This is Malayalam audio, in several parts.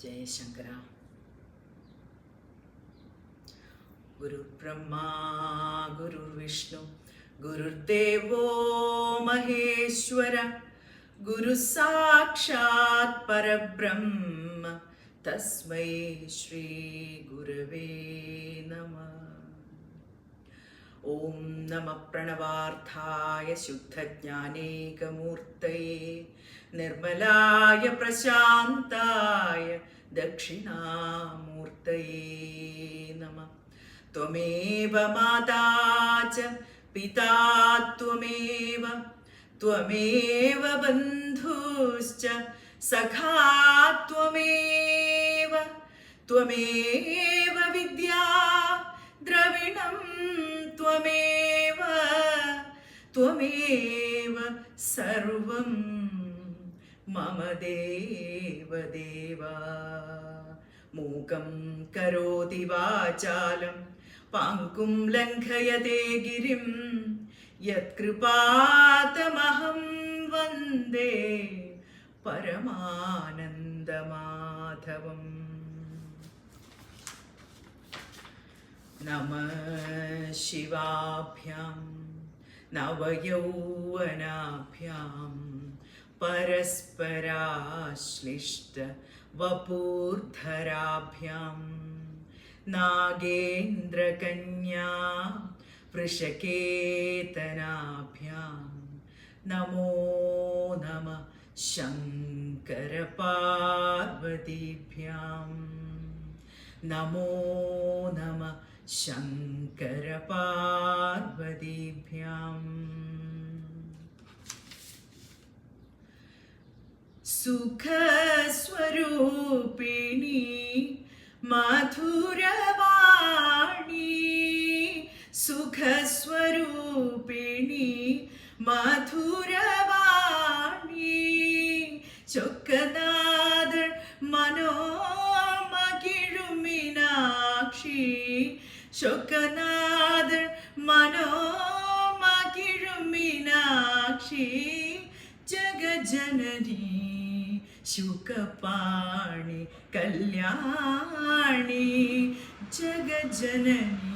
जय शंकरा। गुरुर्ब्रह्मा गुरुर्विष्णु गुरुर्देवो महेश्वर गुरु साक्षात् परब्रह्म तस्मै श्री गुरवे नमः। ओम नमः प्रणवार्थाय शुद्धज्ञानेकमूर्तये निर्मलाय प्रशान्ताय दक्षिणामूर्तये नमः। त्वमेव माता च पिता त्वमेव त्वमेव बन्धुश्च सखा त्वमेव त्वमेव विद्या द्रविणं त्वमेव त्वमेव सर्वं मम देव देवा। मूकं करोति वाचालं पाङ्गुं लङ्घयते गिरिं यत्कृपातमहं वन्दे परमानन्दमाधवम्। नमः शिवाभ्यां नवयौवनाभ्यां परस्पराश्लिष्ट वपुर्धराभ्यां नागेन्द्रकन्या वृषकेतनाभ्यां नमो नमः शङ्करपार्वतीभ्यां नमो नमः शङ्करपार्वतीभ्यां। सुखस्वरूपिणी मधुरवाणी सुखस्वरूपिणी मधुरवाणी चोक्कनादर मनोमगिळुं मीनाक्षी चोक्कनादर मनोमगिळुं मीनाक्षी जगज्जननी शुकपाणि कल्याणी जगज्जननी।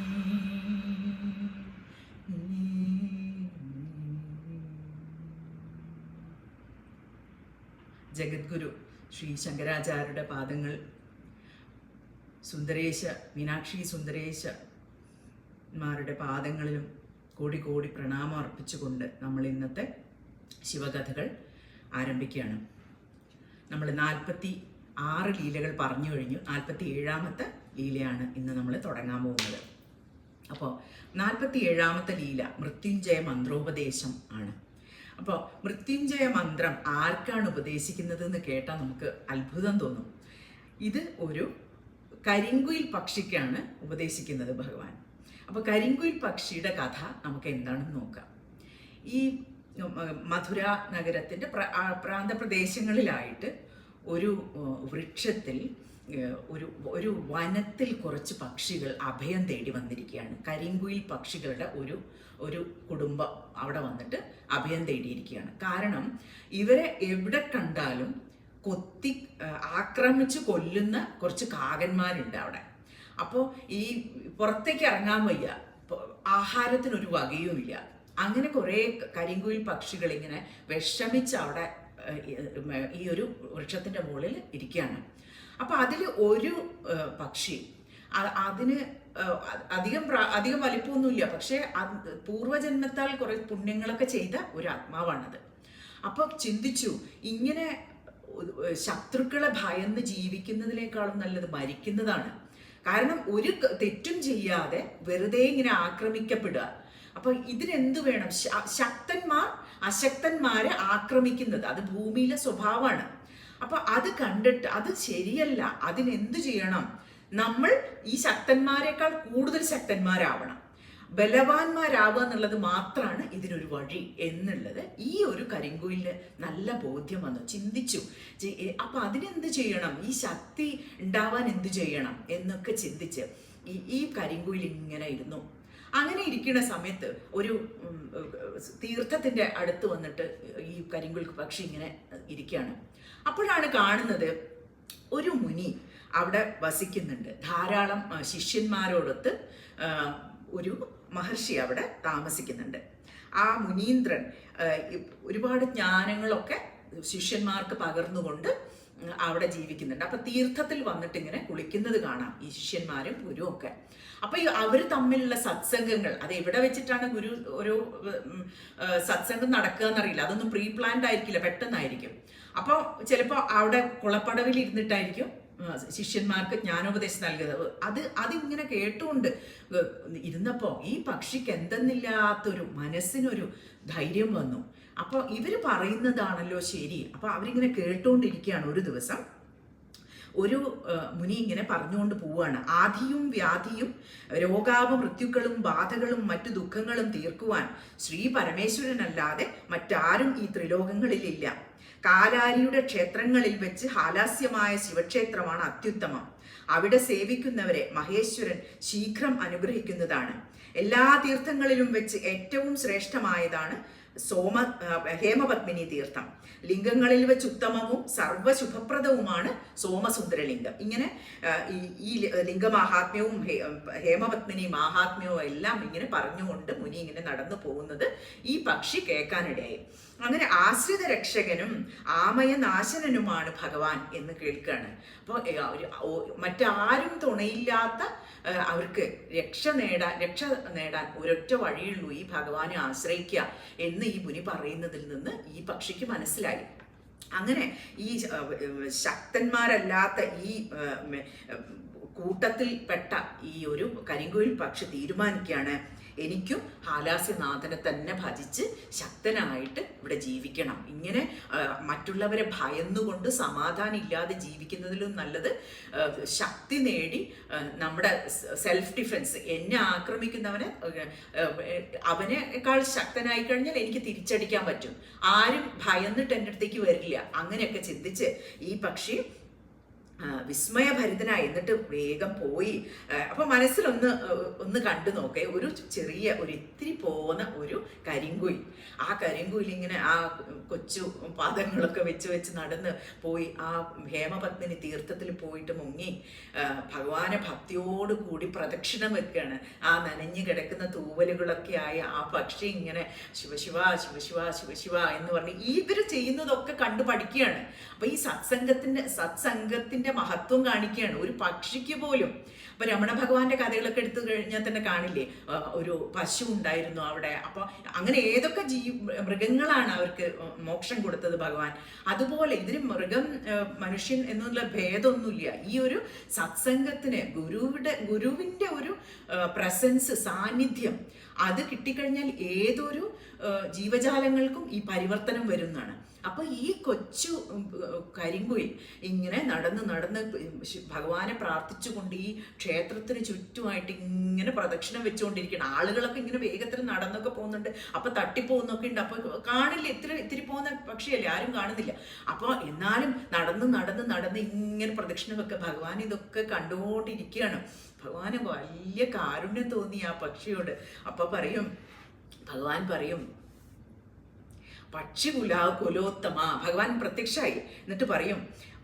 ജഗദ്ഗുരു ശ്രീ ശങ്കരാചാര്യരുടെ പാദങ്ങൾ സുന്ദരേശ മീനാക്ഷി സുന്ദരേശന്മാരുടെ പാദങ്ങളിലും കോടി കോടി പ്രണാമം അർപ്പിച്ചുകൊണ്ട് നമ്മൾ ഇന്നത്തെ ശിവകഥകൾ ആരംഭിക്കുകയാണ്. നമ്മൾ 46 ലീലകൾ പറഞ്ഞു കഴിഞ്ഞു. 47ാമത്തെ ലീലയാണ് ഇന്ന് നമ്മൾ തുടങ്ങാൻ പോകുന്നത്. അപ്പോൾ 47ാമത്തെ ലീല മൃത്യുഞ്ജയ മന്ത്രോപദേശം ആണ്. അപ്പോൾ മൃത്യുഞ്ജയ മന്ത്രം ആർക്കാണ് ഉപദേശിക്കുന്നത് എന്ന് കേട്ടാൽ നമുക്ക് അത്ഭുതം തോന്നും. ഇത് ഒരു കരിങ്കുയിൽ പക്ഷിക്കാണ് ഉപദേശിക്കുന്നത് ഭഗവാൻ. അപ്പോൾ കരിങ്കുയിൽ പക്ഷിയുടെ കഥ നമുക്ക് എന്താണെന്ന് നോക്കാം. ഈ മധുര നഗരത്തിൻ്റെ പ്രാന്തപ്രദേശങ്ങളിലായിട്ട് ഒരു വൃക്ഷത്തിൽ ഒരു വനത്തിൽ കുറച്ച് പക്ഷികൾ അഭയം തേടി വന്നിരിക്കുകയാണ്. കരിങ്കുയിൽ പക്ഷികളുടെ ഒരു കുടുംബം അവിടെ വന്നിട്ട് അഭയം തേടിയിരിക്കുകയാണ്. കാരണം ഇവരെ എവിടെ കണ്ടാലും കൊത്തി ആക്രമിച്ച് കൊല്ലുന്ന കുറച്ച് കാകന്മാരുണ്ട് അവിടെ. അപ്പോൾ ഈ പുറത്തേക്ക് ഇറങ്ങാൻ വയ്യ, ആഹാരത്തിനൊരു വകയും ഇല്ല. അങ്ങനെ കുറേ കരിങ്കുയിൽ പക്ഷികൾ ഇങ്ങനെ വിഷമിച്ച് അവിടെ ഈ ഒരു വൃക്ഷത്തിൻ്റെ മുകളിൽ ഇരിക്കുകയാണ്. അപ്പോൾ അതിൽ ഒരു പക്ഷി അതിന് അധികം വലിപ്പമൊന്നുമില്ല, പക്ഷേ പൂർവ്വജന്മത്താൽ കുറേ പുണ്യങ്ങളൊക്കെ ചെയ്ത ഒരു ആത്മാവാണത്. അപ്പോൾ ചിന്തിച്ചു, ഇങ്ങനെ ശത്രുക്കളെ ഭയന്ന് ജീവിക്കുന്നതിനേക്കാളും നല്ലത് മരിക്കുന്നതാണ്. കാരണം ഒരു തെറ്റും ചെയ്യാതെ വെറുതെ ഇങ്ങനെ ആക്രമിക്കപ്പെടുക. അപ്പൊ ഇതിനെന്ത് വേണം? ശക്തന്മാർ അശക്തന്മാരെ ആക്രമിക്കുന്നത് അത് ഭൂമിയിലെ സ്വഭാവമാണ്. അപ്പൊ അത് കണ്ടിട്ട് അത് ശരിയല്ല, അതിനെന്ത് ചെയ്യണം? നമ്മൾ ഈ ശക്തന്മാരെക്കാൾ കൂടുതൽ ശക്തന്മാരാവണം, ബലവാന്മാരാവുക എന്നുള്ളത് മാത്രമാണ് ഇതിനൊരു വഴി എന്നുള്ളത് ഈ ഒരു കരിങ്കുയിലിന് നല്ല ബോധ്യം വന്നു. ചിന്തിച്ചു, അപ്പൊ അതിനെന്ത് ചെയ്യണം, ഈ ശക്തി ഉണ്ടാവാൻ എന്ത് ചെയ്യണം എന്നൊക്കെ ചിന്തിച്ച് ഈ കരിങ്കുയിൽ ഇങ്ങനെ ഇരുന്നു. അങ്ങനെ ഇരിക്കുന്ന സമയത്ത് ഒരു തീർത്ഥത്തിന്റെ അടുത്ത് വന്നിട്ട് ഈ കരിങ്കുയിൽ പക്ഷി ഇങ്ങനെ ഇരിക്കുകയാണ്. അപ്പോഴാണ് കാണുന്നത് ഒരു മുനി അവിടെ വസിക്കുന്നുണ്ട്. ധാരാളം ശിഷ്യന്മാരോടൊത്ത് ഒരു മഹർഷി അവിടെ താമസിക്കുന്നുണ്ട്. ആ മുനീന്ദ്രൻ ഒരുപാട് ജ്ഞാനങ്ങളൊക്കെ ശിഷ്യന്മാർക്ക് പകർന്നുകൊണ്ട് അവിടെ ജീവിക്കുന്നുണ്ട്. അപ്പൊ തീർത്ഥത്തിൽ വന്നിട്ട് ഇങ്ങനെ കുളിക്കുന്നത് കാണാം ഈ ശിഷ്യന്മാരും ഗുരുവും ഒക്കെ. അപ്പൊ അവർ തമ്മിലുള്ള സത്സംഗങ്ങൾ, അത് എവിടെ വെച്ചിട്ടാണ് ഗുരു ഒരു സത്സംഗം നടക്കുക എന്നറിയില്ല. അതൊന്നും പ്രീ പ്ലാൻഡ് ആയിരിക്കില്ല, പെട്ടെന്നായിരിക്കും. അപ്പോൾ ചിലപ്പോൾ അവിടെ കുളപ്പടവിൽ ഇരുന്നിട്ടായിരിക്കും ശിഷ്യന്മാർക്ക് ജ്ഞാനോപദേശം നൽകുന്നത്. അതിങ്ങനെ കേട്ടുകൊണ്ട് ഇരുന്നപ്പോൾ ഈ പക്ഷിക്ക് എന്തെന്നില്ലാത്തൊരു മനസ്സിനൊരു ധൈര്യം വന്നു. അപ്പോൾ ഇവർ പറയുന്നതാണല്ലോ ശരി. അപ്പോൾ അവരിങ്ങനെ കേട്ടുകൊണ്ടിരിക്കുകയാണ്. ഒരു ദിവസം ഒരു മുനി ഇങ്ങനെ പറഞ്ഞുകൊണ്ട് പോവുകയാണ്. ആധിയും വ്യാധിയും രോഗാപമൃത്യുക്കളും ബാധകളും മറ്റു ദുഃഖങ്ങളും തീർക്കുവാൻ ശ്രീ പരമേശ്വരനല്ലാതെ മറ്റാരും ഈ ത്രിലോകങ്ങളിലില്ല. കാലാരിയുടെ ക്ഷേത്രങ്ങളിൽ വെച്ച് ഹാലാസ്യമായ ശിവക്ഷേത്രമാണ് അത്യുത്തമം. അവിടെ സേവിക്കുന്നവരെ മഹേശ്വരൻ ശീഘ്രം അനുഗ്രഹിക്കുന്നതാണ്. എല്ലാ തീർത്ഥങ്ങളിലും വെച്ച് ഏറ്റവും ശ്രേഷ്ഠമായതാണ് ഹേമപത്മിനി തീർത്ഥം. ലിംഗങ്ങളിൽ വെച്ച് ഉത്തമവും സർവശുഭപ്രദവുമാണ് സോമസുന്ദരലിംഗം. ഇങ്ങനെ ഈ ലിംഗമാഹാത്മ്യവും ഹേമപത്മിനി മാഹാത്മ്യവും എല്ലാം ഇങ്ങനെ പറഞ്ഞുകൊണ്ട് മുനി ഇങ്ങനെ നടന്നു പോകുന്നത് ഈ പക്ഷി കേൾക്കാനിടയായി. അങ്ങനെ ആശ്രിത രക്ഷകനും ആമയനാശനനുമാണ് ഭഗവാൻ എന്ന് കേൾക്കുകയാണ്. അപ്പോൾ മറ്റാരും തുണയില്ലാത്ത അവർക്ക് രക്ഷ നേടാൻ ഒരൊറ്റ വഴിയുള്ളൂ, ഈ ഭഗവാനെ ആശ്രയിക്കുക എന്ന് ഈ മുനി പറയുന്നതിൽ നിന്ന് ഈ പക്ഷിക്ക് മനസ്സിലായി. അങ്ങനെ ഈ ശക്തന്മാരല്ലാത്ത ഈ കൂട്ടത്തിൽപ്പെട്ട ഈ ഒരു കരിങ്കുയിൽ പക്ഷി തീരുമാനിക്കുകയാണ്, എനിക്കും ഹാലാസ്യനാഥനെ തന്നെ ഭജിച്ച് ശക്തനായിട്ട് ഇവിടെ ജീവിക്കണം. ഇങ്ങനെ മറ്റുള്ളവരെ ഭയന്നുകൊണ്ട് സമാധാനം ഇല്ലാതെ ജീവിക്കുന്നതിലും നല്ലത് ശക്തി നേടി നമ്മുടെ സെൽഫ് ഡിഫെൻസ്, എന്നെ ആക്രമിക്കുന്നവനെ അവനേക്കാൾ ശക്തനായി കഴിഞ്ഞാൽ എനിക്ക് തിരിച്ചടിക്കാൻ പറ്റും, ആരും ഭയന്നിട്ട് എൻ്റെ അടുത്തേക്ക് വരില്ല. അങ്ങനെയൊക്കെ ചിന്തിച്ച് ഈ പക്ഷി വിസ്മയഭരിതനായി. എന്നിട്ട് വേഗം പോയി. അപ്പൊ മനസ്സിലൊന്ന് കണ്ടു നോക്കേ, ഒരു ചെറിയ ഇത്തിരി പോകുന്ന ഒരു കരിങ്കുയിൽ. ആ കരിങ്കുയിൽ ഇങ്ങനെ ആ കൊച്ചു പാദങ്ങളൊക്കെ വെച്ച് നടന്ന് പോയി ആ ഹേമപത്മിനി തീർത്ഥത്തിൽ പോയിട്ട് മുങ്ങി ഭഗവാനെ ഭക്തിയോടുകൂടി പ്രദക്ഷിണം വെക്കുകയാണ്. ആ നനഞ്ഞു കിടക്കുന്ന തൂവലുകളൊക്കെ ആയ ആ പക്ഷി ഇങ്ങനെ ശിവശിവ ശിവശിവ ശിവശിവ എന്ന് പറഞ്ഞ് ഇവർ ചെയ്യുന്നതൊക്കെ കണ്ടു പഠിക്കുകയാണ്. അപ്പൊ ഈ സത്സംഗത്തിന്റെ മഹത്വം കാണിക്കുകയാണ് ഒരു പക്ഷിക്ക് പോലും. അപ്പൊ രമണ ഭഗവാന്റെ കഥകളൊക്കെ എടുത്തു കഴിഞ്ഞാൽ തന്നെ കാണില്ലേ, ഒരു പശു ഉണ്ടായിരുന്നു അവിടെ. അപ്പൊ അങ്ങനെ ഏതൊക്കെ മൃഗങ്ങളാണ് അവർക്ക് മോക്ഷം കൊടുത്തത് ഭഗവാൻ. അതുപോലെ ഇതിന് മൃഗം മനുഷ്യൻ എന്നുള്ള ഭേദമൊന്നുമില്ല. ഈ ഒരു സത്സംഗത്തിന് ഗുരുവിന്റെ ഒരു പ്രസൻസ്, സാന്നിധ്യം അത് കിട്ടിക്കഴിഞ്ഞാൽ ഏതൊരു ജീവജാലങ്ങൾക്കും ഈ പരിവർത്തനം വരുന്നതാണ്. അപ്പൊ ഈ കൊച്ചു കരിങ്കുയിൽ ഇങ്ങനെ നടന്ന് ഭഗവാനെ പ്രാർത്ഥിച്ചുകൊണ്ട് ഈ ക്ഷേത്രത്തിന് ചുറ്റുമായിട്ട് ഇങ്ങനെ പ്രദക്ഷിണം വെച്ചുകൊണ്ടിരിക്കണം. ആളുകളൊക്കെ ഇങ്ങനെ വേഗത്തിൽ നടന്നൊക്കെ പോകുന്നുണ്ട്. അപ്പൊ തട്ടിപ്പോകുന്നൊക്കെ ഉണ്ട്. അപ്പൊ കാണില്ല, ഇത്തിരി പോകുന്ന പക്ഷിയല്ലേ, ആരും കാണുന്നില്ല. അപ്പൊ എന്നാലും നടന്ന് ഇങ്ങനെ പ്രദക്ഷിണം വെക്കുക. ഭഗവാൻ ഇതൊക്കെ കണ്ടുകൊണ്ടിരിക്കുകയാണ്. ഭഗവാന് വലിയ കാരുണ്യം തോന്നി ആ പക്ഷിയോട്. അപ്പൊ ഭഗവാൻ പറയും, കുലോത്തമ. ഭഗവാൻ പ്രത്യക്ഷമായി. എന്നിട്ട് പറയും,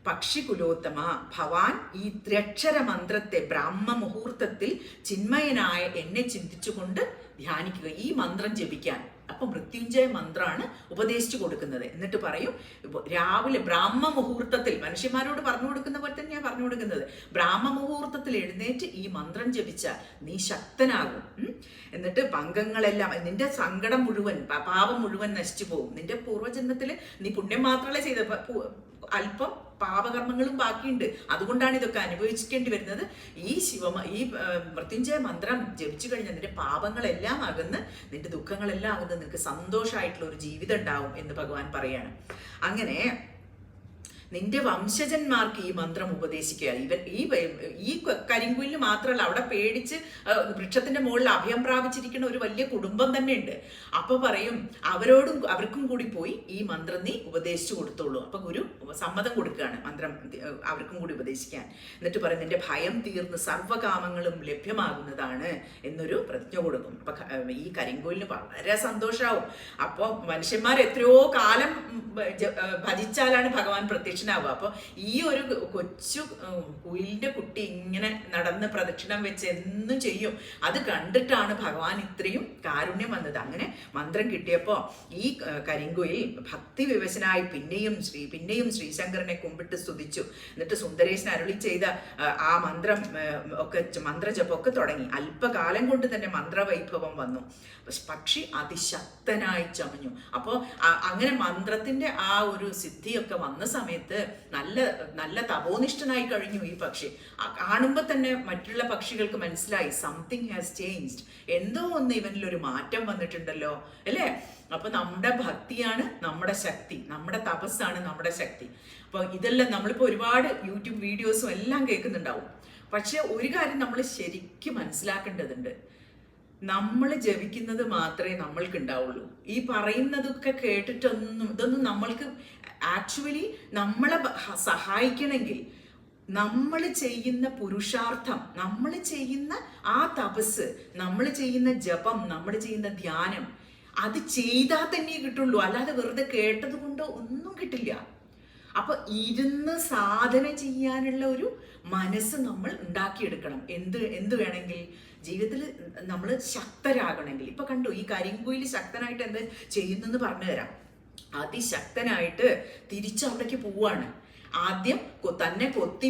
പക്ഷികുലോത്തമ, ഭവാൻ ഈ ത്രക്ഷര മന്ത്രത്തെ ബ്രാഹ്മ മുഹൂർത്തത്തിൽ ചിന്മയനായ എന്നെ ചിന്തിച്ചുകൊണ്ട് ധ്യാനിക്കുക. ഈ മന്ത്രം ജപിക്കാൻ. അപ്പൊ മൃത്യുഞ്ജയ മന്ത്രമാണ് ഉപദേശിച്ചു കൊടുക്കുന്നത്. എന്നിട്ട് പറയും, രാവിലെ ബ്രാഹ്മ മുഹൂർത്തത്തിൽ, മനുഷ്യന്മാരോട് പറഞ്ഞു കൊടുക്കുന്ന പോലെ തന്നെയാണ് പറഞ്ഞു കൊടുക്കുന്നത്. ബ്രാഹ്മ മുഹൂർത്തത്തിൽ എഴുന്നേറ്റ് ഈ മന്ത്രം ജപിച്ചാൽ നീ ശക്തനാകും. എന്നിട്ട് പങ്കങ്ങളെല്ലാം, നിന്റെ സങ്കടം മുഴുവൻ, പാപം മുഴുവൻ നശിച്ചു പോകും. നിന്റെ പൂർവ്വജന്മത്തിൽ നീ പുണ്യം മാത്രമല്ലേ ചെയ്തത്, അല്പം പാപകർമ്മങ്ങളും ബാക്കിയുണ്ട്. അതുകൊണ്ടാണ് ഇതൊക്കെ അനുഭവിക്കേണ്ടി വരുന്നത്. ഈ മൃത്യുഞ്ജയ മന്ത്രം ജപിച്ചു കഴിഞ്ഞാൽ നിന്റെ പാപങ്ങളെല്ലാം അകന്ന്, നിന്റെ ദുഃഖങ്ങളെല്ലാം അകന്ന് നിനക്ക് സന്തോഷമായിട്ടുള്ള ഒരു ജീവിതം ഉണ്ടാവും എന്ന് ഭഗവാൻ പറയാണ്. അങ്ങനെ നിന്റെ വംശജന്മാർക്ക് ഈ മന്ത്രം ഉപദേശിക്കുക. ഈ കരിങ്കുലിന് മാത്രമല്ല, അവിടെ പേടിച്ച് വൃക്ഷത്തിന്റെ മുകളിൽ അഭയം പ്രാപിച്ചിരിക്കുന്ന ഒരു വലിയ കുടുംബം തന്നെ ഉണ്ട്. അപ്പൊ പറയും, അവർക്കും കൂടി പോയി ഈ മന്ത്രം നീ ഉപദേശിച്ചു കൊടുത്തോളൂ. അപ്പൊ ഗുരു സമ്മതം കൊടുക്കുകയാണ് മന്ത്രം അവർക്കും കൂടി ഉപദേശിക്കാൻ. എന്നിട്ട് പറയും, നിന്റെ ഭയം തീർന്ന് സർവ്വകാമങ്ങളും ലഭ്യമാകുന്നതാണ് എന്നൊരു പ്രതിജ്ഞ കൊടുക്കും. അപ്പൊ ഈ കരിങ്കുലിന് വളരെ സന്തോഷമാവും. അപ്പോൾ മനുഷ്യന്മാർ എത്രയോ കാലം ഭജിച്ചാലാണ് ഭഗവാൻ പ്രത്യക്ഷ പ്രദക്ഷിണാവുക. അപ്പോൾ ഈ ഒരു കൊച്ചു കുയിലിന്റെ കുട്ടി ഇങ്ങനെ നടന്ന് പ്രദക്ഷിണം വെച്ച് എന്നും ചെയ്യും. അത് കണ്ടിട്ടാണ് ഭഗവാൻ ഇത്രയും കാരുണ്യം വന്നത്. അങ്ങനെ മന്ത്രം കിട്ടിയപ്പോൾ ഈ കരിങ്കുയിൽ ഭക്തി വിവശനായി പിന്നെയും ശ്രീശങ്കരനെ കുമ്പിട്ട് സ്തുതിച്ചു. എന്നിട്ട് സുന്ദരേശൻ അരുളി ചെയ്ത ആ മന്ത്രജപമൊക്കെ തുടങ്ങി. അല്പകാലം കൊണ്ട് തന്നെ മന്ത്രവൈഭവം വന്നു. പക്ഷി അതിശക്തനായി ചമഞ്ഞു. അപ്പോൾ അങ്ങനെ മന്ത്രത്തിന്റെ ആ ഒരു സിദ്ധിയൊക്കെ വന്ന സമയത്ത് നല്ല തപോനിഷ്ഠനായി കഴിഞ്ഞു ഈ പക്ഷി. കാണുമ്പോൾ തന്നെ മറ്റുള്ള പക്ഷികൾക്ക് മനസ്സിലായി സംതിങ് ഹാസ് ചേഞ്ച്ഡ്, എന്തോ ഒന്ന് ഇവനിലൊരു മാറ്റം വന്നിട്ടുണ്ടല്ലോ അല്ലേ. അപ്പൊ നമ്മുടെ ഭക്തിയാണ് നമ്മുടെ ശക്തി, നമ്മുടെ തപസ്സാണ് നമ്മുടെ ശക്തി. അപ്പൊ ഇതെല്ലാം നമ്മളിപ്പോ ഒരുപാട് യൂട്യൂബ് വീഡിയോസും എല്ലാം കേൾക്കുന്നുണ്ടാവും. പക്ഷെ ഒരു കാര്യം നമ്മൾ ശരിക്കും മനസ്സിലാക്കേണ്ടതുണ്ട്, നമ്മൾ ജപിക്കുന്നത് മാത്രമേ നമ്മൾക്ക് ഉണ്ടാവുള്ളൂ. ഈ പറയുന്നതൊക്കെ ഇതൊന്നും നമ്മൾക്ക് ആക്ച്വലി നമ്മളെ സഹായിക്കണമെങ്കിൽ നമ്മൾ ചെയ്യുന്ന പുരുഷാർത്ഥം, നമ്മൾ ചെയ്യുന്ന ആ തപസ്, നമ്മൾ ചെയ്യുന്ന ജപം, നമ്മൾ ചെയ്യുന്ന ധ്യാനം, അത് ചെയ്താൽ തന്നെ കിട്ടുള്ളൂ. അല്ലാതെ വെറുതെ കേട്ടത് കൊണ്ട് ഒന്നും കിട്ടില്ല. അപ്പൊ ഇരുന്ന് സാധന ചെയ്യാനുള്ള ഒരു മനസ്സ് നമ്മൾ ഉണ്ടാക്കിയെടുക്കണം. എന്ത് വേണമെങ്കിൽ ജീവിതത്തിൽ നമ്മൾ ശക്തരാകണമെങ്കിൽ. ഇപ്പൊ കണ്ടു, ഈ കരിങ്കുയിൽ ശക്തനായിട്ട് എന്താ ചെയ്യുന്നെന്ന് പറഞ്ഞു തരാം. അതിശക്തനായിട്ട് തിരിച്ചവിടേക്ക് പോവാണ്. ആദ്യം തന്നെ കൊത്തി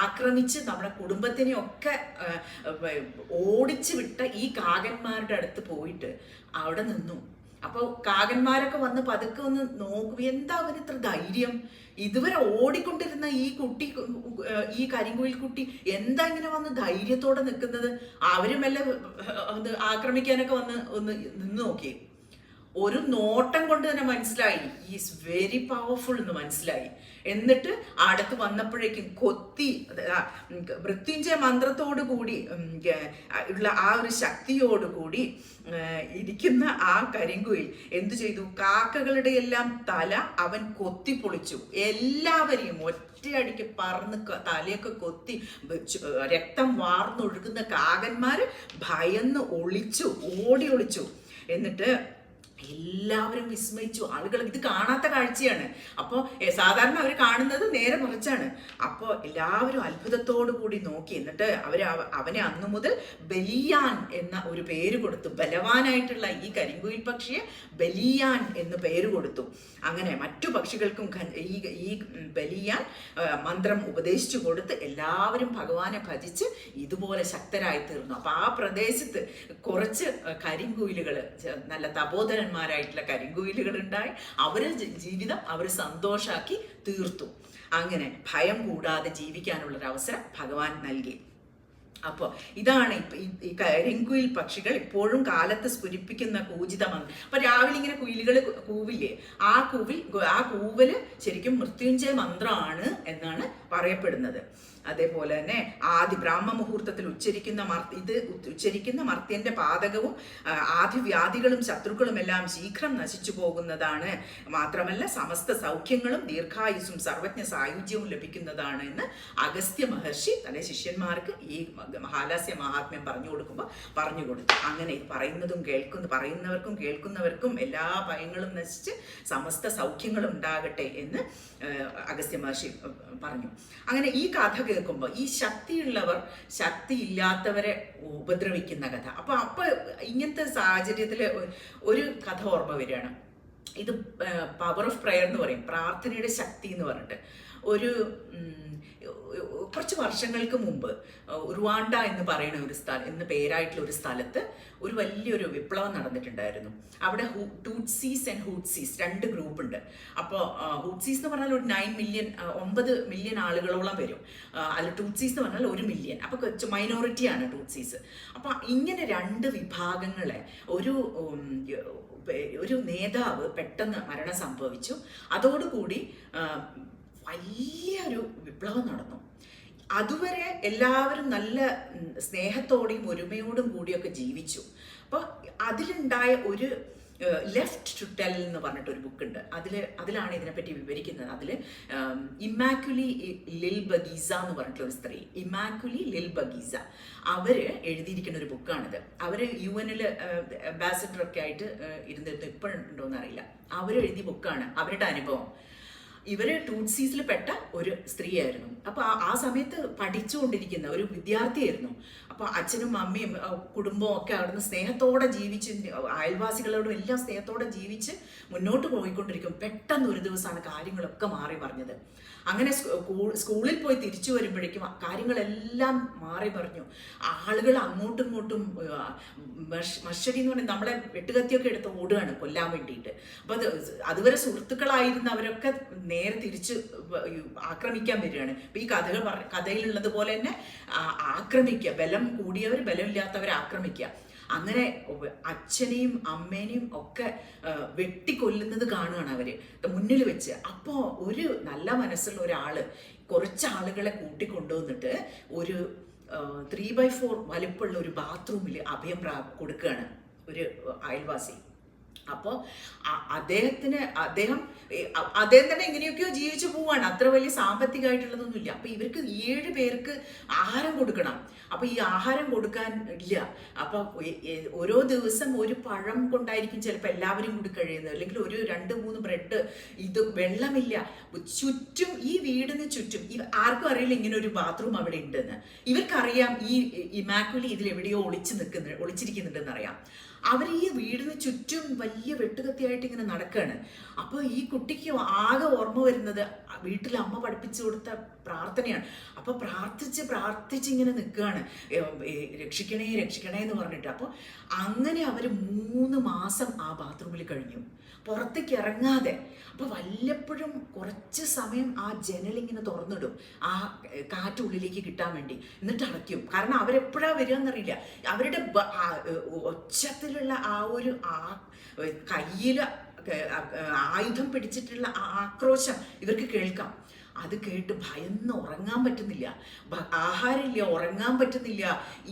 ആക്രമിച്ച് നമ്മുടെ കുടുംബത്തിനെ ഒക്കെ ഓടിച്ചു വിട്ട ഈ കാകന്മാരുടെ അടുത്ത് പോയിട്ട് അവിടെ നിന്നു. അപ്പോൾ കാകന്മാരൊക്കെ വന്ന് പതുക്കെ ഒന്ന് നോക്കും, എന്താ അവന് ഇത്ര ധൈര്യം, ഇതുവരെ ഓടിക്കൊണ്ടിരുന്ന ഈ കരിങ്കുയിൽ കുട്ടി എന്താ ഇങ്ങനെ വന്ന് ധൈര്യത്തോടെ നിൽക്കുന്നത്. അവരുമെല്ലാം ആക്രമിക്കാനൊക്കെ ഒന്ന് നിന്ന് നോക്കി. ഒരു നോട്ടം കൊണ്ട് തന്നെ മനസ്സിലായി ഈസ് വെരി പവർഫുൾ എന്ന് മനസ്സിലായി. എന്നിട്ട് അടുത്ത് വന്നപ്പോഴേക്കും കൊത്തി മൃത്യുഞ്ജയ മന്ത്രത്തോടു കൂടി ഉള്ള ആ ഒരു ശക്തിയോടുകൂടി ഇരിക്കുന്ന ആ കരിങ്കുയിൽ എന്തു ചെയ്തു, കാക്കകളുടെ എല്ലാം തല അവൻ കൊത്തിപ്പൊളിച്ചു. എല്ലാവരെയും ഒറ്റയടിക്ക് പറന്ന് തലയൊക്കെ കൊത്തി രക്തം വാർന്നൊഴുകുന്ന കാകന്മാര് ഭയന്ന് ഓടി ഒളിച്ചു. എന്നിട്ട് എല്ലാവരും വിസ്മയിച്ചു. ആളുകൾ ഇത് കാണാത്ത കാഴ്ചയാണ്. അപ്പോൾ സാധാരണ അവർ കാണുന്നത് നേരെ മറിച്ചാണ്. അപ്പോൾ എല്ലാവരും അത്ഭുതത്തോടു കൂടി നോക്കി. എന്നിട്ട് അവനെ അന്നു മുതൽ ബലിയാൻ എന്ന ഒരു പേര് കൊടുത്തു. ബലവാനായിട്ടുള്ള ഈ കരിങ്കുയിൽ പക്ഷിയെ ബലിയാൻ എന്ന് പേര് കൊടുത്തു. അങ്ങനെ മറ്റു പക്ഷികൾക്കും ഈ ബലിയാൻ മന്ത്രം ഉപദേശിച്ചു കൊടുത്ത് എല്ലാവരും ഭഗവാനെ ഭജിച്ച് ഇതുപോലെ ശക്തരായി തീർന്നു. അപ്പൊ ആ പ്രദേശത്ത് കുറച്ച് കരിങ്കുയിലുകൾ, നല്ല തപോധനന്മാരായിട്ടുള്ള കരിങ്കുയിലുകൾ ഉണ്ടായി. അവരെ ജീവിതം അവർ സന്തോഷാക്കി തീർത്തു. അങ്ങനെ ഭയം കൂടാതെ ജീവിക്കാനുള്ളൊരു അവസരം ഭഗവാൻ നൽകി. അപ്പോൾ ഇതാണ് ഈ കരിങ്കുയിൽ പക്ഷികൾ ഇപ്പോഴും കാലത്ത് സ്ഫുരിപ്പിക്കുന്ന കൂജിത മന്ത്രം. അപ്പൊ രാവിലെ ഇങ്ങനെ കുയിലുകൾ കൂവില്ലേ, ആ കൂവല് ശരിക്കും മൃത്യുഞ്ജയ മന്ത്രമാണ് എന്നാണ് പറയപ്പെടുന്നത്. അതേപോലെ തന്നെ ബ്രാഹ്മ മുഹൂർത്തത്തിൽ ഉച്ചരിക്കുന്ന മർത്യന്റെ പാതകവും ആദിവ്യാധികളും ശത്രുക്കളും എല്ലാം ശീഘ്രം നശിച്ചു പോകുന്നതാണ്. മാത്രമല്ല സമസ്ത സൗഖ്യങ്ങളും ദീർഘായുസും സർവജ്ഞ സായുജ്യവും ലഭിക്കുന്നതാണ് എന്ന് അഗസ്ത്യ മഹർഷി തന്റെ ശിഷ്യന്മാർക്ക് ഈ ഹാലാസ്യ മഹാത്മ്യം പറഞ്ഞു കൊടുത്തു. അങ്ങനെ പറയുന്നവർക്കും കേൾക്കുന്നവർക്കും എല്ലാ ഭയങ്ങളും നശിച്ച് സമസ്ത സൗഖ്യങ്ങളും ഉണ്ടാകട്ടെ എന്ന് അഗസ്ത്യ മഹർഷി പറഞ്ഞു. അങ്ങനെ ഈ കഥ കേൾക്കുമ്പോൾ ഈ ശക്തിയുള്ളവർ ശക്തിയില്ലാത്തവരെ ഉപദ്രവിക്കുന്ന കഥ. അപ്പൊ ഇങ്ങനത്തെ സാഹചര്യത്തിൽ ഒരു കഥ ഓർമ്മ വരികയാണ്. ഇത് പവർ ഓഫ് പ്രയർ എന്ന് പറയും, പ്രാർത്ഥനയുടെ ശക്തി എന്ന് പറഞ്ഞിട്ട്. കുറച്ച് വർഷങ്ങൾക്ക് മുമ്പ് ഉറുവാണ്ട എന്ന് പറയുന്ന എന്ന പേരായിട്ടുള്ള ഒരു സ്ഥലത്ത് ഒരു വലിയൊരു വിപ്ലവം നടന്നിട്ടുണ്ടായിരുന്നു. അവിടെ ടൂട്സീസ് ആൻഡ് ഹൂട്ട്സീസ് 2 ഗ്രൂപ്പ് ഉണ്ട്. അപ്പോൾ ഹൂട്ട്സീസ് എന്ന് പറഞ്ഞാൽ ഒരു 9 മില്യൺ ആളുകളോളം വരും. അതിൽ ടൂട്സീസ് എന്ന് പറഞ്ഞാൽ 1 മില്യൺ. അപ്പോൾ മൈനോറിറ്റിയാണ് ടൂട്സീസ്. അപ്പോൾ ഇങ്ങനെ 2 വിഭാഗങ്ങളെ ഒരു നേതാവ് പെട്ടെന്ന് മരണം സംഭവിച്ചു. അതോടുകൂടി വലിയൊരു വിപ്ലവം നടന്നു. അതുവരെ എല്ലാവരും നല്ല സ്നേഹത്തോടെയും ഒരുമയോടും കൂടിയൊക്കെ ജീവിച്ചു. അപ്പോൾ അതിലുണ്ടായ ഒരു ലെഫ്റ്റ് ടു ടെൽ എന്ന് പറഞ്ഞിട്ടൊരു ബുക്കുണ്ട്. അതിലാണ് ഇതിനെപ്പറ്റി വിവരിക്കുന്നത്. അതിൽ ഇമാക്കുലി ലിൽ ബഗീസ എന്ന് പറഞ്ഞിട്ടുള്ള ഒരു സ്ത്രീ, ഇമാക്കുലി ലിൽ ബഗീസ, അവര് എഴുതിയിരിക്കുന്ന ഒരു ബുക്കാണിത്. അവര് UN അംബാസിഡറൊക്കെ ആയിട്ട് ഇരുന്നിരുന്നു, ഇപ്പോഴുണ്ടോയെന്ന് അറിയില്ല. അവരെഴുതിയ ബുക്കാണ്, അവരുടെ അനുഭവം. ഇവര് ടൂട്ട്സീസിൽ പെട്ട ഒരു സ്ത്രീയായിരുന്നു. അപ്പൊ ആ സമയത്ത് പഠിച്ചുകൊണ്ടിരിക്കുന്ന ഒരു വിദ്യാർത്ഥിയായിരുന്നു. അപ്പൊ അച്ഛനും അമ്മയും കുടുംബവും ഒക്കെ അവിടുന്ന് സ്നേഹത്തോടെ ജീവിച്ച്, അയൽവാസികളോടും എല്ലാം സ്നേഹത്തോടെ ജീവിച്ച് മുന്നോട്ട് പോയിക്കൊണ്ടിരിക്കും. പെട്ടെന്ന് ഒരു ദിവസമാണ് കാര്യങ്ങളൊക്കെ മാറി മറിഞ്ഞത്. അങ്ങനെ സ്കൂളിൽ പോയി തിരിച്ചു വരുമ്പോഴേക്കും കാര്യങ്ങളെല്ലാം മാറി പറഞ്ഞു. ആളുകൾ അങ്ങോട്ടും ഇങ്ങോട്ടും മഷടി എന്ന് പറഞ്ഞാൽ നമ്മളെ വെട്ടുകത്തിയൊക്കെ എടുത്ത് ഓടുകയാണ് കൊല്ലാൻ വേണ്ടിയിട്ട്. അപ്പൊ അതുവരെ സുഹൃത്തുക്കളായിരുന്നവരൊക്കെ നേരെ തിരിച്ച് ആക്രമിക്കാൻ വരികയാണ്. ഇപ്പൊ ഈ കഥയിലുള്ളത് പോലെ തന്നെ ആക്രമിക്കുക, ബലം കൂടിയവർ ബലമില്ലാത്തവരെ ആക്രമിക്കുക. അങ്ങനെ അച്ഛനെയും അമ്മേനെയും ഒക്കെ വെട്ടിക്കൊല്ലുന്നത് കാണുകയാണ് അവര് മുന്നിൽ വെച്ച്. അപ്പോൾ ഒരു നല്ല മനസ്സുള്ള ഒരാള് കുറച്ചാളുകളെ കൂട്ടിക്കൊണ്ടുവന്നിട്ട് ഒരു 3x4 വലിപ്പമുള്ള ഒരു ബാത്റൂമിൽ അഭയം കൊടുക്കുകയാണ് ഒരു അയൽവാസി. അപ്പോൾ അദ്ദേഹം തന്നെ എങ്ങനെയൊക്കെയോ ജീവിച്ചു പോവാണ്. അത്ര വലിയ സാമ്പത്തികമായിട്ടുള്ളതൊന്നുമില്ല. അപ്പൊ ഇവർക്ക് 7 പേർക്ക് ആഹാരം കൊടുക്കണം. അപ്പൊ ഈ ആഹാരം കൊടുക്കാൻ ഇല്ല. അപ്പൊ ഓരോ ദിവസം ഒരു പഴം കൊണ്ടായിരിക്കും ചിലപ്പോൾ എല്ലാവരും കൂടി കഴിയുന്നത്, അല്ലെങ്കിൽ ഒരു 2-3 ബ്രെഡ്. ഇത് വെള്ളമില്ല. ചുറ്റും ഈ വീടിന് ചുറ്റും ആർക്കും അറിയില്ല ഇങ്ങനെ ഒരു ബാത്റൂം അവിടെ ഉണ്ടെന്ന്. ഇവർക്കറിയാം ഈ ഇമാക്കുലി ഇതിലെവിടെയോ ഒളിച്ചിരിക്കുന്നുണ്ടെന്ന് അറിയാം. അവർ ഈ വീടിന് ചുറ്റും വലിയ വെട്ടുകത്തിയായിട്ട് ഇങ്ങനെ നടക്കുകയാണ്. അപ്പോൾ ഈ കുട്ടിക്ക് ആകെ ഓർമ്മ വരുന്നത് വീട്ടിൽ അമ്മ പഠിപ്പിച്ചു കൊടുത്ത പ്രാർത്ഥനയാണ്. അപ്പോൾ പ്രാർത്ഥിച്ച് ഇങ്ങനെ നിൽക്കുകയാണ്, രക്ഷിക്കണേ രക്ഷിക്കണേ എന്ന് പറഞ്ഞിട്ട്. അപ്പോൾ അങ്ങനെ അവർ 3 മാസം ആ ബാത്റൂമിൽ കഴിഞ്ഞു, പുറത്തേക്ക് ഇറങ്ങാതെ. അപ്പൊ വല്ലപ്പോഴും കുറച്ച് സമയം ആ ജനലിങ്ങനെ തുറന്നിടും, ആ കാറ്റ് ഉള്ളിലേക്ക് കിട്ടാൻ വേണ്ടി, എന്നിട്ട് അടയ്ക്കും. കാരണം അവരെപ്പോഴാ വരിക എന്നറിയില്ല. അവരുടെ ഒച്ചത്തിലുള്ള ആ ഒരു കയ്യിൽ ആയുധം പിടിച്ചിട്ടുള്ള ആക്രോശം ഇവർക്ക് കേൾക്കാം. അത് കേട്ട് ഭയന്ന് ഉറങ്ങാൻ പറ്റുന്നില്ല, ആഹാരമില്ല, ഉറങ്ങാൻ പറ്റുന്നില്ല.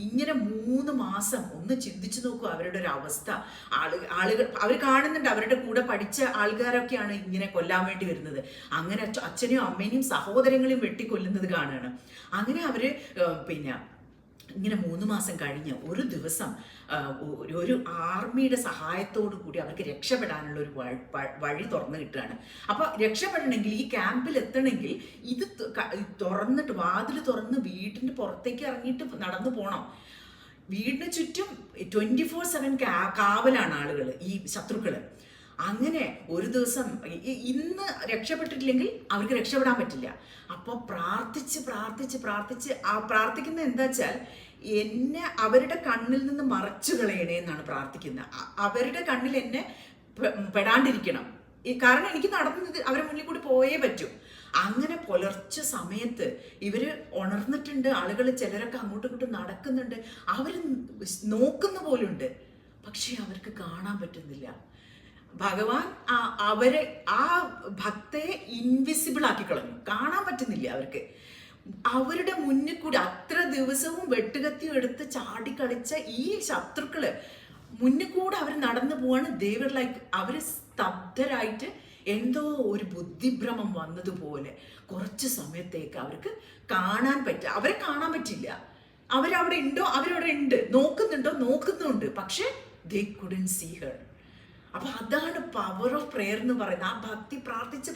ഇങ്ങനെ 3 മാസം. ഒന്ന് ചിന്തിച്ചു നോക്കൂ അവരുടെ ഒരു അവസ്ഥ. ആളുകൾ അവർ കാണുന്നുണ്ട്, അവരുടെ കൂടെ പഠിച്ച ആൾക്കാരൊക്കെയാണ് ഇങ്ങനെ കൊല്ലാൻ വേണ്ടി വരുന്നത്. അങ്ങനെ അച്ഛനെയും അമ്മേനെയും സഹോദരങ്ങളെയും വെട്ടിക്കൊല്ലുന്നത് കാണുകയാണ്. അങ്ങനെ അവര് ഇങ്ങനെ 3 മാസം കഴിഞ്ഞ് ഒരു ദിവസം ഒരു ആർമിയുടെ സഹായത്തോടു കൂടി അവർക്ക് രക്ഷപ്പെടാനുള്ള ഒരു വഴി തുറന്നു കിട്ടുകയാണ്. അപ്പൊ രക്ഷപ്പെടണമെങ്കിൽ, ഈ ക്യാമ്പിൽ എത്തണമെങ്കിൽ ഇത് തുറന്നിട്ട്, വാതിൽ തുറന്ന് വീടിന്റെ പുറത്തേക്ക് ഇറങ്ങിയിട്ട് നടന്നു പോകണം. വീടിന് ചുറ്റും 24/7 കാവലാണ് ആളുകൾ, ഈ ശത്രുക്കള്. അങ്ങനെ ഒരു ദിവസം ഇന്ന് രക്ഷപ്പെട്ടിട്ടില്ലെങ്കിൽ അവർക്ക് രക്ഷപ്പെടാൻ പറ്റില്ല. അപ്പോൾ പ്രാർത്ഥിക്കുന്ന എന്താ വെച്ചാൽ, എന്നെ അവരുടെ കണ്ണിൽ നിന്ന് മറച്ചു കളയണേ എന്നാണ് പ്രാർത്ഥിക്കുന്നത്. അവരുടെ കണ്ണിൽ എന്നെ പെടാണ്ടിരിക്കണം. കാരണം എനിക്ക് നടന്നത് അവരെ മുന്നിൽ കൂടി പോയേ പറ്റൂ. അങ്ങനെ പുലർച്ചെ സമയത്ത് ഇവര് ഉണർന്നിട്ടുണ്ട്. ആളുകൾ ചിലരൊക്കെ അങ്ങോട്ടും ഇങ്ങോട്ടും നടക്കുന്നുണ്ട്, അവർ നോക്കുന്ന പോലുണ്ട്. പക്ഷെ അവർക്ക് കാണാൻ പറ്റുന്നില്ല. ഭഗവാൻ അവരെ, ആ ഭക്തയെ ഇൻവിസിബിൾ ആക്കി കളഞ്ഞു, കാണാൻ പറ്റുന്നില്ല അവർക്ക്. അവരുടെ മുന്നിൽ കൂടി അത്ര ദിവസവും വെട്ടുകത്തി എടുത്ത് ചാടിക്കളിച്ച ഈ ശത്രുക്കള് മുന്നിൽ കൂടെ അവർ നടന്നു പോവാണ്. ദേവർ ലൈക്ക് അവര് സ്തബ്ധരായിട്ട് എന്തോ ഒരു ബുദ്ധിഭ്രമം വന്നതുപോലെ കുറച്ച് സമയത്തേക്ക് അവർക്ക് അവരെ കാണാൻ പറ്റില്ല. അവരവിടെ ഉണ്ടോ, അവരവിടെ ഉണ്ട്, നോക്കുന്നുണ്ട്, പക്ഷെ they couldn't see her. അപ്പൊ അതാണ് പവർ ഓഫ് പ്രെയർ എന്ന് പറയുന്നത്. ആ ഭക്തി പ്രാർത്ഥിച്ച്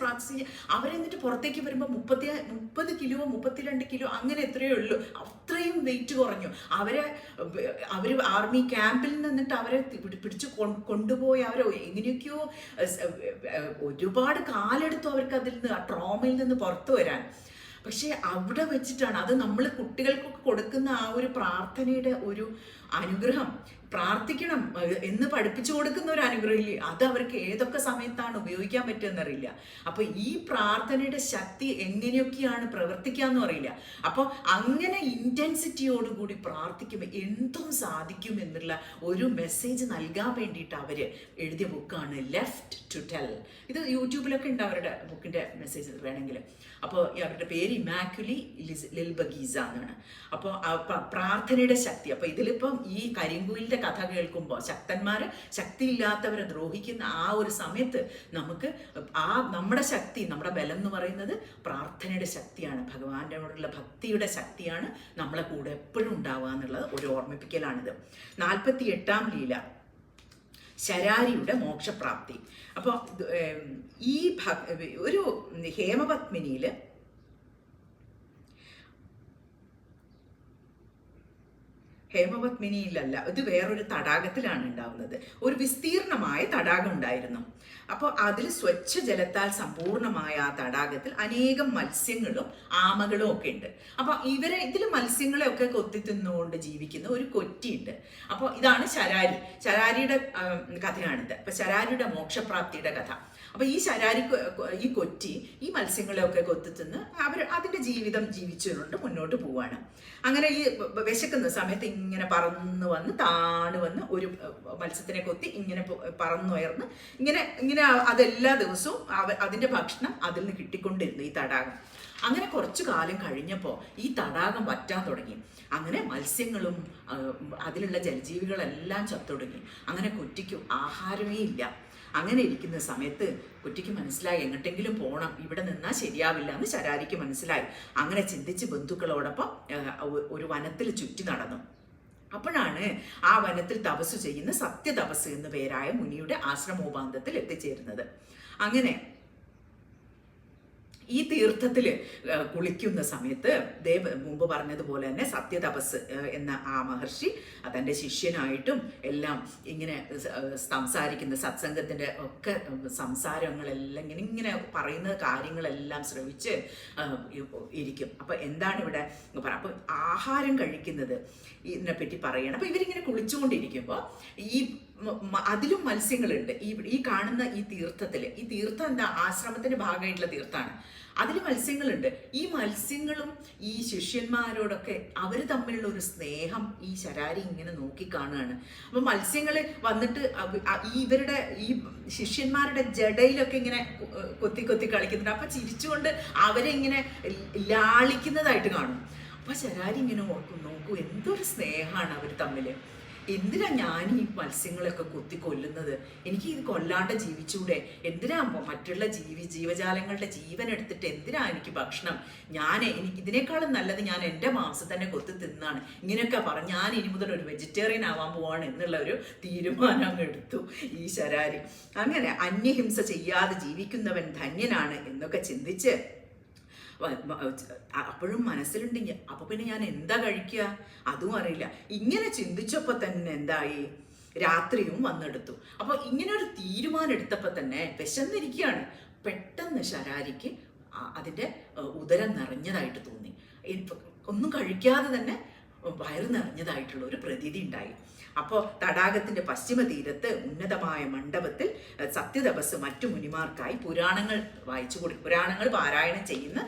അവരെന്നിട്ട് പുറത്തേക്ക് വരുമ്പോൾ 30 കിലോ 32 കിലോ അങ്ങനെ എത്രയേ ഉള്ളൂ, അത്രയും വെയിറ്റ് കുറഞ്ഞു. അവര് ആർമി ക്യാമ്പിൽ നിന്നിട്ട് അവരെ പിടിച്ച് കൊണ്ടുപോയി അവരെ എങ്ങനെയൊക്കെയോ ഒരുപാട് കാലെടുത്തു അവർക്ക് അതിൽ നിന്ന്, ആ ട്രോമയിൽ നിന്ന് പുറത്തു വരാൻ. പക്ഷെ അവിടെ വെച്ചിട്ടാണ് അത് നമ്മൾ കുട്ടികൾക്കൊക്കെ കൊടുക്കുന്ന ആ ഒരു പ്രാർത്ഥനയുടെ ഒരു അനുഗ്രഹം. പ്രാർത്ഥിക്കണം എന്ന് പഠിപ്പിച്ചു കൊടുക്കുന്ന ഒരു അനുഗ്രഹമില്ലേ, അത് അവർക്ക് ഏതൊക്കെ സമയത്താണ് ഉപയോഗിക്കാൻ പറ്റുമെന്നറിയില്ല. അപ്പൊ ഈ പ്രാർത്ഥനയുടെ ശക്തി എങ്ങനെയൊക്കെയാണ് പ്രവർത്തിക്കാന്ന് അറിയില്ല. അപ്പോൾ അങ്ങനെ ഇന്റൻസിറ്റിയോടുകൂടി പ്രാർത്ഥിക്കുമ്പോൾ എന്തും സാധിക്കും എന്നുള്ള ഒരു മെസ്സേജ് നൽകാൻ വേണ്ടിയിട്ട് അവര് എഴുതിയ ബുക്കാണ് ലെഫ്റ്റ് ടു ടെൽ. ഇത് യൂട്യൂബിലൊക്കെ ഉണ്ട് അവരുടെ ബുക്കിന്റെ മെസ്സേജ് വേണമെങ്കിൽ. അപ്പോൾ അവരുടെ പേര് ഇമാക്കുലി ലിൽബഗീസ എന്നാണ്. അപ്പോൾ പ്രാർത്ഥനയുടെ ശക്തി. അപ്പോൾ ഇതിലിപ്പം ഈ കരിങ്കുയിലിന്റെ കഥ കേൾക്കുമ്പോൾ ശക്തന്മാര് ശക്തിയില്ലാത്തവരെ ദ്രോഹിക്കുന്ന ആ ഒരു സമയത്ത് നമുക്ക് നമ്മുടെ ശക്തി, നമ്മുടെ ബലം എന്ന് പറയുന്നത് പ്രാർത്ഥനയുടെ ശക്തിയാണ്, ഭഗവാനോടുള്ള ഭക്തിയുടെ ശക്തിയാണ് നമ്മളെ കൂടെ എപ്പോഴും ഉണ്ടാവുക എന്നുള്ളത് ഒരു ഓർമ്മിപ്പിക്കലാണിത്. 48-ാം ലീല. ശരാരിയുടെ മോക്ഷപ്രാപ്തി. അപ്പോൾ ഈ ഒരു ഹേമപത്മിനിയിൽ ഹേമപത്മിനിയിലല്ല, ഇത് വേറൊരു തടാകത്തിലാണ് ഉണ്ടാവുന്നത്. ഒരു വിസ്തീർണമായ തടാകം ഉണ്ടായിരുന്നു. അപ്പോൾ അതിൽ സ്വച്ഛ ജലത്താൽ സമ്പൂർണമായ ആ തടാകത്തിൽ അനേകം മത്സ്യങ്ങളും ആമകളും ഒക്കെ ഉണ്ട്. അപ്പോൾ ഇതിൽ മത്സ്യങ്ങളെ ഒക്കെ കൊത്തി തിന്നുകൊണ്ട് ജീവിക്കുന്ന ഒരു കൊറ്റിയുണ്ട്. അപ്പോൾ ഇതാണ് ശരാരി. ശരാരിയുടെ കഥയാണിത്. അപ്പൊ ശരാരിയുടെ മോക്ഷപ്രാപ്തിയുടെ കഥ. അപ്പൊ ഈ കൊറ്റി ഈ മത്സ്യങ്ങളെയൊക്കെ കൊത്തി തിന്ന് അതിന്റെ ജീവിതം ജീവിച്ചുകൊണ്ട് മുന്നോട്ട് പോവാണ്. അങ്ങനെ ഈ വിശക്കുന്ന സമയത്ത് ഇങ്ങനെ പറന്നു വന്ന് താണു വന്ന് ഒരു മത്സ്യത്തിനെ കൊത്തി ഇങ്ങനെ പറന്നുയർന്ന് ഇങ്ങനെ അതെല്ലാ ദിവസവും അതിന്റെ ഭക്ഷണം അതിൽ നിന്ന് കിട്ടിക്കൊണ്ടിരുന്നു ഈ തടാകം. അങ്ങനെ കുറച്ചു കാലം കഴിഞ്ഞപ്പോൾ ഈ തടാകം വറ്റാൻ തുടങ്ങി. അങ്ങനെ മത്സ്യങ്ങളും അതിലുള്ള ജലജീവികളെല്ലാം ചത്തൊടുങ്ങി. അങ്ങനെ കൊറ്റിക്ക് ആഹാരമേ ഇല്ല. അങ്ങനെ ഇരിക്കുന്ന സമയത്ത് കുറ്റിക്ക് മനസ്സിലായി എങ്ങോട്ടെങ്കിലും പോകണം, ഇവിടെ നിന്നാൽ ശരിയാവില്ല എന്ന് ശരാരിക്ക് മനസ്സിലായി. അങ്ങനെ ചിന്തിച്ച് ബന്ധുക്കളോടൊപ്പം ഒരു വനത്തിൽ ചുറ്റി നടന്നു. അപ്പോഴാണ് ആ വനത്തിൽ തപസ് ചെയ്യുന്ന സത്യതപസ് എന്ന പേരായ മുനിയുടെ ആശ്രമോപാന്തത്തിൽ എത്തിച്ചേരുന്നത്. അങ്ങനെ ഈ തീർത്ഥത്തിൽ കുളിക്കുന്ന സമയത്ത് മുമ്പ് പറഞ്ഞതുപോലെ തന്നെ സത്യതപസ് എന്ന ആ മഹർഷി തൻ്റെ ശിഷ്യനായിട്ടും എല്ലാം ഇങ്ങനെ സംസാരിക്കുന്ന സത്സംഗത്തിൻ്റെ ഒക്കെ സംസാരങ്ങളെല്ലാം ഇങ്ങനെ പറയുന്ന കാര്യങ്ങളെല്ലാം ശ്രവിച്ച് ഇരിക്കും. അപ്പം എന്താണ് ഇവിടെ പറയാം, അപ്പം ആഹാരം കഴിക്കുന്നത് ഇതിനെപ്പറ്റി പറയണം. അപ്പം ഇവരിങ്ങനെ കുളിച്ചുകൊണ്ടിരിക്കുമ്പോൾ അതിലും മത്സ്യങ്ങളുണ്ട്. ഈ കാണുന്ന ഈ തീർത്ഥം എന്താ, ആശ്രമത്തിന്റെ ഭാഗമായിട്ടുള്ള തീർത്ഥാണ്. അതിൽ മത്സ്യങ്ങളുണ്ട്. ഈ മത്സ്യങ്ങളും ഈ ശിഷ്യന്മാരോടൊക്കെ അവർ തമ്മിലുള്ള ഒരു സ്നേഹം ഈ ശരാരി ഇങ്ങനെ നോക്കിക്കാണുകയാണ്. അപ്പൊ മത്സ്യങ്ങള് വന്നിട്ട് ഇവരുടെ ഈ ശിഷ്യന്മാരുടെ ജടയിലൊക്കെ ഇങ്ങനെ കൊത്തി കൊത്തി കളിക്കുന്നുണ്ട്. അപ്പൊ ചിരിച്ചുകൊണ്ട് അവരെ ഇങ്ങനെ ലാളിക്കുന്നതായിട്ട് കാണും. അപ്പൊ ശരാരി ഇങ്ങനെ നോക്കൂ, എന്തൊരു സ്നേഹമാണ് അവർ തമ്മില്. എന്തിനാ ഞാൻ ഈ മത്സ്യങ്ങളൊക്കെ കൊത്തി കൊല്ലുന്നത്? എനിക്ക് ഇത് കൊല്ലാണ്ട് ജീവിച്ചൂടെ? എന്തിനാ മറ്റുള്ള ജീവജാലങ്ങളുടെ ജീവൻ എടുത്തിട്ട് എന്തിനാ എനിക്ക് ഭക്ഷണം? എനിക്ക് ഇതിനേക്കാളും നല്ലത് ഞാൻ എൻ്റെ മാംസം തന്നെ കൊത്തി തിന്നാണ്. ഇങ്ങനെയൊക്കെ പറഞ്ഞ് ഞാൻ ഇനി മുതൽ ഒരു വെജിറ്റേറിയൻ ആവാൻ പോവാണ് എന്നുള്ള ഒരു തീരുമാനം അങ്ങ് എടുത്തു ഈ ശരാരി. അങ്ങനെ അന്യഹിംസ ചെയ്യാതെ ജീവിക്കുന്നവൻ ധന്യനാണ് എന്നൊക്കെ ചിന്തിച്ച് അപ്പോഴും മനസ്സിലുണ്ടെങ്കിൽ അപ്പൊ പിന്നെ ഞാൻ എന്താ കഴിക്കുക അതും അറിയില്ല. ഇങ്ങനെ ചിന്തിച്ചപ്പോ തന്നെ എന്തായി, രാത്രിയും വന്നെടുത്തു. അപ്പൊ ഇങ്ങനെ ഒരു തീരുമാനം എടുത്തപ്പോ തന്നെ വിശന്നിരിക്കുകയാണ്. പെട്ടെന്ന് ശരാരിക്ക് അതിന്റെ ഉദരം നിറഞ്ഞതായിട്ട് തോന്നി. ഒന്നും കഴിക്കാതെ തന്നെ വയറ് നിറഞ്ഞതായിട്ടുള്ള ഒരു പ്രതീതി ഉണ്ടായി. അപ്പോൾ തടാകത്തിന്റെ പശ്ചിമ തീരത്ത് ഉന്നതമായ മണ്ഡപത്തിൽ സത്യതപസ് മറ്റു മുനിമാർക്കായി പുരാണങ്ങൾ പുരാണങ്ങൾ പാരായണം ചെയ്യുന്ന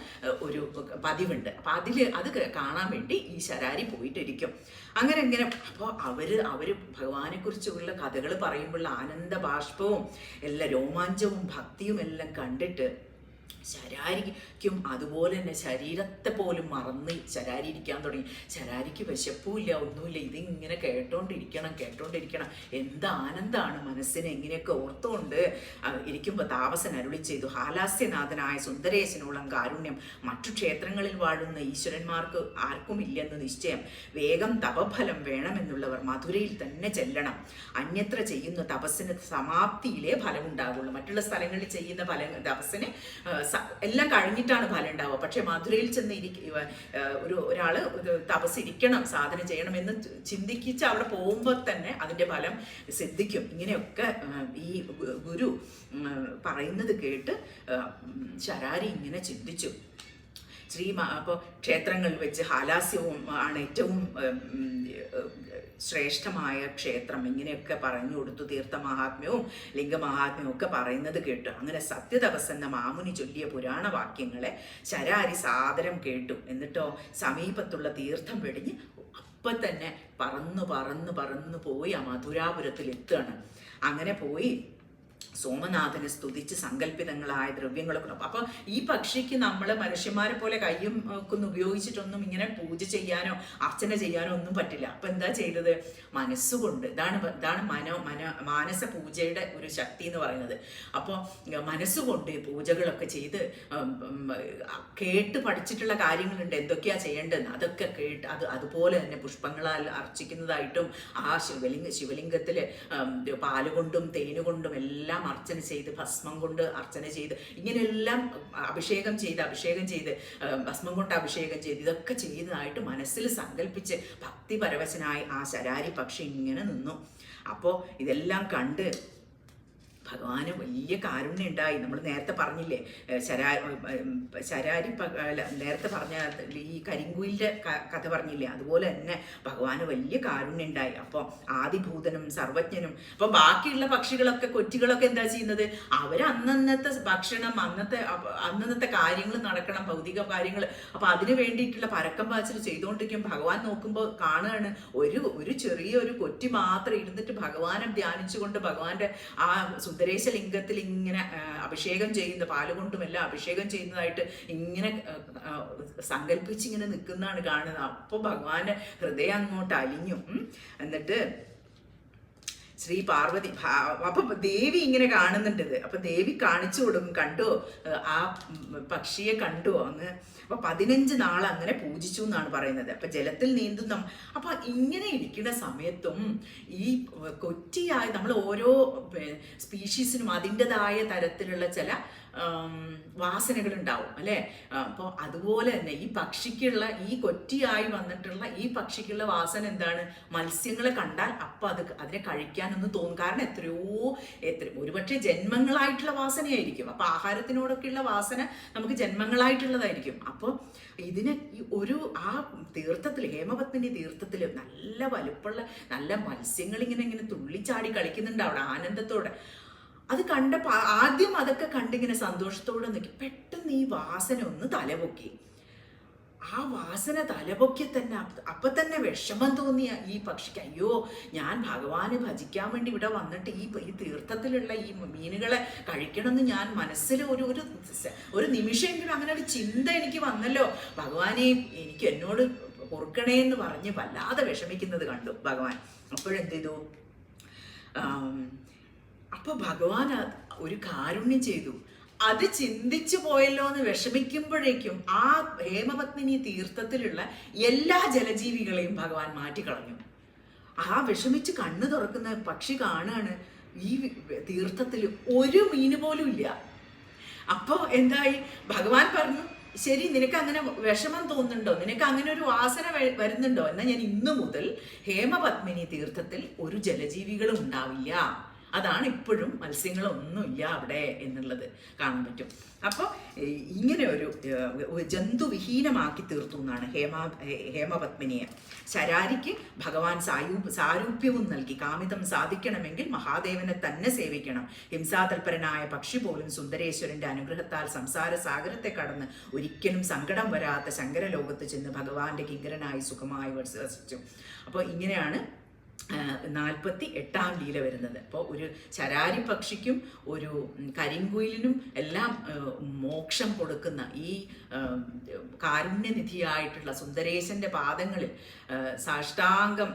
ഒരു പതിവുണ്ട്. അപ്പൊ അത് കാണാൻ വേണ്ടി ഈ ശരാരി പോയിട്ടിരിക്കും. അങ്ങനെ അപ്പോൾ അവര് ഭഗവാനെ കുറിച്ചുള്ള കഥകൾ പറയുമ്പോഴുള്ള ആനന്ദ ബാഷ്പവും എല്ലാ രോമാഞ്ചവും ഭക്തിയും എല്ലാം കണ്ടിട്ട് ശരാരിക്കും അതുപോലെ തന്നെ ശരീരത്തെ പോലും മറന്ന് ശരാരി ഇരിക്കാൻ തുടങ്ങി. ശരാരിക്ക് വിശപ്പുമില്ല, ഒന്നുമില്ല. ഇതിങ്ങനെ കേട്ടോണ്ടിരിക്കണം. എന്ത് ആനന്ദമാണ് മനസ്സിനെ ഇങ്ങനെയൊക്കെ ഓർത്തുകൊണ്ട് ഇരിക്കുമ്പോൾ താപസൻ അരുളി ചെയ്തു, ഹാലാസ്യനാഥനായ സുന്ദരേശനോളം കാരുണ്യം മറ്റു ക്ഷേത്രങ്ങളിൽ വാഴുന്ന ഈശ്വരന്മാർക്ക് ആർക്കും ഇല്ലെന്ന് നിശ്ചയം. വേഗം തപഫലം വേണമെന്നുള്ളവർ മധുരയിൽ തന്നെ ചെല്ലണം. അന്യത്ര ചെയ്യുന്ന തപസ്സിന് സമാപ്തിയിലേ ഫലം ഉണ്ടാകുള്ളൂ. മറ്റുള്ള സ്ഥലങ്ങളിൽ ചെയ്യുന്ന തപസ്സിന് എല്ലാം കഴിഞ്ഞിട്ടാണ് ഫലം ഉണ്ടാവുക. പക്ഷെ മധുരയിൽ ചെന്ന് ഒരാള് തപസ്സിരിക്കണം, സാധന ചെയ്യണം എന്ന് ചിന്തിക്കിച്ച് അവിടെ പോകുമ്പോൾ തന്നെ അതിന്റെ ഫലം സിദ്ധിക്കും. ഇങ്ങനെയൊക്കെ ഈ ഗുരു പറയുന്നത് കേട്ട് ശരാരി ഇങ്ങനെ ചിന്തിച്ചു. അപ്പോൾ ക്ഷേത്രങ്ങളിൽ വെച്ച് ഹാലാസ്യവും ആണ് ഏറ്റവും ശ്രേഷ്ഠമായ ക്ഷേത്രം. ഇങ്ങനെയൊക്കെ പറഞ്ഞു കൊടുത്തു. തീർത്ഥമഹാത്മ്യവും ലിംഗമഹാത്മ്യവും ഒക്കെ പറയുന്നത് കേട്ടു. അങ്ങനെ സത്യതപസ് എന്ന മാമുനി ചൊല്ലിയ പുരാണവാക്യങ്ങളെ ശരാരി സാദരം കേട്ടു. എന്നിട്ടോ സമീപത്തുള്ള തീർത്ഥം വെടിഞ്ഞ് അപ്പം തന്നെ പറന്നു പോയി ആ മധുരാപുരത്തിൽ എത്തുകയാണ്. അങ്ങനെ പോയി സോമനാഥനെ സ്തുതിച്ച് സങ്കല്പിതങ്ങളായ ദ്രവ്യങ്ങളൊക്കെ. അപ്പൊ ഈ പക്ഷിക്ക് നമ്മൾ മനുഷ്യന്മാരെ പോലെ കയ്യും ഒക്കെ ഒന്ന് ഉപയോഗിച്ചിട്ടൊന്നും ഇങ്ങനെ പൂജ ചെയ്യാനോ അർച്ചന ചെയ്യാനോ ഒന്നും പറ്റില്ല. അപ്പൊ എന്താ ചെയ്തത്? മനസ്സുകൊണ്ട്. ഇതാണ് മാനസ പൂജയുടെ ഒരു ശക്തി എന്ന് പറയുന്നത്. അപ്പോൾ മനസ്സുകൊണ്ട് പൂജകളൊക്കെ ചെയ്ത് കേട്ട് പഠിച്ചിട്ടുള്ള കാര്യങ്ങളുണ്ട് എന്തൊക്കെയാ ചെയ്യേണ്ടതെന്ന്. അതൊക്കെ കേട്ട് അതുപോലെ തന്നെ പുഷ്പങ്ങളാൽ അർച്ചിക്കുന്നതായിട്ടും ആ ശിവലിംഗത്തില് പാലുകൊണ്ടും തേനുകൊണ്ടും എല്ലാം അർച്ചന ചെയ്ത്, ഭസ്മം കൊണ്ട് അർച്ചന ചെയ്ത്, ഇങ്ങനെയെല്ലാം അഭിഷേകം ചെയ്ത് ഭസ്മം കൊണ്ട് അഭിഷേകം ചെയ്ത് ഇതൊക്കെ ചെയ്യുന്നതായിട്ട് മനസ്സിൽ സങ്കല്പിച്ച് ഭക്തിപരവശനായി ആ ശരാരി പക്ഷി ഇങ്ങനെ നിന്നു. അപ്പോൾ ഇതെല്ലാം കണ്ട് ഭഗവാന് വലിയ കാരുണ്യം ഉണ്ടായി. നമ്മൾ നേരത്തെ പറഞ്ഞില്ലേ, നേരത്തെ പറഞ്ഞ ഈ കരിങ്കുയിലിൻ്റെ കഥ പറഞ്ഞില്ലേ, അതുപോലെ തന്നെ ഭഗവാന് വലിയ കാരുണ്യം ഉണ്ടായി. അപ്പോൾ ആദിഭൂതനും സർവജ്ഞനും. അപ്പോൾ ബാക്കിയുള്ള പക്ഷികളൊക്കെ, കൊറ്റികളൊക്കെ എന്താ ചെയ്യുന്നത്? അവർ അന്നന്നത്തെ ഭക്ഷണം, അന്നന്നത്തെ കാര്യങ്ങൾ നടക്കണം, ഭൗതിക കാര്യങ്ങൾ. അപ്പോൾ അതിന് വേണ്ടിയിട്ടുള്ള പരക്കം പാച്ചിൽ ചെയ്തുകൊണ്ടിരിക്കും. ഭഗവാൻ നോക്കുമ്പോൾ കാണുകയാണ് ഒരു ചെറിയൊരു കൊറ്റി മാത്രം ഇരുന്നിട്ട് ഭഗവാനെ ധ്യാനിച്ചുകൊണ്ട് ഭഗവാന്റെ ആ സുന്ദരേശലിംഗത്തിൽ ഇങ്ങനെ അഭിഷേകം ചെയ്യുന്ന, പാലുകൊണ്ടും എല്ലാം അഭിഷേകം ചെയ്യുന്നതായിട്ട് ഇങ്ങനെ സങ്കല്പിച്ചിങ്ങനെ നിൽക്കുന്നതാണ് കാണുന്നത്. അപ്പോൾ ഭഗവാന്റെ ഹൃദയം അങ്ങോട്ട് അലിഞ്ഞു. എന്നിട്ട് ശ്രീ പാർവതി, അപ്പൊ ദേവി ഇങ്ങനെ കാണുന്നുണ്ടത്. അപ്പൊ ദേവി കാണിച്ചു കൊടുക്കും, കണ്ടോ ആ പക്ഷിയെ കണ്ടോ അങ്ങ്. അപ്പൊ 15 നാൾ അങ്ങനെ പൂജിച്ചു എന്നാണ് പറയുന്നത്. അപ്പൊ ജലത്തിൽ നീന്തുന്ന. അപ്പൊ ഇങ്ങനെ ഇരിക്കുന്ന സമയത്തും ഈ കൊറ്റിയായി നമ്മൾ ഓരോ സ്പീഷീസിനും അതിൻ്റെതായ തരത്തിലുള്ള ചില വാസനകൾ ഉണ്ടാവും അല്ലേ. അപ്പോൾ അതുപോലെ തന്നെ ഈ പക്ഷിക്കുള്ള, ഈ കൊറ്റിയായി വന്നിട്ടുള്ള ഈ പക്ഷിക്കുള്ള വാസന എന്താണ്? മത്സ്യങ്ങളെ കണ്ടാൽ അപ്പം അതിനെ കഴിക്കാനൊന്ന് തോന്നും. കാരണം ഒരുപക്ഷെ ജന്മങ്ങളായിട്ടുള്ള വാസനയായിരിക്കും. അപ്പം ആഹാരത്തിനോടൊക്കെയുള്ള വാസന നമുക്ക് ജന്മങ്ങളായിട്ടുള്ളതായിരിക്കും. അപ്പോൾ ഇതിന് ആ തീർത്ഥത്തിൽ, ഹേമപത്മിനി തീർത്ഥത്തിൽ നല്ല വലുപ്പമുള്ള നല്ല മത്സ്യങ്ങൾ ഇങ്ങനെ തുള്ളിച്ചാടി കളിക്കുന്നുണ്ട് അവിടെ ആനന്ദത്തോടെ. അത് കണ്ടപ്പോൾ ആദ്യം അതൊക്കെ കണ്ടിങ്ങനെ സന്തോഷത്തോടെ നിൽക്കി. പെട്ടെന്ന് ഈ വാസന ഒന്ന് തലപൊക്കി. ആ വാസന തലപൊക്കി തന്നെ അപ്പൊ തന്നെ വിഷമം തോന്നിയ ഈ പക്ഷിക്ക്, അയ്യോ ഞാൻ ഭഗവാനെ ഭജിക്കാൻ വേണ്ടി ഇവിടെ വന്നിട്ട് ഈ തീർത്ഥത്തിലുള്ള ഈ മീനുകളെ കഴിക്കണമെന്ന് ഞാൻ മനസ്സിൽ ഒരു നിമിഷമെങ്കിലും അങ്ങനെ ഒരു ചിന്ത എനിക്ക് വന്നല്ലോ. ഭഗവാനെ എനിക്ക് എന്നോട് പൊറുക്കണേ എന്ന് പറഞ്ഞ് വല്ലാതെ വിഷമിക്കുന്നത് കണ്ടു ഭഗവാൻ. അപ്പോഴെന്ത് ചെയ്തു? അപ്പൊ ഭഗവാൻ ഒരു കാരുണ്യം ചെയ്തു. അത് ചിന്തിച്ചു പോയല്ലോ എന്ന് വിഷമിക്കുമ്പോഴേക്കും ആ ഹേമപത്മിനി തീർത്ഥത്തിലുള്ള എല്ലാ ജലജീവികളെയും ഭഗവാൻ മാറ്റിക്കളഞ്ഞു. ആ വിഷമിച്ച് കണ്ണു തുറക്കുന്ന പക്ഷി കാണുകയാണ് ഈ തീർത്ഥത്തിൽ ഒരു മീന് പോലും ഇല്ല. അപ്പോൾ എന്തായി? ഭഗവാൻ പറഞ്ഞു, ശരി, നിനക്ക് അങ്ങനെ വിഷമം തോന്നുന്നുണ്ടോ, നിനക്ക് അങ്ങനെ ഒരു വാസന വരുന്നുണ്ടോ, എന്നാൽ ഞാൻ ഇന്നു മുതൽ ഹേമപത്മിനി തീർത്ഥത്തിൽ ഒരു ജലജീവികളും ഉണ്ടാവില്ല. അതാണ് ഇപ്പോഴും മത്സ്യങ്ങളൊന്നുമില്ല അവിടെ എന്നുള്ളത് കാണാൻ പറ്റും. അപ്പോൾ ഇങ്ങനെ ഒരു ജന്തുവിഹീനമാക്കി തീർത്തു എന്നാണ് ഹേമപത്മിനിയെ. ശരാരിക്ക് ഭഗവാൻ സാരൂപ്യവും നൽകി. കാമിതം സാധിക്കണമെങ്കിൽ മഹാദേവനെ തന്നെ സേവിക്കണം. ഹിംസാതൽപരനായ പക്ഷി പോലും സുന്ദരേശ്വരന്റെ അനുഗ്രഹത്താൽ സംസാര സാഗരത്തെ കടന്ന് ഒരിക്കലും സങ്കടം വരാത്ത ശങ്കരലോകത്ത് ചെന്ന് ഭഗവാന്റെ കിങ്കരനായി സുഖമായി വസിച്ചു. അപ്പോൾ ഇങ്ങനെയാണ് 48ാം ലീല വരുന്നത്. അപ്പോൾ ഒരു ശരാരി പക്ഷിക്കും ഒരു കരിങ്കുയിലിനും എല്ലാം മോക്ഷം കൊടുക്കുന്ന ഈ കാരുണ്യനിധിയായിട്ടുള്ള സുന്ദരേശന്റെ പാദങ്ങളിൽ സാഷ്ടാംഗം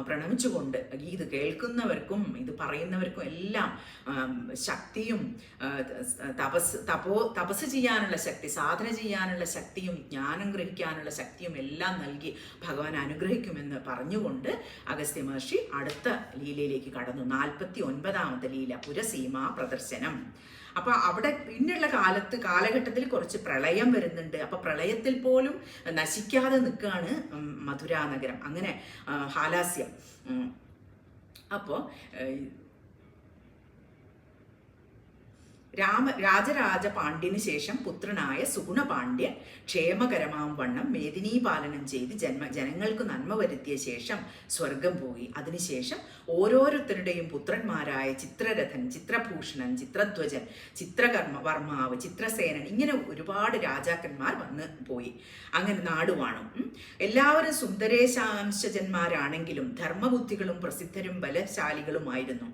പ്രണമിച്ചുകൊണ്ട് ഇത് കേൾക്കുന്നവർക്കും ഇത് പറയുന്നവർക്കും എല്ലാം ശക്തിയും തപസ് ചെയ്യാനുള്ള ശക്തി, സാധന ചെയ്യാനുള്ള ശക്തിയും ജ്ഞാനം ഗ്രഹിക്കാനുള്ള ശക്തിയും എല്ലാം നൽകി ഭഗവാൻ അനുഗ്രഹിക്കുമെന്ന് പറഞ്ഞുകൊണ്ട് അഗസ്ത്യ മഹർഷി അടുത്ത ലീലയിലേക്ക് കടന്നു. 49ാമത്തെ ലീല, പുരസീമാ പ്രദർശനം. അപ്പൊ അവിടെ പിന്നുള്ള കാലഘട്ടത്തിൽ കുറച്ച് പ്രളയം വരുന്നുണ്ട്. അപ്പൊ പ്രളയത്തിൽ പോലും നശിക്കാതെ നിൽക്കുകയാണ് മധുരാ നഗരം. അങ്ങനെ ഹാലാസ്യം. അപ്പോൾ രാജരാജ പാണ്ഡ്യന് ശേഷം പുത്രനായ സുഗുണപാണ്ഡ്യൻ ക്ഷേമകരമാം വണ്ണം മേദിനീപാലനം ചെയ്ത് ജനങ്ങൾക്ക് നന്മ വരുത്തിയ ശേഷം സ്വർഗം പോയി. അതിനുശേഷം ഓരോരുത്തരുടെയും പുത്രന്മാരായ ചിത്രരഥൻ, ചിത്രഭൂഷണൻ, ചിത്രധ്വജൻ, വർമാവ്, ചിത്രസേനൻ, ഇങ്ങനെ ഒരുപാട് രാജാക്കന്മാർ വന്ന് പോയി. അങ്ങനെ നാടുവാണു. എല്ലാവരും സുന്ദരേശാംശജന്മാരാണെങ്കിലും ധർമ്മബുദ്ധികളും പ്രസിദ്ധരും ബലശാലികളുമായിരുന്നു.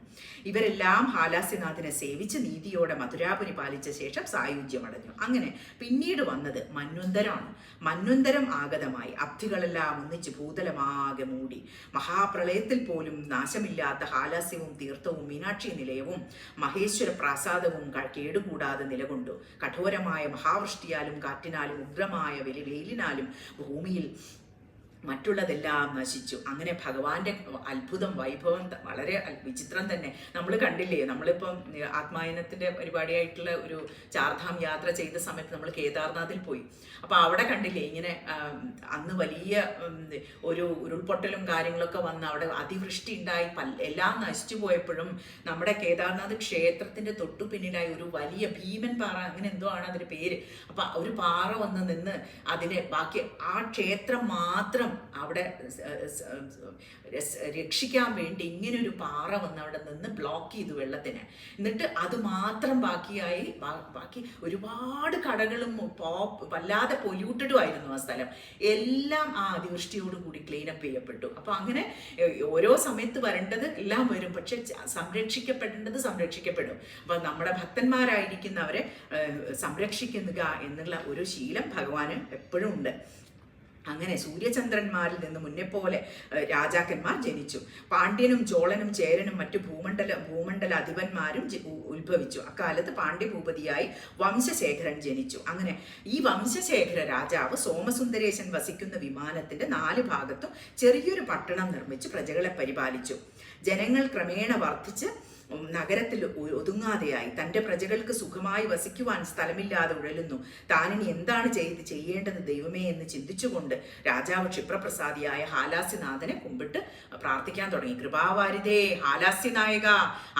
ഇവരെല്ലാം ഹാലാസ്യനാഥനെ സേവിച്ച് നീതിയോടെ മധുരാപുരി പാലിച്ച ശേഷം സായുജ്യമടഞ്ഞു. അങ്ങനെ പിന്നീട് വന്നത് മന്വന്തരമാണ്. മന്വന്തരം ആഗതമായി അബ്ധികളെല്ലാം ഒന്നിച്ച് ഭൂതലമാകെ മൂടി. മഹാപ്രളയത്തിൽ പോലും നാശമില്ലാത്ത ഹാലാസ്യവും തീർത്ഥവും മീനാക്ഷി നിലയവും മഹേശ്വര പ്രാസാദവും കേടുകൂടാതെ നിലകൊണ്ടു. കഠോരമായ മഹാവൃഷ്ടിയാലും കാറ്റിനാലും ഉഗ്രമായ വെയിലിനാലും ഭൂമിയിൽ മറ്റുള്ളതെല്ലാം നശിച്ചു. അങ്ങനെ ഭഗവാന്റെ അത്ഭുതം, വൈഭവം വളരെ വിചിത്രം തന്നെ. നമ്മൾ കണ്ടില്ലേ, നമ്മളിപ്പം ആത്മായനത്തിന്റെ പരിപാടിയായിട്ടുള്ള ഒരു ചാർധാം യാത്ര ചെയ്ത സമയത്ത് നമ്മൾ കേദാർനാഥിൽ പോയി. അപ്പൊ അവിടെ കണ്ടില്ലേ, ഇങ്ങനെ അന്ന് വലിയ ഒരു ഉരുൾപൊട്ടലും കാര്യങ്ങളൊക്കെ വന്ന് അവിടെ അതിവൃഷ്ടി ഉണ്ടായി എല്ലാം നശിച്ചു പോയപ്പോഴും നമ്മുടെ കേദാർനാഥ് ക്ഷേത്രത്തിന്റെ തൊട്ടു പിന്നിലായി ഒരു വലിയ ഭീമൻ പാറ, അങ്ങനെ എന്തോ ആണ് അതിന്റെ പേര്. അപ്പൊ ഒരു പാറ വന്ന് നിന്ന് അതിനെ ബാക്കി ആ ക്ഷേത്രം മാത്രം അവിടെ രക്ഷിക്കാൻ വേണ്ടി ഇങ്ങനെ ഒരു പാറ വന്ന് അവിടെ നിന്ന് ബ്ലോക്ക് ചെയ്തു വെള്ളത്തിന്. എന്നിട്ട് അത് മാത്രം ബാക്കിയായി. ബാക്കി ഒരുപാട് കടകളും വല്ലാതെ പൊല്യൂട്ടഡും ആയിരുന്നു ആ സ്ഥലം. എല്ലാം ആ അതിവൃഷ്ടിയോടുകൂടി ക്ലീനപ്പ് ചെയ്യപ്പെട്ടു. അപ്പൊ അങ്ങനെ ഓരോ സമയത്ത് വരേണ്ടത് എല്ലാം വരും, പക്ഷെ സംരക്ഷിക്കപ്പെടേണ്ടത് സംരക്ഷിക്കപ്പെടും. അപ്പൊ നമ്മുടെ ഭക്തന്മാരായിരിക്കുന്നവരെ സംരക്ഷിക്കുക എന്നുള്ള ഒരു ശീലം ഭഗവാന് എപ്പോഴും ഉണ്ട്. അങ്ങനെ സൂര്യചന്ദ്രന്മാരിൽ നിന്ന് മുന്നെപ്പോലെ രാജാക്കന്മാർ ജനിച്ചു. പാണ്ഡ്യനും ചോളനും ചേരനും മറ്റു ഭൂമണ്ഡല അധിപന്മാരും ഉത്ഭവിച്ചു. അക്കാലത്ത് പാണ്ഡ്യഭൂപതിയായി വംശശേഖരൻ ജനിച്ചു. അങ്ങനെ ഈ വംശശേഖര രാജാവ് സോമസുന്ദരേശൻ വസിക്കുന്ന വിമാനത്തിന്റെ 4 ഭാഗത്തും ചെറിയൊരു പട്ടണം നിർമ്മിച്ച് പ്രജകളെ പരിപാലിച്ചു. ജനങ്ങൾ ക്രമേണ വർദ്ധിച്ച് നഗരത്തിൽ ഒതുങ്ങാതെയായി. തൻ്റെ പ്രജകൾക്ക് സുഖമായി വസിക്കുവാൻ സ്ഥലമില്ലാതെ ഉഴലുന്നു. താനിനി എന്താണ് ചെയ്യേണ്ടത് ദൈവമേ എന്ന് ചിന്തിച്ചുകൊണ്ട് രാജാവ് ക്ഷിപ്രപ്രസാദിയായ ഹാലാസ്യനാഥനെ കുമ്പിട്ട് പ്രാർത്ഥിക്കാൻ തുടങ്ങി. കൃപാവാരിതേ ഹാലാസ്യനായക,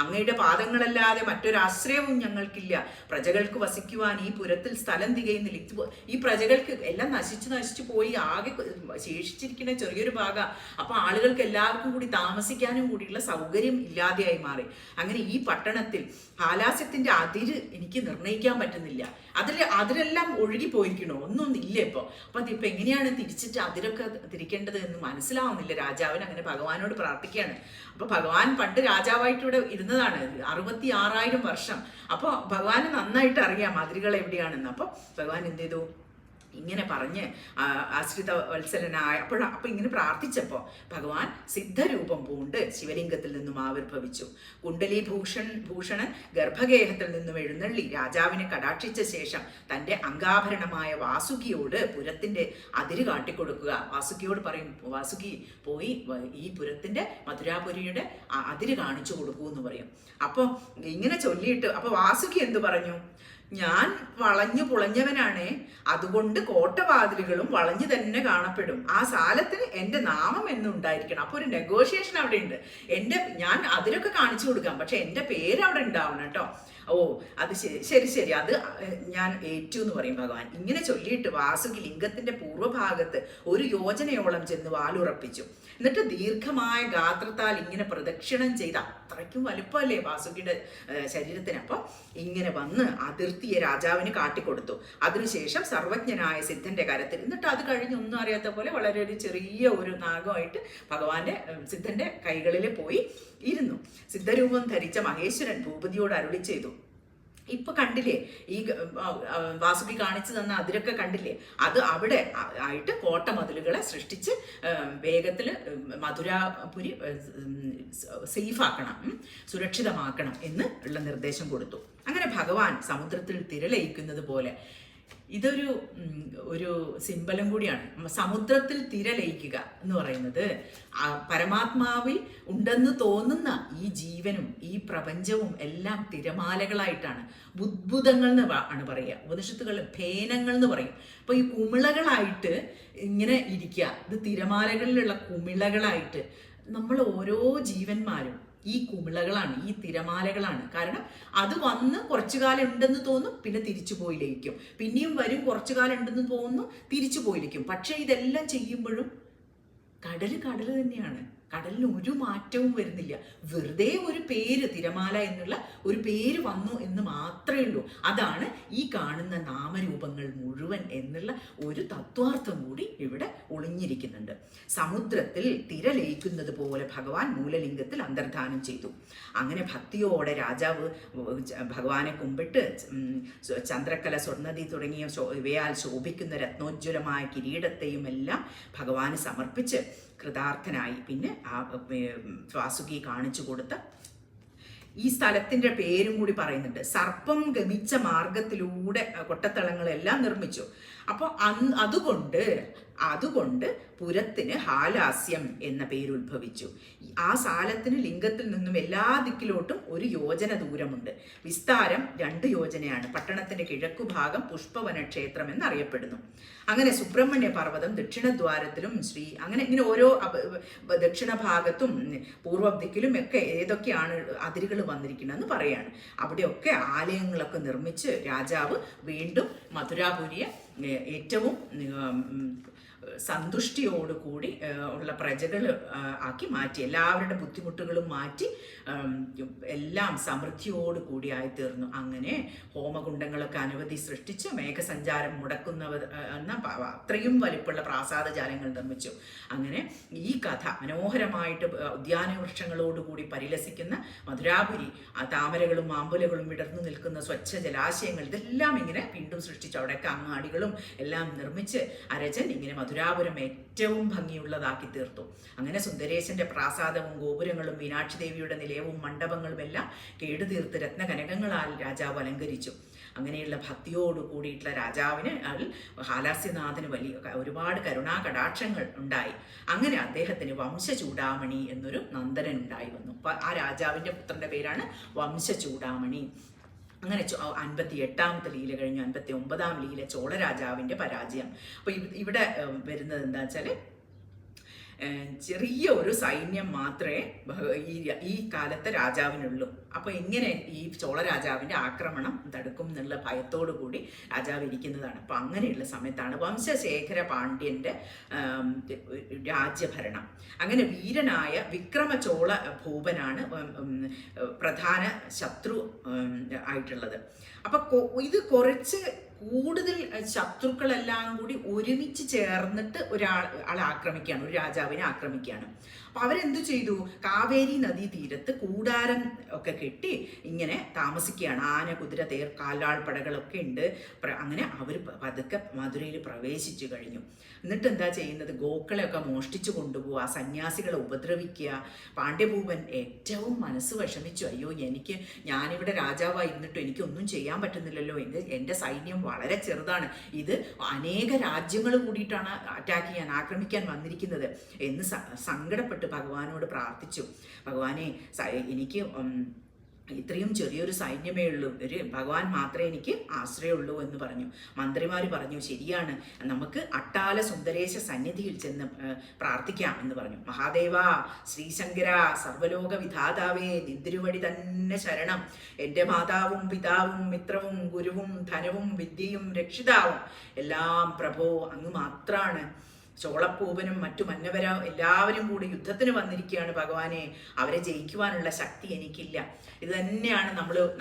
അങ്ങയുടെ പാദങ്ങളല്ലാതെ മറ്റൊരാശ്രയവും ഞങ്ങൾക്കില്ല. പ്രജകൾക്ക് വസിക്കുവാൻ ഈ പുരത്തിൽ സ്ഥലം തികയുന്നില്ല. ഈ പ്രജകൾക്ക് എല്ലാം നശിച്ചു പോയി. ആകെ ശേഷിച്ചിരിക്കുന്ന ചെറിയൊരു ഭാഗം. അപ്പൊ ആളുകൾക്ക് എല്ലാവർക്കും കൂടി താമസിക്കാനും കൂടിയുള്ള സൗകര്യം ഇല്ലാതെയായി മാറി. അങ്ങനെ ഈ പട്ടണത്തിൽ ഹാലാസ്യത്തിന്റെ അതിര് എനിക്ക് നിർണ്ണയിക്കാൻ പറ്റുന്നില്ല. അതിലെല്ലാം ഒഴുകി പോയിരിക്കണോ, ഒന്നും ഇല്ല ഇപ്പൊ. അപ്പൊ അതിപ്പോ എങ്ങനെയാണ് തിരിച്ചിട്ട് അതിരൊക്കെ തിരിക്കേണ്ടത് എന്ന് മനസ്സിലാവുന്നില്ല രാജാവിന്. അങ്ങനെ ഭഗവാനോട് പ്രാർത്ഥിക്കുകയാണ്. അപ്പൊ ഭഗവാൻ പണ്ട് രാജാവായിട്ട് ഇവിടെ ഇരുന്നതാണ് 66,000 വർഷം. അപ്പൊ ഭഗവാന് നന്നായിട്ട് അറിയാം അതിരുകൾ എവിടെയാണെന്ന്. അപ്പൊ ഭഗവാൻ എന്ത് ചെയ്തു, ഇങ്ങനെ പറഞ്ഞ് ആശ്രിത വത്സലനായ അപ്പൊ ഇങ്ങനെ പ്രാർത്ഥിച്ചപ്പോൾ ഭഗവാൻ സിദ്ധരൂപം പൂണ്ട് ശിവലിംഗത്തിൽ നിന്നും ആവിർഭവിച്ചു. കുണ്ടലി ഭൂഷണൻ ഗർഭഗേഹത്തിൽ നിന്നും എഴുന്നള്ളി രാജാവിനെ കടാക്ഷിച്ച ശേഷം തൻ്റെ അംഗാഭരണമായ വാസുകിയോട് പുരത്തിന്റെ അതിര് കാട്ടിക്കൊടുക്കുക. വാസുകിയോട് പറയും, വാസുകി പോയി ഈ പുരത്തിന്റെ മധുരാപുരിയുടെ അതിര് കാണിച്ചു കൊടുക്കൂ എന്ന് പറയും. അപ്പോൾ ഇങ്ങനെ ചൊല്ലിയിട്ട് അപ്പൊ വാസുകി എന്തു പറഞ്ഞു, ഞാൻ വളഞ്ഞു പുളഞ്ഞവനാണേ, അതുകൊണ്ട് കോട്ടവാതിലുകളും വളഞ്ഞു തന്നെ കാണപ്പെടും. ആ സാലത്തിന് എൻ്റെ നാമം എന്നുണ്ടായിരിക്കണം. അപ്പൊ ഒരു നെഗോഷിയേഷൻ അവിടെ ഉണ്ട്. ഞാൻ അതിലൊക്കെ കാണിച്ചു കൊടുക്കാം, പക്ഷെ എൻ്റെ പേര് അവിടെ ഉണ്ടാവണം കേട്ടോ. ഓ അത് ശരി അത് ഞാൻ ഏറ്റു എന്ന് പറയും ഭഗവാൻ. ഇങ്ങനെ ചൊല്ലിയിട്ട് വാസുകി ലിംഗത്തിന്റെ പൂർവ്വഭാഗത്ത് 1 യോജനയോളം ചെന്ന് വാലുറപ്പിച്ചു. എന്നിട്ട് ദീർഘമായ ഗാത്രത്താൽ ഇങ്ങനെ പ്രദക്ഷിണം ചെയ്ത്, അത്രയ്ക്കും വലുപ്പമല്ലേ വാസുകിയുടെ ശരീരത്തിന്. അപ്പം ഇങ്ങനെ വന്ന് അതിർത്തിയെ രാജാവിന് കാട്ടിക്കൊടുത്തു. അതിനുശേഷം സർവജ്ഞനായ സിദ്ധന്റെ കരത്തിൽ, എന്നിട്ട് അത് കഴിഞ്ഞ് ഒന്നും അറിയാത്ത പോലെ വളരെ ഒരു ചെറിയ ഒരു നാഗമായിട്ട് ഭഗവാന്റെ സിദ്ധന്റെ കൈകളിൽ പോയി ഇരുന്നു. സിദ്ധരൂപം ധരിച്ച മഹേശ്വരൻ ഭൂപതിയോട് അരുളി ചെയ്തു. ഇപ്പൊ കണ്ടില്ലേ ഈ വാസുകി കാണിച്ചു തന്ന അതിരൊക്കെ കണ്ടില്ലേ, അത് അവിടെ ആയിട്ട് കോട്ടമതിലുകളെ സൃഷ്ടിച്ച് വേഗത്തിൽ മധുരാപുരി സേഫാക്കണം, സുരക്ഷിതമാക്കണം എന്ന് ഉള്ള നിർദ്ദേശം കൊടുത്തു. അങ്ങനെ ഭഗവാൻ സമുദ്രത്തിൽ തിരലയിക്കുന്നത് പോലെ, ഒരു സിംബലും കൂടിയാണ്. സമുദ്രത്തിൽ തിരലയിക്കുക എന്ന് പറയുന്നത് പരമാത്മാവിൽ ഉണ്ടെന്ന് തോന്നുന്ന ഈ ജീവനും ഈ പ്രപഞ്ചവും എല്ലാം തിരമാലകളായിട്ടാണ്. ബുദ്ബുദങ്ങൾ എന്ന് ആണ് പറയുക, ഉപനിഷത്തുകൾ ഫേനങ്ങൾ എന്ന് പറയും. അപ്പൊ ഈ കുമിളകളായിട്ട് ഇങ്ങനെ ഇരിക്കുക, ഇത് തിരമാലകളിലുള്ള കുമിളകളായിട്ട് നമ്മൾ ഓരോ ജീവന്മാരും ഈ കുമിളകളാണ്, ഈ തിരമാലകളാണ്. കാരണം അത് വന്ന് കുറച്ചു കാലം ഉണ്ടെന്ന് തോന്നും, പിന്നെ തിരിച്ചു പോയി ലയിക്കും, പിന്നെയും വരും, കുറച്ചു കാലം ഉണ്ടെന്ന് തോന്നുന്നു, തിരിച്ചു പോയി ലയിക്കും. പക്ഷേ ഇതെല്ലാം ചെയ്യുമ്പോഴും കടല് തന്നെയാണ്. കടലിന് ഒരു മാറ്റവും വരുന്നില്ല. വെറുതെ ഒരു പേര്, തിരമാല എന്നുള്ള ഒരു പേര് വന്നു എന്ന് മാത്രമേ ഉള്ളൂ. അതാണ് ഈ കാണുന്ന നാമരൂപങ്ങൾ മുഴുവൻ എന്നുള്ള ഒരു തത്വാർത്ഥം കൂടി ഇവിടെ ഒളിഞ്ഞിരിക്കുന്നുണ്ട്. സമുദ്രത്തിൽ തിര ലയിക്കുന്നത് പോലെ ഭഗവാൻ മൂലലിംഗത്തിൽ അന്തർധാനം ചെയ്തു. അങ്ങനെ ഭക്തിയോടെ രാജാവ് ഭഗവാനെ കുമ്പിട്ട് ചന്ദ്രക്കല, സ്വർണ്ണതി തുടങ്ങിയ ഇവയാൽ ശോഭിക്കുന്ന രത്നോജ്വലമായ കിരീടത്തെയും എല്ലാം ഭഗവാന് സമർപ്പിച്ച് കൃതാർത്ഥനായി. പിന്നെ ആ വാസുകി കാണിച്ചു കൊടുത്ത ഈ സ്ഥലത്തിൻ്റെ പേരും കൂടി പറയുന്നുണ്ട്. സർപ്പം ഗമിച്ച മാർഗത്തിലൂടെ കൊട്ടത്തളങ്ങളെല്ലാം നിർമ്മിച്ചു. അപ്പോൾ അതുകൊണ്ട് പുരത്തിന് ഹാലാസ്യം എന്ന പേരുത്ഭവിച്ചു. ആ സാലത്തിന് ലിംഗത്തിൽ നിന്നും എല്ലാ ദിക്കിലോട്ടും 1 യോജന ദൂരമുണ്ട്. വിസ്താരം 2 യോജനയാണ്. പട്ടണത്തിന്റെ കിഴക്കുഭാഗം പുഷ്പവന ക്ഷേത്രം എന്നറിയപ്പെടുന്നു. അങ്ങനെ സുബ്രഹ്മണ്യ പർവ്വതം ദക്ഷിണദ്വാരത്തിലും അങ്ങനെ ഇങ്ങനെ ഓരോ ദക്ഷിണ ഭാഗത്തും പൂർവ്വ ദിക്കിലും ഒക്കെ ഏതൊക്കെയാണ് അതിരുകൾ വന്നിരിക്കുന്നതെന്ന് പറയാണ്. അവിടെയൊക്കെ ആലയങ്ങളൊക്കെ നിർമ്മിച്ച് രാജാവ് വീണ്ടും മധുരാപുരിയെ ഏറ്റവും സന്തുഷ്ടിയോടുകൂടി ഉള്ള പ്രജകൾ ആക്കി മാറ്റി. എല്ലാവരുടെ ബുദ്ധിമുട്ടുകളും മാറ്റി എല്ലാം സമൃദ്ധിയോട് കൂടിയായി തീർന്നു. അങ്ങനെ ഹോമകുണ്ടങ്ങളൊക്കെ അനവധി സൃഷ്ടിച്ച് മേഘസഞ്ചാരം മുടക്കുന്നവർ എന്ന അത്രയും വലിപ്പമുള്ള പ്രാസാദജാലങ്ങൾ നിർമ്മിച്ചു. അങ്ങനെ ഈ കഥ മനോഹരമായിട്ട് ഉദ്യാന വൃക്ഷങ്ങളോടുകൂടി പരിലസിക്കുന്ന മധുരാപുരി, താമരകളും മാമ്പുലകളും വിടർന്നു നിൽക്കുന്ന സ്വച്ഛ ജലാശയങ്ങൾ, ഇതെല്ലാം ഇങ്ങനെ വീണ്ടും സൃഷ്ടിച്ചു. അവിടെയൊക്കെ അങ്ങാടികളും എല്ലാം നിർമ്മിച്ച് അരജൻ ഇങ്ങനെ മധുരാപുരം ഏറ്റവും ഭംഗിയുള്ളതാക്കി തീർത്തു. അങ്ങനെ സുന്ദരേശന്റെ പ്രാസാദവും ഗോപുരങ്ങളും മീനാക്ഷി ദേവിയുടെ നിലയവും മണ്ഡപങ്ങളും എല്ലാം കേടുതീർത്ത് രത്നകനകങ്ങളാൽ രാജാവ് അലങ്കരിച്ചു. അങ്ങനെയുള്ള ഭക്തിയോട് കൂടിയിട്ടുള്ള രാജാവിന് ഹാലാസ്യനാഥന് ഒരുപാട് കരുണാ കടാക്ഷങ്ങൾ ഉണ്ടായി. അങ്ങനെ അദ്ദേഹത്തിന് വംശചൂടാമണി എന്നൊരു നന്ദനൻ ഉണ്ടായി വന്നു. ആ രാജാവിൻ്റെ പുത്രന്റെ പേരാണ് വംശചൂടാമണി. അങ്ങനെ 58ാമത്തെ ലീല കഴിഞ്ഞു. 59ാം ലീല ചോളരാജാവിൻ്റെ പരാജയം. അപ്പോൾ ഇവിടെ വരുന്നത് എന്താ വെച്ചാൽ ചെറിയ ഒരു സൈന്യം മാത്രമേ ഈ കാലത്തെ രാജാവിനുള്ളൂ. അപ്പോൾ എങ്ങനെ ഈ ചോള രാജാവിൻ്റെ ആക്രമണം തടുക്കും എന്നുള്ള ഭയത്തോടു കൂടി രാജാവ് ഇരിക്കുന്നതാണ്. അപ്പോൾ അങ്ങനെയുള്ള സമയത്താണ് വംശശേഖര പാണ്ഡ്യൻ്റെ രാജ്യഭരണം. അങ്ങനെ വീരനായ വിക്രമചോള ഭൂപനാണ് പ്രധാന ശത്രു ആയിട്ടുള്ളത്. അപ്പോൾ ഇത് കുറച്ച് കൂടുതൽ ശത്രുക്കളെല്ലാം കൂടി ഒരുമിച്ച് ചേർന്നിട്ട് ആളെ ആക്രമിക്കുകയാണ്, ഒരു രാജാവിനെ ആക്രമിക്കുകയാണ്. അപ്പം അവരെന്തു ചെയ്തു? കാവേരി നദീ തീരത്ത് കൂടാരം ഒക്കെ കെട്ടി ഇങ്ങനെ താമസിക്കുകയാണ്. ആന, കുതിര, തേർ, കാലാൾപ്പടകളൊക്കെ ഉണ്ട്. അങ്ങനെ അവർ പതുക്കെ മധുരയിൽ പ്രവേശിച്ചു കഴിഞ്ഞു. എന്നിട്ട് എന്താ ചെയ്യുന്നത്? ഗോക്കളെയൊക്കെ മോഷ്ടിച്ചു കൊണ്ടുപോവുക, സന്യാസികളെ ഉപദ്രവിക്കുക. പാണ്ഡ്യഭൂപൻ ഏറ്റവും മനസ്സ് വിഷമിച്ചു. അയ്യോ, ഞാനിവിടെ രാജാവായിരുന്നിട്ടും എനിക്കൊന്നും ചെയ്യാൻ പറ്റുന്നില്ലല്ലോ, എൻ്റെ സൈന്യം വളരെ ചെറുതാണ്, ഇത് അനേക രാജ്യങ്ങൾ കൂടിയിട്ടാണ് ആക്രമിക്കാൻ വന്നിരിക്കുന്നത് എന്ന് സങ്കടപ്പെട്ട് ഭഗവാനോട് പ്രാർത്ഥിച്ചു. ഭഗവാനെ, എനിക്ക് ഇത്രയും ചെറിയൊരു സൈന്യമേ ഉള്ളൂ, ഭഗവാൻ മാത്രമേ എനിക്ക് ആശ്രയമുള്ളൂ എന്ന് പറഞ്ഞു. മന്ത്രിമാർ പറഞ്ഞു, ശരിയാണ്, നമുക്ക് അട്ടാല സുന്ദരേശ സന്നിധിയിൽ ചെന്ന് പ്രാർത്ഥിക്കാം എന്ന് പറഞ്ഞു. മഹാദേവ, ശ്രീശങ്കര, സർവലോക വിധാതാവേ, നിന്തിരുവടി തന്നെ ശരണം. എൻ്റെ മാതാവും പിതാവും മിത്രവും ഗുരുവും ധനവും വിദ്യയും രക്ഷിതാവും എല്ലാം പ്രഭോ അങ്ങ് മാത്രാണ്. ചോളപ്പൂപനും മറ്റു മന്നവരും എല്ലാവരും കൂടി യുദ്ധത്തിന് വന്നിരിക്കുകയാണ് ഭഗവാനെ, അവരെ ജയിക്കുവാനുള്ള ശക്തി എനിക്കില്ല. ഇത് തന്നെയാണ്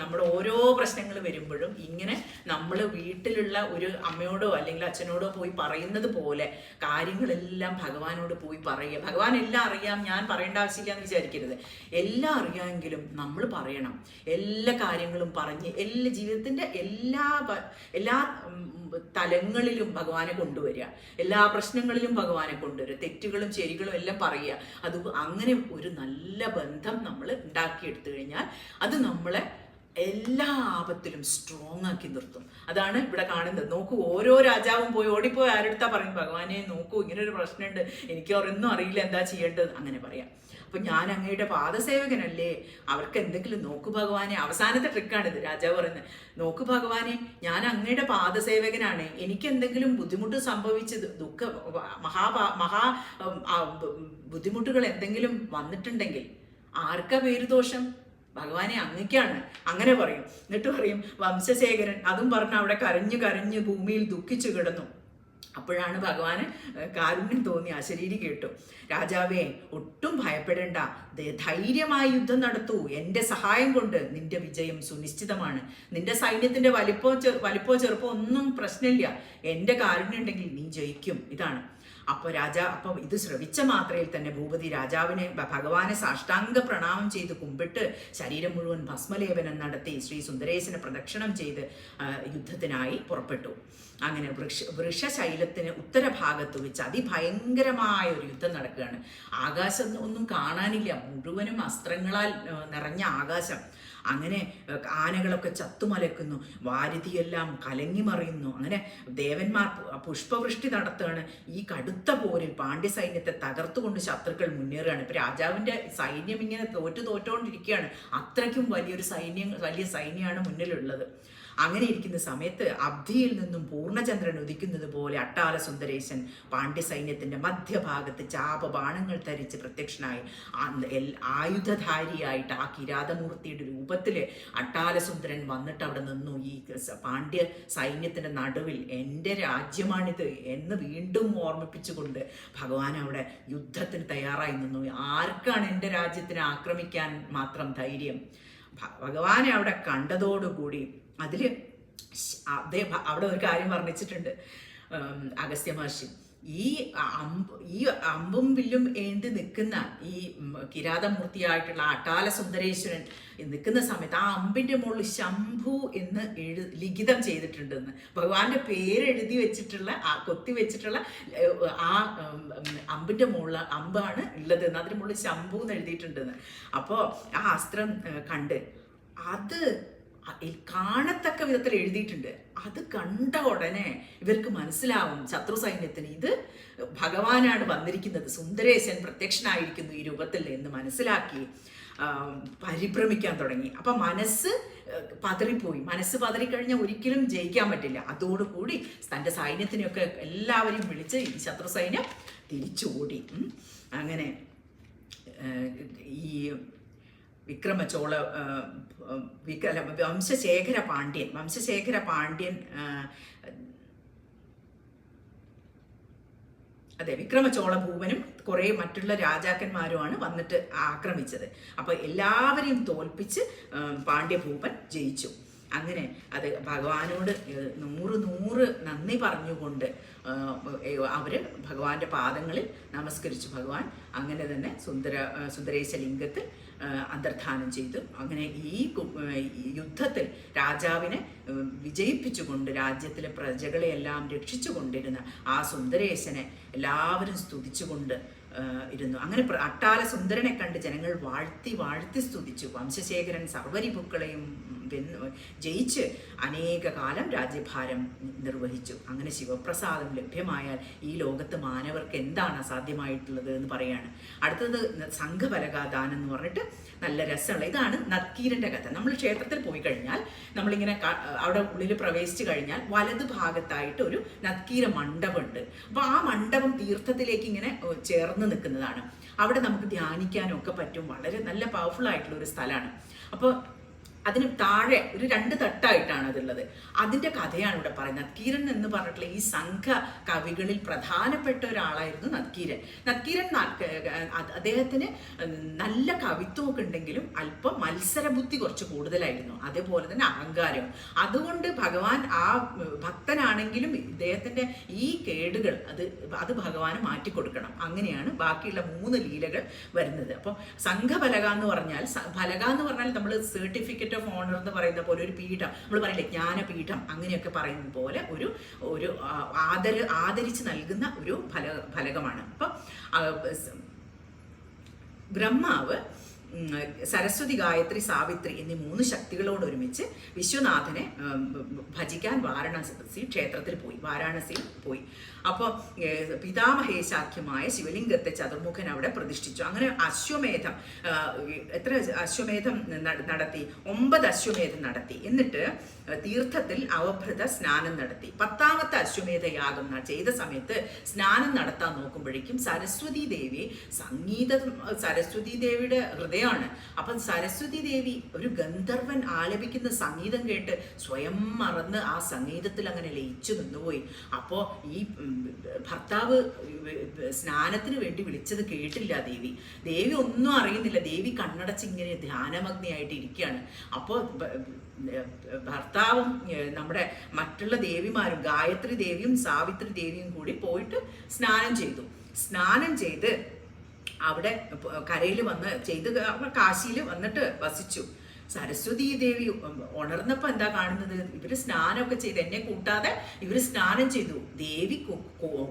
നമ്മൾ ഓരോ പ്രശ്നങ്ങൾ വരുമ്പോഴും ഇങ്ങനെ നമ്മൾ വീട്ടിലുള്ള ഒരു അമ്മയോടോ അല്ലെങ്കിൽ അച്ഛനോടോ പോയി പറയുന്നത് പോലെ കാര്യങ്ങളെല്ലാം ഭഗവാനോട് പോയി പറയുക. ഭഗവാൻ എല്ലാം അറിയാം, ഞാൻ പറയേണ്ട ആവശ്യമില്ല എന്ന് വിചാരിക്കരുത്. എല്ലാം അറിയാമെങ്കിലും നമ്മൾ പറയണം. എല്ലാ കാര്യങ്ങളും പറഞ്ഞ് ജീവിതത്തിൻ്റെ എല്ലാ തലങ്ങളിലും ഭഗവാനെ കൊണ്ടുവരിക, എല്ലാ പ്രശ്നങ്ങളിലും ഭഗവാനെ കൊണ്ടുവരിക, തെറ്റുകളും ശരികളും എല്ലാം പറയുക. അങ്ങനെ ഒരു നല്ല ബന്ധം നമ്മൾ ഉണ്ടാക്കിയെടുത്തു കഴിഞ്ഞാൽ അത് നമ്മളെ എല്ലാ ആപത്തിലും സ്ട്രോങ് ആക്കി നിർത്തും. അതാണ് ഇവിടെ കാണുന്നത്. നോക്കൂ, ഓരോ രാജാവും ഓടിപ്പോയി ആരെടുത്താ പറയും, ഭഗവാനെ നോക്കൂ, ഇങ്ങനൊരു പ്രശ്നമുണ്ട്, എനിക്ക് ഒന്നും അറിയില്ല, എന്താ ചെയ്യേണ്ടത്, അങ്ങനെ പറയാം. അപ്പം ഞാൻ അങ്ങയുടെ പാദസേവകനല്ലേ, അവർക്ക് എന്തെങ്കിലും, നോക്കു ഭഗവാനെ, അവസാനത്തെ ട്രിക്കാണിത്. രാജാവ് പറയുന്നത്, നോക്കു ഭഗവാനെ, ഞാൻ അങ്ങയുടെ പാദസേവകനാണ്, എനിക്ക് എന്തെങ്കിലും ബുദ്ധിമുട്ട് സംഭവിച്ചത്, മഹാ ബുദ്ധിമുട്ടുകൾ എന്തെങ്കിലും വന്നിട്ടുണ്ടെങ്കിൽ ആർക്കാ പേര് ദോഷം? ഭഗവാനെ അങ്ങയ്ക്കാണ്. അങ്ങനെ പറയും. എന്നിട്ട് പറയും വംശശേഖരൻ അതും പറഞ്ഞ് അവിടെ കരഞ്ഞു കരഞ്ഞ് ഭൂമിയിൽ ദുഃഖിച്ചു കിടന്നു. അപ്പോഴാണ് ഭഗവാന് കാരുണ്യം തോന്നി. അശരീരി കേട്ടു. രാജാവേ, ഒട്ടും ഭയപ്പെടേണ്ട, ധൈര്യമായി യുദ്ധം നടത്തൂ. എൻ്റെ സഹായം കൊണ്ട് നിന്റെ വിജയം സുനിശ്ചിതമാണ്. നിന്റെ സൈന്യത്തിന്റെ വലിപ്പോ ചെറുപ്പോ ഒന്നും പ്രശ്നമില്ല. എൻ്റെ കാരുണ്യം ഉണ്ടെങ്കിൽ നീ ജയിക്കും. ഇതാണ്. അപ്പോൾ ഇത് ശ്രവിച്ച മാത്രയിൽ തന്നെ ഭൂപതി രാജാവിനെ ഭഗവാനെ സാഷ്ടാംഗ പ്രണാമം ചെയ്ത് കുമ്പിട്ട് ശരീരം മുഴുവൻ ഭസ്മലേപനം നടത്തി ശ്രീ സുന്ദരേശനെ പ്രദക്ഷിണം ചെയ്ത് യുദ്ധത്തിനായി പുറപ്പെട്ടു. അങ്ങനെ വൃഷശൈലത്തിന് ഉത്തരഭാഗത്ത് വെച്ച് അതിഭയങ്കരമായ ഒരു യുദ്ധം നടക്കുകയാണ്. ആകാശം ഒന്നും കാണാനില്ല, മുഴുവനും അസ്ത്രങ്ങളാൽ നിറഞ്ഞ ആകാശം. അങ്ങനെ ആനകളൊക്കെ ചത്തുമലക്കുന്നു, വാരുതിയെല്ലാം കലങ്ങിമറിയുന്നു. അങ്ങനെ ദേവന്മാർ പുഷ്പവൃഷ്ടി നടത്തുകയാണ്. ഈ കടുത്ത പോരിൽ പാണ്ഡ്യസൈന്യത്തെ തകർത്തുകൊണ്ട് ശത്രുക്കൾ മുന്നേറുകയാണ്. ഇപ്പൊ രാജാവിന്റെ സൈന്യം ഇങ്ങനെ തോറ്റുകൊണ്ടിരിക്കുകയാണ്. അത്രയ്ക്കും വലിയ സൈന്യമാണ് മുന്നിലുള്ളത്. അങ്ങനെ ഇരിക്കുന്ന സമയത്ത് അബ്ധിയിൽ നിന്നും പൂർണ്ണചന്ദ്രൻ ഉദിക്കുന്നത് പോലെ അട്ടാല സുന്ദരേശൻ പാണ്ഡ്യസൈന്യത്തിന്റെ മധ്യഭാഗത്ത് ചാപബാണങ്ങൾ ധരിച്ച് പ്രത്യക്ഷനായി. ആയുധധാരിയായിട്ട് ആ കിരാതമൂർത്തിയുടെ രൂപത്തില് അട്ടാലസുന്ദരൻ വന്നിട്ട് അവിടെ നിന്നു. ഈ പാണ്ഡ്യ സൈന്യത്തിന്റെ നടുവിൽ എൻ്റെ രാജ്യമാണിത് എന്ന് വീണ്ടും ഓർമ്മിപ്പിച്ചുകൊണ്ട് ഭഗവാൻ അവിടെ യുദ്ധത്തിന് തയ്യാറായി നിന്നു. ആർക്കാണ് എൻ്റെ രാജ്യത്തിനെ ആക്രമിക്കാൻ മാത്രം ധൈര്യം? ഭഗവാനെ അവിടെ കണ്ടതോടുകൂടി അവിടെ ഒരു കാര്യം വർണ്ണിച്ചിട്ടുണ്ട് അഗസ്ത്യ മഹർഷി. ഈ അമ്പും വില്ലും ഏന്തി നിൽക്കുന്ന ഈ കിരാതമൂർത്തിയായിട്ടുള്ള അട്ടാല സുന്ദരേശ്വരൻ നിൽക്കുന്ന സമയത്ത് ആ അമ്പിന്റെ മുകളിൽ ശംഭു എന്ന് ലിഖിതം ചെയ്തിട്ടുണ്ടെന്ന്, ഭഗവാന്റെ പേരെഴുതി വെച്ചിട്ടുള്ള കൊത്തി വെച്ചിട്ടുള്ള ആ അമ്പിന്റെ മുകളിൽ അമ്പാണ് ഉള്ളതെന്ന്, അതിന് മുകളിൽ ശംഭു എന്ന് എഴുതിയിട്ടുണ്ടെന്ന്. അപ്പോൾ ആ അസ്ത്രം കണ്ട് അത് കാണത്തക്ക വിധത്തിൽ എഴുതിയിട്ടുണ്ട്. അത് കണ്ട ഉടനെ ഇവർക്ക് മനസ്സിലാവും ശത്രു സൈന്യത്തിന് ഇത് ഭഗവാനാണ് വന്നിരിക്കുന്നത്, സുന്ദരേശൻ പ്രത്യക്ഷനായിരിക്കുന്നു ഈ രൂപത്തിൽ എന്ന് മനസ്സിലാക്കി പരിഭ്രമിക്കാൻ തുടങ്ങി. അപ്പൊ മനസ്സ് പതറിപ്പോയി. മനസ്സ് പതറിക്കഴിഞ്ഞാൽ ഒരിക്കലും ജയിക്കാൻ പറ്റില്ല. അതോടുകൂടി തൻ്റെ സൈന്യത്തിനെയൊക്കെ എല്ലാവരെയും വിളിച്ച് ഈ ശത്രു സൈന്യം തിരിച്ചോടി. അങ്ങനെ ഈ വംശശേഖര പാണ്ഡ്യൻ അതെ വിക്രമചോള ഭൂപനും കുറേ മറ്റുള്ള രാജാക്കന്മാരുമാണ് വന്നിട്ട് ആക്രമിച്ചത്. അപ്പൊ എല്ലാവരെയും തോൽപ്പിച്ച് പാണ്ഡ്യഭൂപൻ ജയിച്ചു. അങ്ങനെ അത് ഭഗവാനോട് 100 നന്ദി പറഞ്ഞുകൊണ്ട് അവര് ഭഗവാന്റെ പാദങ്ങളിൽ നമസ്കരിച്ചു. ഭഗവാൻ അങ്ങനെ തന്നെ സുന്ദരേശ ലിംഗത്തിൽ അന്തർധാനം ചെയ്തു. അങ്ങനെ ഈ യുദ്ധത്തിൽ രാജാവിനെ വിജയിപ്പിച്ചുകൊണ്ട് രാജ്യത്തിലെ പ്രജകളെയെല്ലാം രക്ഷിച്ചു കൊണ്ടിരുന്ന ആ സുന്ദരേശനെ എല്ലാവരും സ്തുതിച്ചുകൊണ്ട് ഇരുന്നു. അങ്ങനെ അട്ടാല സുന്ദരനെ കണ്ട് ജനങ്ങൾ വാഴ്ത്തി സ്തുതിച്ചു. വംശശേഖരൻ സർവരിപുക്കളെയും ജയിച്ച് അനേക കാലം രാജ്യഭാരം നിർവഹിച്ചു. അങ്ങനെ ശിവപ്രസാദം ലഭ്യമായാൽ ഈ ലോകത്ത് മാനവർക്ക് എന്താണ് അസാധ്യമായിട്ടുള്ളത് എന്ന് പറയാണ്. അടുത്തത് സംഘബലഗാദാനം എന്ന് പറഞ്ഞിട്ട് നല്ല രസമുള്ള ഇതാണ് നത്കീരന്റെ കഥ. നമ്മൾ ക്ഷേത്രത്തിൽ പോയി കഴിഞ്ഞാൽ നമ്മളിങ്ങനെ അവിടെ ഉള്ളിൽ പ്രവേശിച്ചു കഴിഞ്ഞാൽ വലതു ഭാഗത്തായിട്ട് ഒരു നത്കീര മണ്ഡപമുണ്ട്. അപ്പോൾ ആ മണ്ഡപം തീർത്ഥത്തിലേക്ക് ഇങ്ങനെ ചേർന്ന് നിൽക്കുന്നതാണ്. അവിടെ നമുക്ക് ധ്യാനിക്കാനും ഒക്കെ പറ്റും. വളരെ നല്ല പവർഫുൾ ആയിട്ടുള്ള ഒരു സ്ഥലമാണ്. അപ്പോൾ അതിന് താഴെ ഒരു 2 തട്ടായിട്ടാണ് അതുള്ളത്. അതിൻ്റെ കഥയാണ് ഇവിടെ പറയുന്നത്. നത്കീരൻ എന്ന് പറഞ്ഞിട്ടുള്ള ഈ സംഘ കവികളിൽ പ്രധാനപ്പെട്ട ഒരാളായിരുന്നു നത്കീരൻ. അദ്ദേഹത്തിന് നല്ല കവിത്വമൊക്കെ ഉണ്ടെങ്കിലും അല്പം മത്സരബുദ്ധി കുറച്ച് കൂടുതലായിരുന്നു. അതേപോലെ തന്നെ അഹങ്കാരം. അതുകൊണ്ട് ഭഗവാൻ ആ ഭക്തനാണെങ്കിലും ഇദ്ദേഹത്തിൻ്റെ ഈ കേടുകൾ അത് ഭഗവാന് മാറ്റിക്കൊടുക്കണം. അങ്ങനെയാണ് ബാക്കിയുള്ള 3 ലീലകൾ വരുന്നത്. അപ്പോൾ സംഘബലക എന്ന് പറഞ്ഞാൽ നമ്മൾ സർട്ടിഫിക്കറ്റ് ഓഫ് ഓണർ എന്ന് പറയുന്ന പോലെ ഒരു പീഠം, നമ്മൾ പറയില്ലേ ജ്ഞാനപീഠം, അങ്ങനെയൊക്കെ പറയുന്ന പോലെ ഒരു ആദരിച്ച് നൽകുന്ന ഒരു ഫലകമാണ്. അപ്പം ബ്രഹ്മാവ് സരസ്വതി, ഗായത്രി, സാവിത്രി എന്നീ 3 ശക്തികളോടൊരുമിച്ച് വിശ്വനാഥനെ ഭജിക്കാൻ വാരാണസിയിൽ പോയി. അപ്പോൾ പിതാമഹേശാഖ്യമായ ശിവലിംഗത്തെ ചതുർമുഖൻ അവിടെ പ്രതിഷ്ഠിച്ചു. അങ്ങനെ അശ്വമേധം എത്ര അശ്വമേധം നടത്തി? 9 അശ്വമേധം നടത്തി. എന്നിട്ട് തീർത്ഥത്തിൽ അവഭൃത സ്നാനം നടത്തി. 10ാമത്തെ അശ്വമേധയാഗം ചെയ്ത സമയത്ത് സ്നാനം നടത്താൻ നോക്കുമ്പോഴേക്കും സരസ്വതി ദേവി സരസ്വതി ദേവിയുടെ ഹൃദയമാണ്. അപ്പം സരസ്വതി ദേവി ഒരു ഗന്ധർവൻ ആലപിക്കുന്ന സംഗീതം കേട്ട് സ്വയം മറന്ന് ആ സംഗീതത്തിൽ അങ്ങനെ ലയിച്ചു നിന്നുപോയി. അപ്പോൾ ഈ ഭർത്താവ് സ്നാനത്തിന് വേണ്ടി വിളിച്ചത് കേട്ടില്ല ദേവി. ദേവി ഒന്നും അറിയുന്നില്ല. ദേവി കണ്ണടച്ച് ഇങ്ങനെ ധ്യാനമഗ്നിയായിട്ട് ഇരിക്കുകയാണ്. അപ്പോൾ ഭർത്താവും നമ്മുടെ മറ്റുള്ള ദേവിമാരും ഗായത്രി ദേവിയും സാവിത്രി ദേവിയും കൂടി പോയിട്ട് സ്നാനം ചെയ്ത് അവിടെ കരയിൽ വന്ന് കാശിയിൽ വന്നിട്ട് വസിച്ചു. സരസ്വതി ദേവി ഉണർന്നപ്പോൾ എന്താ കാണുന്നത്? ഇവര് സ്നാനമൊക്കെ ചെയ്ത് എന്നെ കൂട്ടാതെ ഇവര് സ്നാനം ചെയ്തു. ദേവി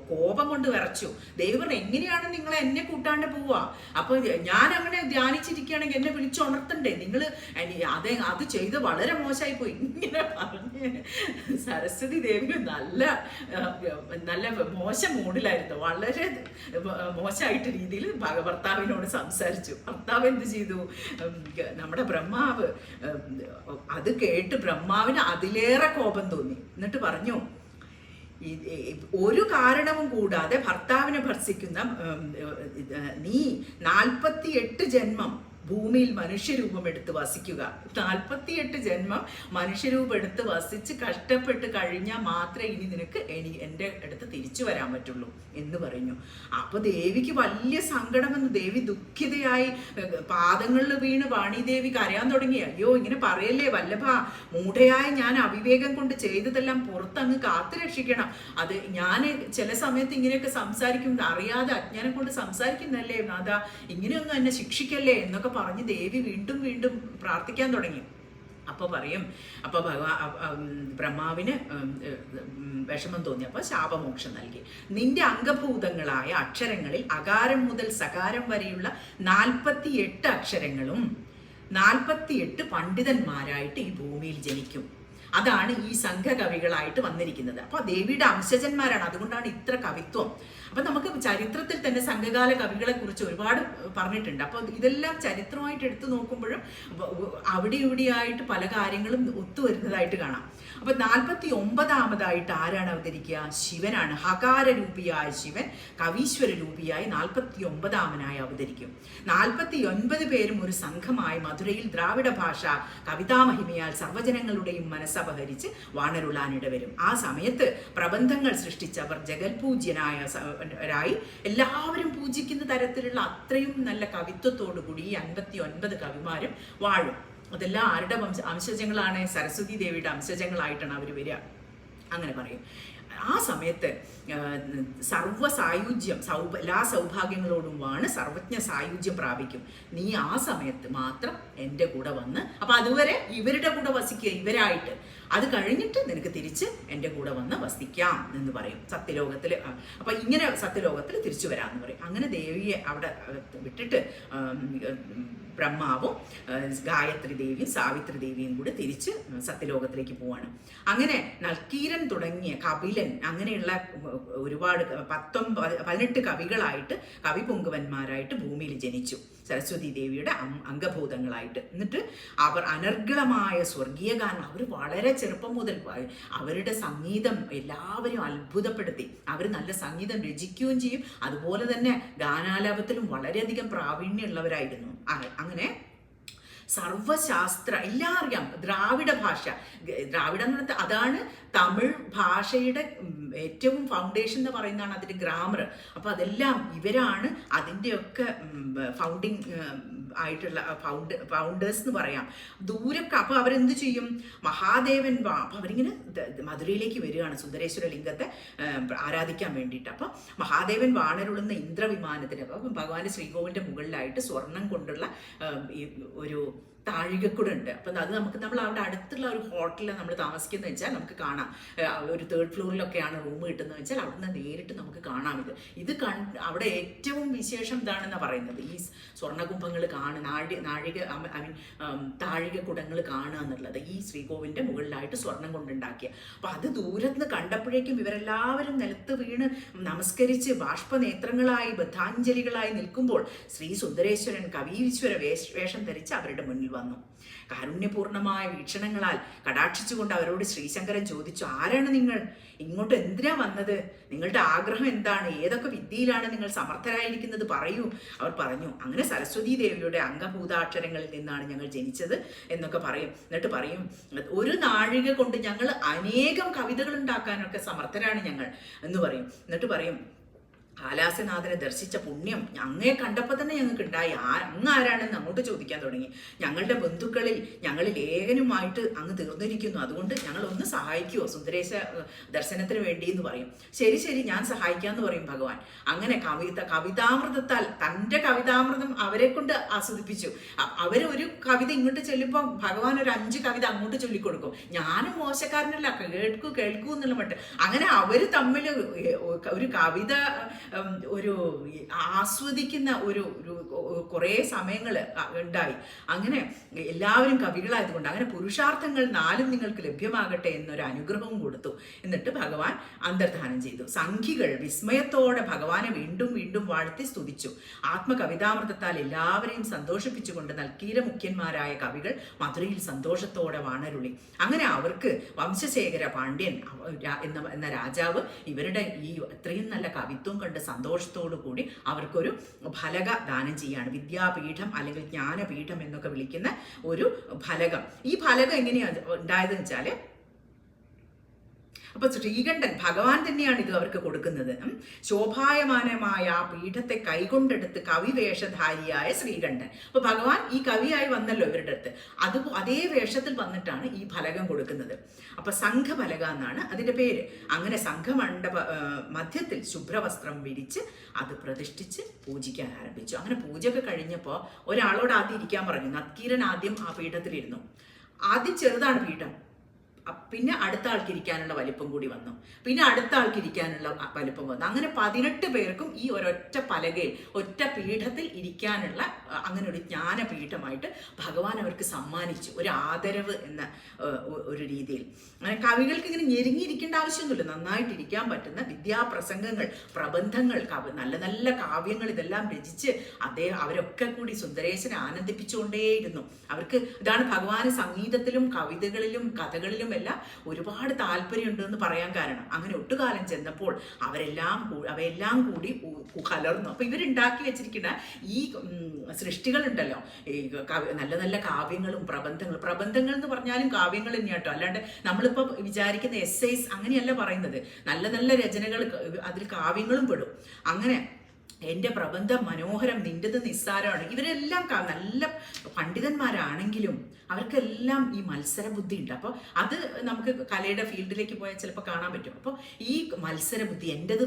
കോപം കൊണ്ട് വിറച്ചു. ദേവി പറഞ്ഞു, എങ്ങനെയാണ് നിങ്ങൾ എന്നെ കൂട്ടാണ്ട് പോവുക? അപ്പോൾ ഞാൻ അങ്ങനെ ധ്യാനിച്ചിരിക്കുകയാണെങ്കിൽ എന്നെ വിളിച്ചുണർത്തണ്ടേ നിങ്ങൾ? അത് ചെയ്ത് വളരെ മോശമായി പോയി ഇങ്ങനെ പറഞ്ഞ് സരസ്വതി ദേവി നല്ല മോശം മൂഡിലായിരുന്നു. വളരെ മോശമായിട്ട് രീതിയിൽ ഭർത്താവിനോട് സംസാരിച്ചു. ഭർത്താവ് എന്ത് ചെയ്തു? നമ്മുടെ ബ്രഹ്മാവ് അത് കേട്ട് ബ്രഹ്മാവിന് അതിലേറെ കോപം തോന്നി. എന്നിട്ട് പറഞ്ഞു, ഒരു കാരണവും കൂടാതെ ഭർത്താവിനെ ഭർസിക്കുന്ന നീ 48 ജന്മം ഭൂമിയിൽ മനുഷ്യരൂപം എടുത്ത് വസിക്കുക. 48 ജന്മം മനുഷ്യരൂപം എടുത്ത് വസിച്ച് കഷ്ടപ്പെട്ട് കഴിഞ്ഞാൽ മാത്രമേ ഇനി നിനക്ക് എൻ്റെ അടുത്ത് തിരിച്ചു വരാൻ പറ്റുള്ളൂ എന്ന് പറഞ്ഞു. അപ്പൊ ദേവിക്ക് വലിയ സങ്കടം വന്നു. ദേവി ദുഃഖിതയായി പാദങ്ങളിൽ വീണ് വാണിദേവി കരയാൻ തുടങ്ങി. അയ്യോ, ഇങ്ങനെ പറയല്ലേ വല്ലഭ, മൂഢയായ ഞാൻ അവിവേകം കൊണ്ട് ചെയ്തതെല്ലാം പുറത്തങ്ങ് കാത്തു രക്ഷിക്കണം. അത് ഞാൻ ചില സമയത്ത് ഇങ്ങനെയൊക്കെ സംസാരിക്കും, അറിയാതെ അജ്ഞാനം കൊണ്ട് സംസാരിക്കുന്നല്ലേ നാഥ, ഇങ്ങനെയൊന്നും എന്നെ ശിക്ഷിക്കല്ലേ എന്നൊക്കെ പറഞ്ഞ് ദേവി വീണ്ടും വീണ്ടും പ്രാർത്ഥിക്കാൻ തുടങ്ങി. അപ്പോൾ ബ്രഹ്മാവിന് വിഷമം തോന്നി. അപ്പോൾ ശാപമോക്ഷം നൽകി. നിന്റെ അംഗഭൂതങ്ങളായ അക്ഷരങ്ങളിൽ അകാരം മുതൽ സകാരം വരെയുള്ള 48 അക്ഷരങ്ങളും 48 പണ്ഡിതന്മാരായിട്ട് ഈ ഭൂമിയിൽ ജനിക്കും. അതാണ് ഈ സംഘകവികളായിട്ട് വന്നിരിക്കുന്നത്. അപ്പോൾ ദേവിയുടെ അംശജന്മാരാണ്. അതുകൊണ്ടാണ് ഇത്ര കവിത്വം. അപ്പൊ നമുക്ക് ചരിത്രത്തിൽ തന്നെ സംഘകാല കവികളെ കുറിച്ച് ഒരുപാട് പറഞ്ഞിട്ടുണ്ട്. അപ്പോൾ ഇതെല്ലാം ചരിത്രമായിട്ട് എടുത്തു നോക്കുമ്പോഴും അവിടെ ഇവിടെയായിട്ട് പല കാര്യങ്ങളും ഒത്തുവരുന്നതായിട്ട് കാണാം. അപ്പൊ 49ാമതായിട്ട് ആരാണ് അവതരിക്കുക? ശിവനാണ്. ഹകാര രൂപിയായ ശിവൻ കവീശ്വര രൂപിയായി 49ാമനായി അവതരിക്കും. 49 പേരും ഒരു സംഘമായി മധുരയിൽ ദ്രാവിഡ ഭാഷ കവിതാമഹിമയാൽ സർവ്വജനങ്ങളുടെയും മനസ്സപഹരിച്ച് വാണരുളാനിട വരും. ആ സമയത്ത് പ്രബന്ധങ്ങൾ സൃഷ്ടിച്ചവർ ജഗൽപൂജ്യനായ എല്ലാവരും പൂജിക്കുന്ന തരത്തിലുള്ള അത്രയും നല്ല കവിത്വത്തോടു കൂടി ഈ 59 കവിമാരും വാഴും. അതെല്ലാം ആരുടെ അംശജങ്ങളാണ്? സരസ്വതി ദേവിയുടെ അംശജങ്ങളായിട്ടാണ് അവർ വരിക. അങ്ങനെ പറയും. ആ സമയത്ത് സർവ്വസായുജ്യം എല്ലാ സൗഭാഗ്യങ്ങളോടുമാണ് സർവജ്ഞ സായുജ്യം പ്രാപിക്കും. നീ ആ സമയത്ത് മാത്രം എൻ്റെ കൂടെ വന്ന്, അപ്പം അതുവരെ ഇവരുടെ കൂടെ വസിക്കുക ഇവരായിട്ട്. അത് കഴിഞ്ഞിട്ട് നിനക്ക് തിരിച്ച് എൻ്റെ കൂടെ വന്ന് വസിക്കാം എന്ന് പറയും സത്യലോകത്തിൽ. അപ്പം ഇങ്ങനെ സത്യലോകത്തിൽ തിരിച്ചു വരാമെന്ന് പറയും. അങ്ങനെ ദേവിയെ അവിടെ വിട്ടിട്ട് ബ്രഹ്മാവും ഗായത്രി ദേവിയും സാവിത്രി ദേവിയും കൂടി തിരിച്ച് സത്യലോകത്തിലേക്ക് പോവാണ്. അങ്ങനെ നൽക്കീരൻ തുടങ്ങിയ കപിലൻ അങ്ങനെയുള്ള ഒരുപാട് 18 കവികളായിട്ട് കവിപൊങ്കുവന്മാരായിട്ട് ഭൂമിയിൽ ജനിച്ചു, സരസ്വതി ദേവിയുടെ അംഗഭൂതങ്ങളായിട്ട്. എന്നിട്ട് അവർ അനർഗളമായ സ്വർഗീയ ഗാനം, അവർ വളരെ ചെറുപ്പം മുതൽ അവരുടെ സംഗീതം എല്ലാവരും അത്ഭുതപ്പെടുത്തി. അവർ നല്ല സംഗീതം രചിക്കുകയും ചെയ്യും, അതുപോലെ തന്നെ ഗാനാലാപത്തിലും വളരെയധികം പ്രാവീണ്യമുള്ളവരായിരുന്നു. അങ്ങനെ സർവശാസ്ത്ര എല്ലാം അറിയാം. ദ്രാവിഡ ഭാഷ, ദ്രാവിഡം എന്ന് പറഞ്ഞാൽ അതാണ് തമിഴ് ഭാഷയുടെ ഏറ്റവും ഫൗണ്ടേഷൻ എന്ന് പറയുന്നതാണ് അതിൻ്റെ ഗ്രാമർ. അപ്പോൾ അതെല്ലാം ഇവരാണ് അതിൻ്റെയൊക്കെ ഫൗണ്ടിങ് ആയിട്ടുള്ള ഫൗണ്ടേഴ്സ് എന്ന് പറയാം. ദൂരൊക്കെ അപ്പോൾ അവരെന്ത് ചെയ്യും? മഹാദേവൻ അപ്പോൾ അവരിങ്ങനെ മധുരയിലേക്ക് വരികയാണ് സുന്ദരേശ്വര ലിംഗത്തെ ആരാധിക്കാൻ വേണ്ടിയിട്ട്. അപ്പോൾ മഹാദേവൻ വാണരുളുന്ന ഇന്ദ്രവിമാനത്തിന്, അപ്പം ഭഗവാന്റെ ശ്രീകോവിലിൻ്റെ മുകളിലായിട്ട് സ്വർണം കൊണ്ടുള്ള ഒരു താഴികക്കുട അപ്പം അത് നമ്മൾ അവിടെ അടുത്തുള്ള ഒരു ഹോട്ടലിൽ നമ്മൾ താമസിക്കുന്നത് വെച്ചാൽ നമുക്ക് കാണാം. ഒരു 3rd ഫ്ലോറിലൊക്കെയാണ് റൂം കിട്ടുന്നത് വെച്ചാൽ അവിടുന്ന് നേരിട്ട് നമുക്ക് കാണാം. ഇത് അവിടെ ഏറ്റവും വിശേഷം ഇതാണെന്നാണ് പറയുന്നത്. ഈ സ്വർണ്ണകുംഭങ്ങൾ താഴികക്കുടങ്ങൾ കാണുക എന്നുള്ളത് ഈ ശ്രീകോവിലിന്റെ മുകളിലായിട്ട് സ്വർണം കൊണ്ടുണ്ടാക്കിയ. അപ്പൊ അത് ദൂരത്ത് കണ്ടപ്പോഴേക്കും ഇവരെല്ലാവരും നിലത്ത് വീണ് നമസ്കരിച്ച് ബാഷ്പനേത്രങ്ങളായി ബദ്ധാഞ്ജലികളായി നിൽക്കുമ്പോൾ ശ്രീ സുന്ദരേശ്വരൻ കവീശ്വര വേഷം ധരിച്ച് അവരുടെ മുന്നിൽ വന്നു. കാരുണ്യപൂർണമായ വീക്ഷണങ്ങളാൽ കടാക്ഷിച്ചുകൊണ്ട് അവരോട് ശ്രീശങ്കരൻ ചോദിച്ചു, ആരാണ് നിങ്ങൾ? ഇങ്ങോട്ട് എന്തിനാ വന്നത്? നിങ്ങളുടെ ആഗ്രഹം എന്താണ്? ഏതൊക്കെ വിദ്യയിലാണ് നിങ്ങൾ സമർത്ഥരായിരിക്കുന്നത്? പറയൂ. അവർ പറഞ്ഞു, അങ്ങനെ സരസ്വതീ ദേവിയുടെ അംഗഭൂതാക്ഷരങ്ങളിൽ നിന്നാണ് ഞങ്ങൾ ജനിച്ചത് എന്നൊക്കെ പറയും. എന്നിട്ട് പറയും, ഒരു നാഴിക കൊണ്ട് ഞങ്ങൾ അനേകം കവിതകൾ ഉണ്ടാക്കാനൊക്കെ സമർത്ഥരാണ് ഞങ്ങൾ എന്ന് പറയും. എന്നിട്ട് പറയും, കാലാസനാഥനെ ദർശിച്ച പുണ്യം അങ്ങയെ കണ്ടപ്പോൾ തന്നെ ഞങ്ങൾക്ക് ഉണ്ടായി. അങ്ങ് ആരാണെന്ന് അങ്ങോട്ട് ചോദിക്കാൻ തുടങ്ങി. ഞങ്ങളുടെ ബന്ധുക്കളിൽ ഞങ്ങളിൽ ഏകനുമായിട്ട് അങ്ങ് തീർന്നിരിക്കുന്നു. അതുകൊണ്ട് ഞങ്ങൾ ഒന്ന് സഹായിക്കുമോ സുന്ദരേശ ദർശനത്തിന് വേണ്ടി എന്ന് പറയും. ശരി ശരി, ഞാൻ സഹായിക്കാമെന്ന് പറയും ഭഗവാൻ. അങ്ങനെ കവിതാമൃതത്താൽ തൻ്റെ കവിതാമൃതം അവരെ കൊണ്ട് ആസ്വദിപ്പിച്ചു. ഒരു കവിത ഇങ്ങോട്ട് ചൊല്ലുമ്പോൾ ഭഗവാൻ ഒരു 5 കവിത അങ്ങോട്ട് ചൊല്ലിക്കൊടുക്കും. ഞാനും മോശക്കാരനല്ല, കേൾക്കൂ എന്നുള്ള മട്ട്. അങ്ങനെ അവര് തമ്മിൽ ഒരു കവിത ആസ്വദിക്കുന്ന കുറേ സമയങ്ങൾ ഉണ്ടായി. അങ്ങനെ എല്ലാവരും കവികളായതുകൊണ്ട് അങ്ങനെ പുരുഷാർത്ഥങ്ങൾ 4 നിങ്ങൾക്ക് ലഭ്യമാകട്ടെ എന്നൊരു അനുഗ്രഹവും കൊടുത്തു. എന്നിട്ട് ഭഗവാൻ അന്തർധാനം ചെയ്തു. സംഘികൾ വിസ്മയത്തോടെ ഭഗവാനെ വീണ്ടും വീണ്ടും വാഴ്ത്തി സ്തുതിച്ചു. ആത്മകവിതാമൃതത്താൽ എല്ലാവരെയും സന്തോഷിപ്പിച്ചുകൊണ്ട് നൽകീര മുഖ്യന്മാരായ കവികൾ മധുരയിൽ സന്തോഷത്തോടെ വാണരുളി. അങ്ങനെ അവർക്ക് വംശശേഖര പാണ്ഡ്യൻ എന്ന രാജാവ് ഇവരുടെ ഈ ഇത്രയും നല്ല കവിത്വം കണ്ട് സന്തോഷത്തോടു കൂടി അവർക്കൊരു ഫലക ദാനം ചെയ്യാണ്. വിദ്യാപീഠം അല്ലെങ്കിൽ ജ്ഞാനപീഠം എന്നൊക്കെ വിളിക്കുന്ന ഒരു ഫലകം. ഈ ഫലകം എങ്ങനെയാണ് ഉണ്ടായതെന്ന് വെച്ചാൽ, അപ്പൊ ശ്രീകണ്ഠൻ ഭഗവാൻ തന്നെയാണ് ഇത് അവർക്ക് കൊടുക്കുന്നത്. ശോഭായമാനമായ ആ പീഠത്തെ കൈകൊണ്ടെടുത്ത് കവിവേഷധാരിയായ ശ്രീകണ്ഠൻ. അപ്പൊ ഭഗവാൻ ഈ കവിയായി വന്നല്ലോ ഇവരുടെ അടുത്ത്. അതേ വേഷത്തിൽ വന്നിട്ടാണ് ഈ ഫലകം കൊടുക്കുന്നത്. അപ്പൊ സംഘഫലക എന്നാണ് അതിന്റെ പേര്. അങ്ങനെ സംഘമണ്ഡപ മധ്യത്തിൽ ശുഭ്രവസ്ത്രം വിരിച്ച് അത് പ്രതിഷ്ഠിച്ച് പൂജിക്കാൻ ആരംഭിച്ചു. അങ്ങനെ പൂജയൊക്കെ കഴിഞ്ഞപ്പോൾ ഒരാളോട് ആദ്യം ഇരിക്കാൻ പറഞ്ഞു. നക്കീരൻ ആദ്യം ആ പീഠത്തിലിരുന്നു. ആദ്യം ചെറുതാണ് പീഠം, പിന്നെ അടുത്ത ആൾക്ക് ഇരിക്കാനുള്ള വലിപ്പം കൂടി വന്നു, പിന്നെ അടുത്ത ആൾക്ക് ഇരിക്കാനുള്ള വലിപ്പം വന്നു. അങ്ങനെ 18 പേർക്കും ഈ ഒരൊറ്റ പലകയിൽ ഒറ്റ പീഠത്തിൽ ഇരിക്കാനുള്ള അങ്ങനെ ഒരു ജ്ഞാനപീഠമായിട്ട് ഭഗവാൻ അവർക്ക് സമ്മാനിച്ചു. ഒരു ആദരവ് എന്ന ഒരു രീതിയിൽ. അങ്ങനെ കവികൾക്ക് ഇങ്ങനെ ഞെരുങ്ങിയിരിക്കേണ്ട ആവശ്യമൊന്നുമില്ല. നന്നായിട്ട് ഇരിക്കാൻ പറ്റുന്ന വിദ്യാപ്രസംഗങ്ങൾ, പ്രബന്ധങ്ങൾ, നല്ല നല്ല കാവ്യങ്ങൾ ഇതെല്ലാം രചിച്ച് അവരൊക്കെ കൂടി സുന്ദരേശനെ ആനന്ദിപ്പിച്ചുകൊണ്ടേയിരുന്നു. അവർക്ക് ഇതാണ് ഭഗവാന് സംഗീതത്തിലും കവിതകളിലും കഥകളിലും എല്ലാം ഒരുപാട് താല്പര്യമുണ്ടെന്ന് പറയാൻ കാരണം. അങ്ങനെ ഒട്ടുകാലം ചെന്നപ്പോൾ അവയെല്ലാം കൂടി കലർന്നു. അപ്പൊ ഇവരുണ്ടാക്കി വെച്ചിരിക്കുന്ന ഈ സൃഷ്ടികളുണ്ടല്ലോ, ഈ നല്ല നല്ല കാവ്യങ്ങളും പ്രബന്ധങ്ങൾ എന്ന് പറഞ്ഞാലും കാവ്യങ്ങൾ തന്നെയാണ് കേട്ടോ. അല്ലാണ്ട് നമ്മളിപ്പോൾ വിചാരിക്കുന്ന എസ്സേസ് അങ്ങനെയല്ല പറയുന്നത്. നല്ല നല്ല രചനകൾ, അതിൽ കാവ്യങ്ങളും പെടും. അങ്ങനെ എൻ്റെ പ്രബന്ധം മനോഹരം, നിൻ്റെത് നിസ്സാരമാണ്. ഇവരെല്ലാം നല്ല പണ്ഡിതന്മാരാണെങ്കിലും അവർക്കെല്ലാം ഈ മത്സര ബുദ്ധി ഉണ്ട്. അപ്പോൾ അത് നമുക്ക് കലയുടെ ഫീൽഡിലേക്ക് പോയാൽ ചിലപ്പോൾ കാണാൻ പറ്റും. അപ്പോൾ ഈ മത്സര ബുദ്ധി, എൻ്റെത്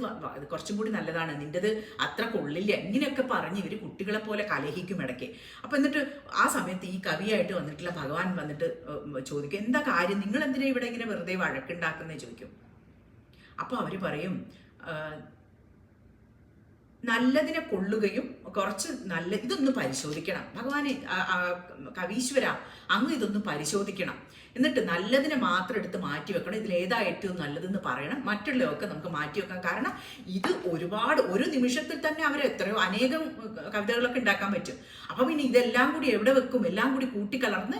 കുറച്ചും കൂടി നല്ലതാണ്, നിൻ്റെത് അത്ര കൊള്ളില്ല, ഇങ്ങനെയൊക്കെ പറഞ്ഞ് ഇവർ കുട്ടികളെ പോലെ കലഹിക്കും ഇടയ്ക്ക്. അപ്പോൾ എന്നിട്ട് ആ സമയത്ത് ഈ കവിയായിട്ട് വന്നിട്ടുള്ള ഭഗവാൻ വന്നിട്ട് ചോദിക്കും, എന്താ കാര്യം, നിങ്ങൾ എന്തിനാ ഇവിടെ ഇങ്ങനെ വെറുതെ വഴക്കുണ്ടാക്കുന്നേ ചോദിക്കും. അപ്പോൾ അവർ പറയും, നല്ലതിനെ കൊള്ളുകയും കുറച്ച് ഇതൊന്ന് പരിശോധിക്കണം ഭഗവാനെ, കവീശ്വര അങ്ങ് ഇതൊന്ന് പരിശോധിക്കണം, എന്നിട്ട് നല്ലതിനെ മാത്രം എടുത്ത് മാറ്റി വെക്കണം, ഇതിലേതാ ഏറ്റവും നല്ലതെന്ന് പറയണം, മറ്റുള്ളവർക്ക് നമുക്ക് മാറ്റി വെക്കാം. കാരണം ഇത് ഒരു നിമിഷത്തിൽ തന്നെ അനേകം കവിതകളൊക്കെ ഉണ്ടാക്കാൻ പറ്റും. അപ്പൊ പിന്നെ ഇതെല്ലാം കൂടി എവിടെ വെക്കും, എല്ലാം കൂടി കൂട്ടിക്കലർന്ന്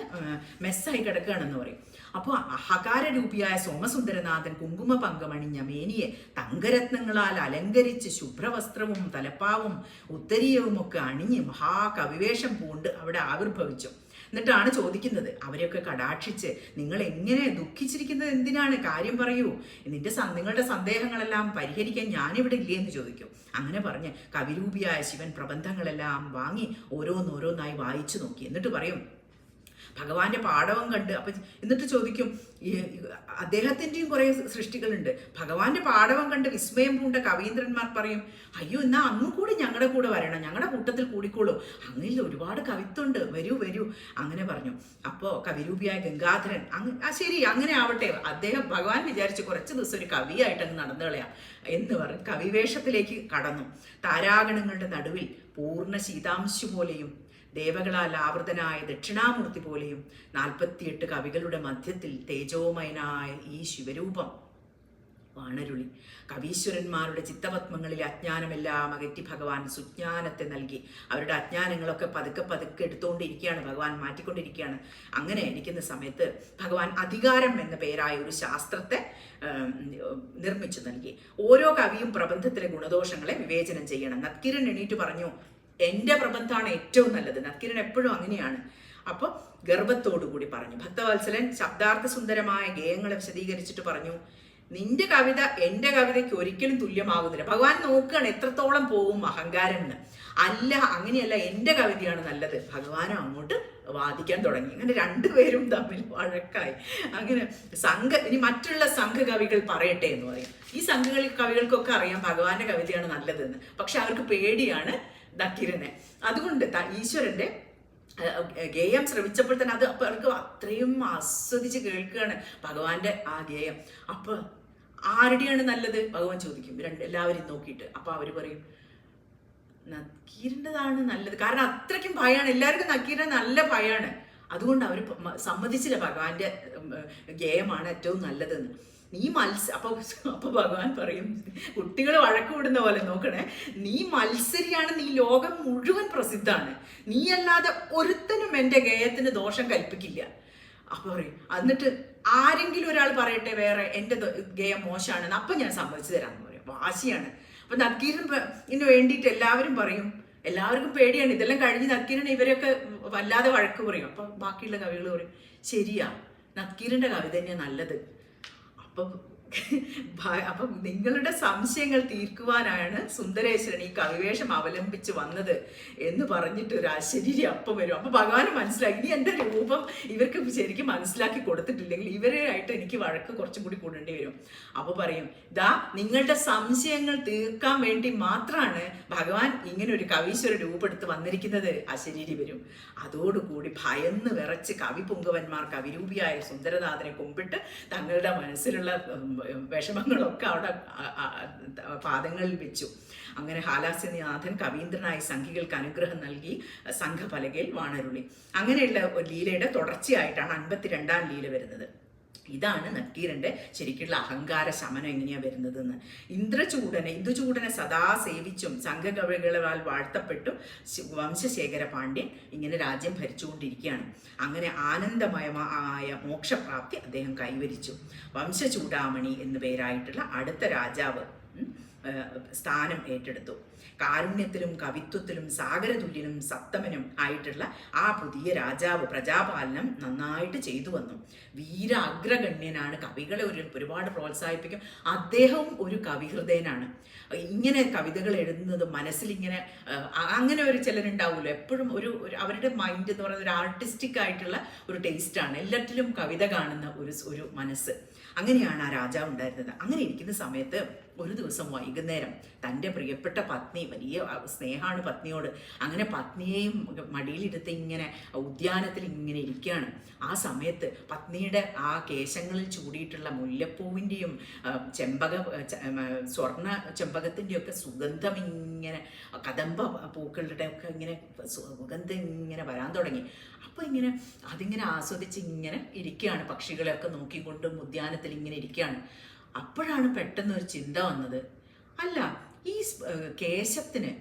മെസ്സായി കിടക്കുകയാണെന്ന് പറയും. അപ്പോൾ അഹകാരരൂപിയായ സോമസുന്ദരനാഥൻ കുങ്കുമ പങ്കമണിഞ്ഞ മേനിയെ തങ്കരത്നങ്ങളാൽ അലങ്കരിച്ച് ശുഭ്രവസ്ത്രവും തലപ്പാവും ഉത്തരീയവും ഒക്കെ അണിഞ്ഞ് മഹാകവിവേഷം പൂണ്ട് അവിടെ ആവിർഭവിച്ചു. എന്നിട്ടാണ് ചോദിക്കുന്നത്, അവരെയൊക്കെ കടാക്ഷിച്ച്, നിങ്ങൾ എങ്ങനെ ദുഃഖിച്ചിരിക്കുന്നത് എന്തിനാണ്, കാര്യം പറയൂ, നിങ്ങളുടെ സന്ദേഹങ്ങളെല്ലാം പരിഹരിക്കാൻ ഞാനിവിടെ ഇല്ലേന്ന് ചോദിക്കും. അങ്ങനെ പറഞ്ഞ് കവിരൂപിയായ ശിവൻ പ്രബന്ധങ്ങളെല്ലാം വാങ്ങി ഓരോന്നോരോന്നായി വായിച്ചു നോക്കി. എന്നിട്ട് പറയും, ഭഗവാന്റെ പാടവം കണ്ട് അപ്പൊ എന്നിട്ട് ചോദിക്കും, അദ്ദേഹത്തിൻ്റെയും കുറേ സൃഷ്ടികളുണ്ട്. ഭഗവാന്റെ പാടവം കണ്ട് വിസ്മയം പൂണ്ട കവീന്ദ്രന്മാർ പറയും, അയ്യോ എന്നാ അങ്ങ് കൂടി ഞങ്ങളുടെ കൂടെ വരണം, ഞങ്ങളുടെ കൂട്ടത്തിൽ കൂടിക്കോളൂ, അങ്ങനെ ഒരുപാട് കവിത്വമുണ്ട്, വരൂ വരൂ അങ്ങനെ പറഞ്ഞു. അപ്പോൾ കവിരൂപിയായ ഗംഗാധരൻ ശരി അങ്ങനെ ആവട്ടെ, അദ്ദേഹം ഭഗവാൻ വിചാരിച്ച് കുറച്ച് ദിവസം ഒരു കവിയായിട്ട് അങ്ങ് നടന്നു കളയാം എന്ന് പറഞ്ഞ് കവിവേഷത്തിലേക്ക് കടന്നു. താരാഗണങ്ങളുടെ നടുവിൽ പൂർണ്ണ ശീതാംശു പോലെയും ദേവകളാൽ ആവൃതനായ ദക്ഷിണാമൂർത്തി പോലെയും 48 കവികളുടെ മധ്യത്തിൽ തേജോമയനായ ഈ ശിവരൂപം വാണരുളി. കവീശ്വരന്മാരുടെ ചിത്തപത്മങ്ങളിലെ അജ്ഞാനമെല്ലാം അകറ്റി ഭഗവാൻ സുജ്ഞാനത്തെ നൽകി. അവരുടെ അജ്ഞാനങ്ങളൊക്കെ പതുക്കെ പതുക്കെ എടുത്തുകൊണ്ടിരിക്കുകയാണ്, ഭഗവാൻ മാറ്റിക്കൊണ്ടിരിക്കുകയാണ്. അങ്ങനെ ഇരിക്കുന്ന സമയത്ത് ഭഗവാൻ അധികാരം എന്ന പേരായ ഒരു ശാസ്ത്രത്തെ നിർമ്മിച്ചു നൽകി. ഓരോ കവിയും പ്രബന്ധത്തിലെ ഗുണദോഷങ്ങളെ വിവേചനം ചെയ്യണം. നത്കിരൻ എണീറ്റ് പറഞ്ഞു, എൻ്റെ പ്രബന്ധമാണ് ഏറ്റവും നല്ലത്. നത്കിരൻ എപ്പോഴും അങ്ങനെയാണ്. അപ്പോൾ ഗർവത്തോടുകൂടി പറഞ്ഞു. ഭക്തവത്സലൻ ശബ്ദാർത്ഥ സുന്ദരമായ ഗേയങ്ങളെ വിശദീകരിച്ചിട്ട് പറഞ്ഞു, നിന്റെ കവിത എൻ്റെ കവിതയ്ക്ക് ഒരിക്കലും തുല്യമാകുന്നില്ല. ഭഗവാൻ നോക്കുകയാണ് എത്രത്തോളം പോകും അഹങ്കാരം എന്ന്. അല്ല, അങ്ങനെയല്ല, എൻ്റെ കവിതയാണ് നല്ലത്. ഭഗവാനും അങ്ങോട്ട് വാദിക്കാൻ തുടങ്ങി. അങ്ങനെ രണ്ടുപേരും തമ്മിൽ വഴക്കായി. അങ്ങനെ ഇനി മറ്റുള്ള സംഘകവികൾ പറയട്ടെ എന്ന് പറയും. ഈ കവികൾക്കൊക്കെ അറിയാം ഭഗവാന്റെ കവിതയാണ് നല്ലതെന്ന്. പക്ഷെ അവർക്ക് പേടിയാണ് നക്കീരനെ. അതുകൊണ്ട് ഈശ്വരന്റെ ഗേയം ശ്രവിച്ചപ്പോൾ തന്നെ അത് അവർക്ക് അത്രയും ആസ്വദിച്ച് കേൾക്കുകയാണ് ഭഗവാന്റെ ആ ഗേയം. അപ്പൊ ആരുടെയാണ് നല്ലത് ഭഗവാൻ ചോദിക്കും എല്ലാവരും നോക്കിയിട്ട്. അപ്പൊ അവര് പറയും നക്കീരൻ്റെതാണ് നല്ലത്. കാരണം അത്രയ്ക്കും ഭയമാണ് എല്ലാവർക്കും, നക്കീരനെ നല്ല ഭയമാണ്. അതുകൊണ്ട് അവർ സമ്മതിച്ചില്ല ഭഗവാന്റെ ഗേയമാണ് ഏറ്റവും നല്ലതെന്ന്. നീ അപ്പൊ ഭഗവാൻ പറയും, കുട്ടികൾ വഴക്ക് വിടുന്ന പോലെ നോക്കണേ, നീ മത്സരിയാണ്, നീ ലോകം മുഴുവൻ പ്രസിദ്ധാണ്, നീ അല്ലാതെ ഒരുത്തനും എൻ്റെ ഗേയത്തിന് ദോഷം കൽപ്പിക്കില്ല. അപ്പൊ പറയും, എന്നിട്ട് ആരെങ്കിലും ഒരാൾ പറയട്ടെ വേറെ എൻ്റെ ഗേയം മോശമാണെന്ന്, അപ്പൊ ഞാൻ സമ്മതിച്ചു തരാമെന്ന് പറയും. വാശിയാണ്. അപ്പൊ നക്കീരന് വേണ്ടിയിട്ട് എല്ലാവരും പറയും. എല്ലാവർക്കും പേടിയാണ്. ഇതെല്ലാം കഴിഞ്ഞ് നക്കീരൻ ഇവരൊക്കെ വല്ലാതെ വഴക്ക് പറയും. അപ്പൊ ബാക്കിയുള്ള കവികൾ പറയും, ശരിയാ, നക്കീരന്റെ കവിത തന്നെയാണ് നല്ലത്. അപ്പം നിങ്ങളുടെ സംശയങ്ങൾ തീർക്കുവാനാണ് സുന്ദരേശ്വരൻ ഈ കവിവേഷം അവലംബിച്ച് വന്നത് എന്ന് പറഞ്ഞിട്ട് ഒരു അശരീരി അപ്പം വരും. അപ്പൊ ഭഗവാന് മനസ്സിലാക്കി, ഇനി എൻ്റെ രൂപം ഇവർക്ക് ശരിക്കും മനസ്സിലാക്കി കൊടുത്തിട്ടില്ലെങ്കിൽ ഇവരായിട്ട് എനിക്ക് വഴക്ക് കുറച്ചും കൂടി കൂടേണ്ടി വരും. അപ്പൊ പറയും, ദാ നിങ്ങളുടെ സംശയങ്ങൾ തീർക്കാൻ വേണ്ടി മാത്രമാണ് ഭഗവാൻ ഇങ്ങനെ ഒരു കവീശ്വര രൂപെടുത്ത് വന്നിരിക്കുന്നത്. അശരീരി വരും. അതോടുകൂടി ഭയന്ന് വിറച്ച് കവിപുങ്കവന്മാർ കവിരൂപിയായ സുന്ദരനാഥനെ കുമ്പിട്ട് തങ്ങളുടെ മനസ്സിലുള്ള വിഷമങ്ങളൊക്കെ അവിടെ പാദങ്ങളിൽ വെച്ചു. അങ്ങനെ ഹാലാസ്യനാഥൻ കവീന്ദ്രനായ സംഘികൾക്ക് അനുഗ്രഹം നൽകി സംഘപലകയിൽ വാണരുളി. അങ്ങനെയുള്ള ഒരു ലീലയുടെ തുടർച്ചയായിട്ടാണ് 52ാം ലീല വരുന്നത്. ഇതാണ് നക്കീരന്റെ ശരിക്കുള്ള അഹങ്കാര ശമനം എങ്ങനെയാ വരുന്നതെന്ന്. ഇന്ദുചൂടനെ സദാ സേവിച്ചും സംഘകവികളാൽ വാഴ്ത്തപ്പെട്ടും വംശശേഖര പാണ്ഡ്യൻ ഇങ്ങനെ രാജ്യം ഭരിച്ചുകൊണ്ടിരിക്കുകയാണ്. അങ്ങനെ ആനന്ദമയമായ മോക്ഷപ്രാപ്തി അദ്ദേഹം കൈവരിച്ചു. വംശചൂടാമണി എന്നു പേരായിട്ടുള്ള അടുത്ത രാജാവ് സ്ഥാനം ഏറ്റെടുത്തു. കാരുണ്യത്തിലും കവിത്വത്തിലും സാഗരതുല്യനും സപ്തമനും ആയിട്ടുള്ള ആ പുതിയ രാജാവ് പ്രജാപാലനം നന്നായിട്ട് ചെയ്തു വന്നു. വീര അഗ്രഗണ്യനാണ്. കവികളെ ഒരുപാട് പ്രോത്സാഹിപ്പിക്കും. അദ്ദേഹവും ഒരു കവിഹൃദയനാണ്. ഇങ്ങനെ കവിതകൾ എഴുതുന്നത് മനസ്സിലിങ്ങനെ അങ്ങനെ ഒരു ചിലരുണ്ടാവുമല്ലോ, എപ്പോഴും അവരുടെ മൈൻഡ് എന്ന് പറയുന്നത് ഒരു ആർട്ടിസ്റ്റിക് ആയിട്ടുള്ള ഒരു ടേസ്റ്റാണ്. എല്ലാറ്റിലും കവിത കാണുന്ന ഒരു മനസ്സ്. അങ്ങനെയാണ് ആ രാജാവ് ഉണ്ടായിരുന്നത്. അങ്ങനെ ഇരിക്കുന്ന സമയത്ത് ഒരു ദിവസം വൈകുന്നേരം തൻ്റെ പ്രിയപ്പെട്ട പത്നി, വലിയ സ്നേഹമാണ് പത്നിയോട്, അങ്ങനെ പത്നിയെയും മടിയിലിരുത്ത് ഇങ്ങനെ ഉദ്യാനത്തിൽ ഇങ്ങനെ ഇരിക്കുകയാണ്. ആ സമയത്ത് പത്നിയുടെ ആ കേശങ്ങളിൽ ചൂടിയിട്ടുള്ള മുല്ലപ്പൂവിൻ്റെയും സ്വർണ്ണ ചെമ്പകത്തിൻ്റെയും ഒക്കെ സുഗന്ധം ഇങ്ങനെ, കദംബ പൂക്കളുടെ ഒക്കെ ഇങ്ങനെ സുഗന്ധം ഇങ്ങനെ വരാൻ തുടങ്ങി. അപ്പോൾ ഇങ്ങനെ അതിങ്ങനെ ആസ്വദിച്ച് ഇങ്ങനെ ഇരിക്കുകയാണ്, പക്ഷികളെയൊക്കെ നോക്കിക്കൊണ്ടും ഉദ്യാനത്തിൽ ഇങ്ങനെ ഇരിക്കുകയാണ്. അപ്പോഴാണ് പെട്ടെന്ന് ഒരു ചിന്ത വന്നത്, അല്ല ഈ കേശത്തിന്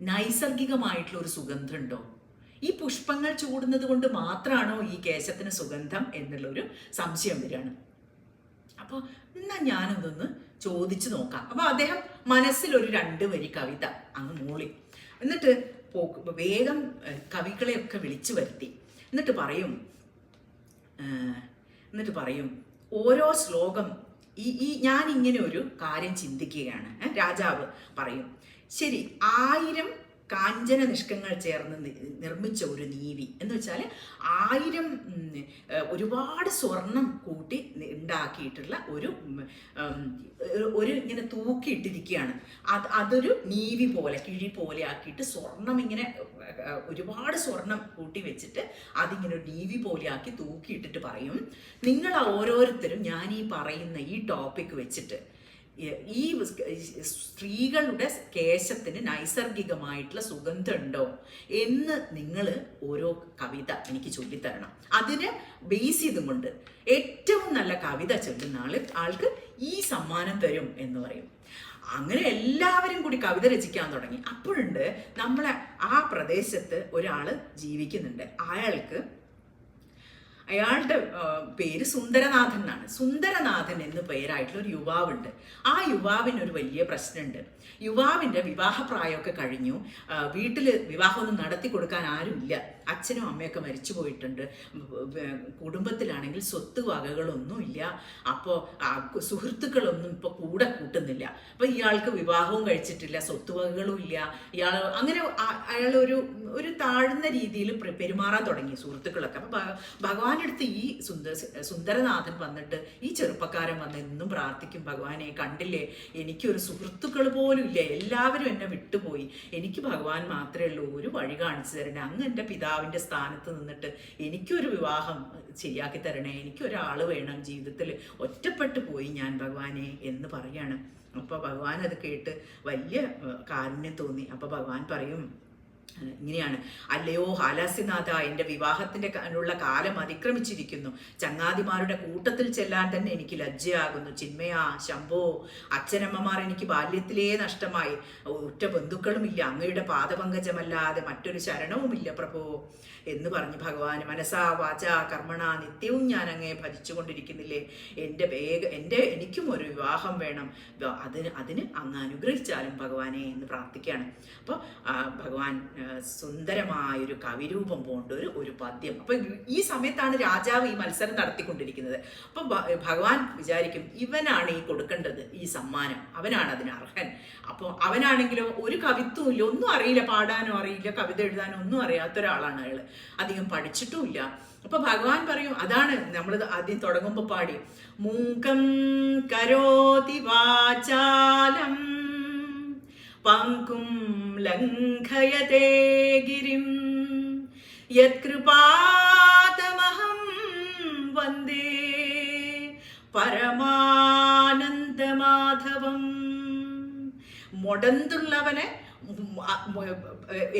നൈസർഗികമായിട്ടുള്ള ഒരു സുഗന്ധം ഉണ്ടോ? ഈ പുഷ്പങ്ങൾ ചൂടുന്നത് കൊണ്ട് മാത്രമാണോ ഈ കേശത്തിന് സുഗന്ധം എന്നുള്ളൊരു സംശയം വരികയാണ്. അപ്പോൾ എന്നാ ഞാനതൊന്ന് ചോദിച്ചു നോക്കാം. അപ്പോൾ അദ്ദേഹം മനസ്സിലൊരു 2 വരി കവിത അങ്ങ് മൂളി. എന്നിട്ട് വേഗം കവികളെയൊക്കെ വിളിച്ചു വരുത്തി. എന്നിട്ട് പറയും ഓരോ ശ്ലോകം ഞാനിങ്ങനെ ഒരു കാര്യം ചിന്തിക്കുകയാണ്. രാജാവ് പറയും, ശരി, 1000 കാഞ്ചന നിഷ്കങ്ങൾ ചേർന്ന് നിർമ്മിച്ച ഒരു നീവി എന്ന് വെച്ചാൽ 1000 ഒരുപാട് സ്വർണം കൂട്ടി ഉണ്ടാക്കിയിട്ടുള്ള ഒരു ഇങ്ങനെ തൂക്കിയിട്ടിരിക്കുകയാണ്. അതൊരു നീവി പോലെ കിഴി പോലെ ആക്കിയിട്ട് സ്വർണം ഇങ്ങനെ ഒരുപാട് സ്വർണം കൂട്ടി വെച്ചിട്ട് അതിങ്ങനെ ഒരു നീവി പോലെ ആക്കി തൂക്കിയിട്ടിട്ട് പറയും, നിങ്ങൾ ഓരോരുത്തരും ഞാൻ ഈ പറയുന്ന ഈ ടോപ്പിക് വെച്ചിട്ട് ഈ സ്ത്രീകളുടെ കേശത്തിന് നൈസർഗികമായിട്ടുള്ള സുഗന്ധം ഉണ്ടോ എന്ന് നിങ്ങൾ ഓരോ കവിത എനിക്ക് ചൊല്ലിത്തരണം. അതിനെ ബേസ് ചെയ്തുകൊണ്ട് ഏറ്റവും നല്ല കവിത ചൊല്ലുന്ന ആൾക്ക് ഈ സമ്മാനം തരും എന്ന് പറയും. അങ്ങനെ എല്ലാവരും കൂടി കവിത രചിക്കാൻ തുടങ്ങി. അപ്പോഴുണ്ട് നമ്മളെ ആ പ്രദേശത്ത് ഒരാൾ ജീവിക്കുന്നുണ്ട്. അയാളുടെ പേര് സുന്ദരനാഥൻ എന്നാണ്. സുന്ദരനാഥൻ എന്ന് പേരായിട്ടുള്ള ഒരു യുവാവുണ്ട്. ആ യുവാവിനൊരു വലിയ പ്രശ്നമുണ്ട്. യുവാവിൻ്റെ വിവാഹപ്രായമൊക്കെ കഴിഞ്ഞു. വീട്ടിൽ വിവാഹമൊന്നും നടത്തി കൊടുക്കാൻ ആരുമില്ല. അച്ഛനും അമ്മയൊക്കെ മരിച്ചു പോയിട്ടുണ്ട്. കുടുംബത്തിലാണെങ്കിൽ സ്വത്ത് വകകളൊന്നുമില്ല. അപ്പോൾ സുഹൃത്തുക്കളൊന്നും ഇപ്പോൾ കൂടെ കൂട്ടുന്നില്ല. അപ്പോൾ ഇയാൾക്ക് വിവാഹവും കഴിച്ചിട്ടില്ല, സ്വത്ത് വകകളും ഇല്ല. അങ്ങനെ അയാൾ ഒരു താഴ്ന്ന രീതിയിൽ പെരുമാറാൻ തുടങ്ങി സുഹൃത്തുക്കളൊക്കെ. അപ്പോൾ ഭഗവാന്റെ അടുത്ത് ഈ സുന്ദരനാഥൻ വന്നിട്ട് ഈ ചെറുപ്പക്കാരൻ വന്ന് എന്നും പ്രാർത്ഥിക്കും, ഭഗവാനെ കണ്ടില്ലേ, എനിക്കൊരു സുഹൃത്തുക്കൾ പോലും ഇല്ല, എല്ലാവരും എന്നെ വിട്ടുപോയി, എനിക്ക് ഭഗവാൻ മാത്രമേ ഉള്ളൂ, ഒരു വഴി കാണിച്ചു തരണേ, അങ്ങ് എൻ്റെ പിതാവിൻ്റെ സ്ഥാനത്ത് നിന്നിട്ട് എനിക്കൊരു വിവാഹം ശരിയാക്കി തരണേ, എനിക്കൊരാൾ വേണം, ജീവിതത്തിൽ ഒറ്റപ്പെട്ടു പോയി ഞാൻ ഭഗവാനെ എന്ന് പറയാണ്. അപ്പോൾ ഭഗവാൻ അത് കേട്ട് വലിയ കാരുണ്യം തോന്നി. അപ്പോൾ ഭഗവാൻ പറയും ഇങ്ങനെയാണ്, അല്ലയോ ഹാലാസ്യനാഥ, എൻ്റെ വിവാഹത്തിൻ്റെ ഉള്ള കാലം അതിക്രമിച്ചിരിക്കുന്നു. ചങ്ങാതിമാരുടെ കൂട്ടത്തിൽ ചെല്ലാൻ തന്നെ എനിക്ക് ലജ്ജയാകുന്നു. ചിന്മയാ, ശംഭോ, അച്ഛനമ്മമാർ എനിക്ക് ബാല്യത്തിലേ നഷ്ടമായി. ഒറ്റ ബന്ധുക്കളുമില്ല, അങ്ങയുടെ പാദപങ്കജമല്ലാതെ മറ്റൊരു ശരണവുമില്ല പ്രഭോ എന്ന് പറഞ്ഞ് ഭഗവാൻ മനസാ വാചാ കർമ്മണ നിത്യവും ഞാൻ അങ്ങേ ഭജിച്ചുകൊണ്ടിരിക്കുന്നില്ലേ, എനിക്കും ഒരു വിവാഹം വേണം, അതിന് അങ്ങ് അനുഗ്രഹിച്ചാലും ഭഗവാനെ എന്ന് പ്രാർത്ഥിക്കുകയാണ്. അപ്പോൾ ഭഗവാൻ സുന്ദരമായൊരു കവിരൂപം പോണ്ട് ഒരു പദ്യം. അപ്പൊ ഈ സമയത്താണ് രാജാവ് ഈ മത്സരം നടത്തിക്കൊണ്ടിരിക്കുന്നത്. അപ്പൊ ഭഗവാൻ വിചാരിക്കും, ഇവനാണ് ഈ കൊടുക്കേണ്ടത് ഈ സമ്മാനം, അവനാണ് അതിന് അർഹൻ. അപ്പോൾ അവനാണെങ്കിലോ ഒരു കവിത്വം ഇല്ല, ഒന്നും അറിയില്ല, പാടാനോ അറിയില്ല, കവിത എഴുതാനോ ഒന്നും അറിയാത്ത ഒരാളാണ് അയാൾ, അധികം പഠിച്ചിട്ടുമില്ല. അപ്പൊ ഭഗവാൻ പറയും, അതാണ് നമ്മൾ ആദ്യം തുടങ്ങുമ്പോ പാടി, മൂകം കരോതി വാചാലം പങ്കും ലംഘയതേ ഗിരിം യത്കൃപാതമഹം വന്ദേ പരമാനന്ദമാധവം. മുടന്തുള്ളവനെ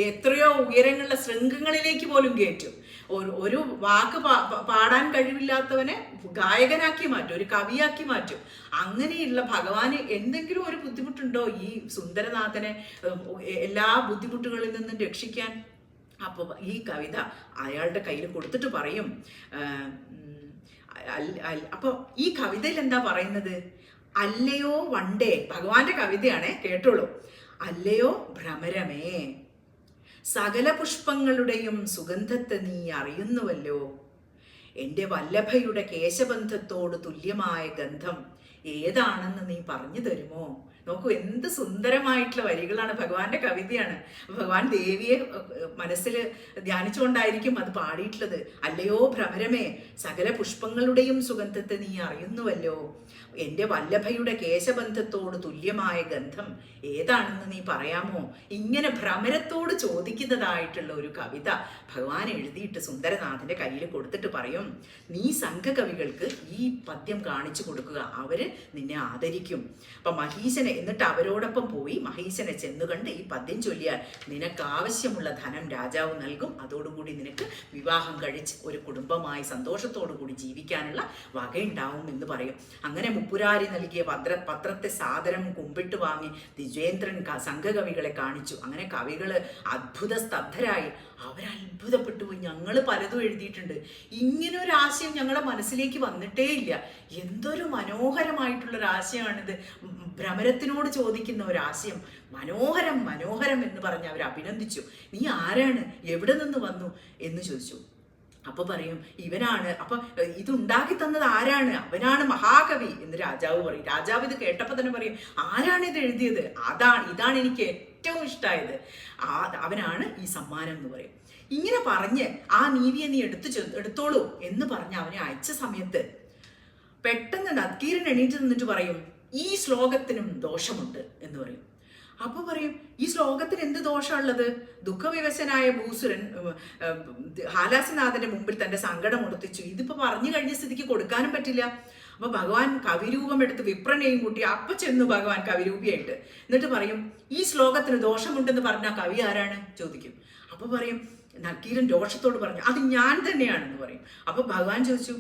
എത്രയോ ഉയരങ്ങളുള്ള ശൃംഗങ്ങളിലേക്ക് പോലും കയറ്റും. ഒരു വാക്ക് പാടാൻ കഴിവില്ലാത്തവനെ ഗായകനാക്കി മാറ്റും, ഒരു കവിയാക്കി മാറ്റും. അങ്ങനെയുള്ള ഭഗവാന് എന്തെങ്കിലും ഒരു ബുദ്ധിമുട്ടുണ്ടോ ഈ സുന്ദരനാഥനെ എല്ലാ ബുദ്ധിമുട്ടുകളിൽ നിന്നും രക്ഷിക്കാൻ? അപ്പോൾ ഈ കവിത അയാളുടെ കയ്യിൽ കൊടുത്തിട്ട് പറയും, അപ്പോൾ ഈ കവിതയിൽ എന്താ പറയുന്നത്? അല്ലയോ വണ്ടേ, ഭഗവാന്റെ കവിതയാണ്, കേട്ടോളൂ. അല്ലയോ ഭ്രമരമേ, സകല പുഷ്പങ്ങളുടെയും സുഗന്ധത്തെ നീ അറിയുന്നുവല്ലോ. എൻ്റെ വല്ലഭയുടെ കേശബന്ധത്തോട് തുല്യമായ ഗന്ധം ഏതാണെന്ന് നീ പറഞ്ഞു തരുമോ? നോക്കൂ, എന്ത് സുന്ദരമായിട്ടുള്ള വരികളാണ്, ഭഗവാന്റെ കവിതയാണ്. ഭഗവാൻ ദേവിയെ മനസ്സിൽ ധ്യാനിച്ചുകൊണ്ടായിരിക്കും അത് പാടിയിട്ടുള്ളത്. അല്ലയോ ഭ്രമരമേ, സകല പുഷ്പങ്ങളുടെയും സുഗന്ധത്തെ നീ അറിയുന്നുവല്ലോ. എൻ്റെ വല്ലഭയുടെ കേശബന്ധത്തോട് തുല്യമായ ഗന്ധം ഏതാണെന്ന് നീ പറയാമോ? ഇങ്ങനെ ഭ്രമരത്തോട് ചോദിക്കുന്നതായിട്ടുള്ള ഒരു കവിത ഭഗവാൻ എഴുതിയിട്ട് സുന്ദരനാഥന്റെ കയ്യിൽ കൊടുത്തിട്ട് പറയും, നീ സംഘകവികൾക്ക് ഈ പദ്യം കാണിച്ചു കൊടുക്കുക, അവര് നിന്നെ ആദരിക്കും. അപ്പൊ മഹീശനെ, എന്നിട്ട് അവരോടൊപ്പം പോയി മഹീശനെ ചെന്നു കണ്ട് ഈ പദ്യം ചൊല്ലിയാൽ നിനക്ക് ആവശ്യമുള്ള ധനം രാജാവ് നൽകും. അതോടുകൂടി നിനക്ക് വിവാഹം കഴിച്ച് ഒരു കുടുംബമായി സന്തോഷത്തോടു കൂടി ജീവിക്കാനുള്ള വകയുണ്ടാവും എന്ന് പറയും. അങ്ങനെ മുപ്പുരാരി നൽകിയ പത്രത്തെ സാദരം കുമ്പിട്ട് വാങ്ങി ദ്വിജേന്ദ്രൻ സംഘകവികളെ കാണിച്ചു. അങ്ങനെ കവികള് അത്ഭുത സ്തബ്ധരായി. അവരത്ഭുതപ്പെട്ടു പോയി, ഞങ്ങൾ പലതും എഴുതിയിട്ടുണ്ട്, ഇങ്ങനെ ഒരു ആശയം ഞങ്ങളുടെ മനസ്സിലേക്ക് വന്നിട്ടേ ഇല്ല, എന്തൊരു മനോഹരമായിട്ടുള്ളൊരു ആശയമാണിത്, ഭ്രമരത്തിനോട് ചോദിക്കുന്ന ഒരാശയം, മനോഹരം മനോഹരം എന്ന് പറഞ്ഞ് അവർ അഭിനന്ദിച്ചു. നീ ആരാണ്, എവിടെ നിന്ന് വന്നു എന്ന് ചോദിച്ചു. അപ്പൊ പറയും, ഇവനാണ്, അപ്പൊ ഇതുണ്ടാക്കി തന്നത് ആരാണ്? അവനാണ് മഹാകവി എന്ന് രാജാവ് പറയും. രാജാവ് ഇത് കേട്ടപ്പോ തന്നെ പറയും, ആരാണ് ഇത് എഴുതിയത്? ഇതാണ് എനിക്ക് ഏറ്റവും ഇഷ്ടമായത് അവനാണ് ഈ സമ്മാനം എന്ന് പറയും. ഇങ്ങനെ പറഞ്ഞ് ആ നീതിയെ നീ എടുത്തോളൂ എന്ന് പറഞ്ഞ് അവനെ അയച്ച സമയത്ത് പെട്ടെന്ന് നക്കീരൻ എണീറ്റ് നിന്നിട്ട് പറയും, ഈ ശ്ലോകത്തിനും ദോഷമുണ്ട് എന്ന് പറയും. അപ്പൊ പറയും, ഈ ശ്ലോകത്തിന് എന്ത് ദോഷമുള്ളത്? ദുഃഖവിവശനായ ഭൂസുരൻ ഹാലാസിനാഥന്റെ മുമ്പിൽ തന്റെ സങ്കടം ഉണർത്തിച്ചു, ഇതിപ്പോ പറഞ്ഞു കഴിഞ്ഞ സ്ഥിതിക്ക് കൊടുക്കാനും പറ്റില്ല. അപ്പൊ ഭഗവാൻ കവിരൂപം എടുത്ത് വിപ്രനെയും കൂട്ടി അപ്പൊ ചെന്നു ഭഗവാൻ കവിരൂപിയായിട്ട്. എന്നിട്ട് പറയും, ഈ ശ്ലോകത്തിന് ദോഷമുണ്ടെന്ന് പറഞ്ഞ കവി ആരാണ് ചോദിക്കും. അപ്പൊ പറയും, നക്കീരൻ ദോഷത്തോട് പറഞ്ഞു, അത് ഞാൻ തന്നെയാണെന്ന് പറയും. അപ്പൊ ഭഗവാൻ ചോദിച്ചു,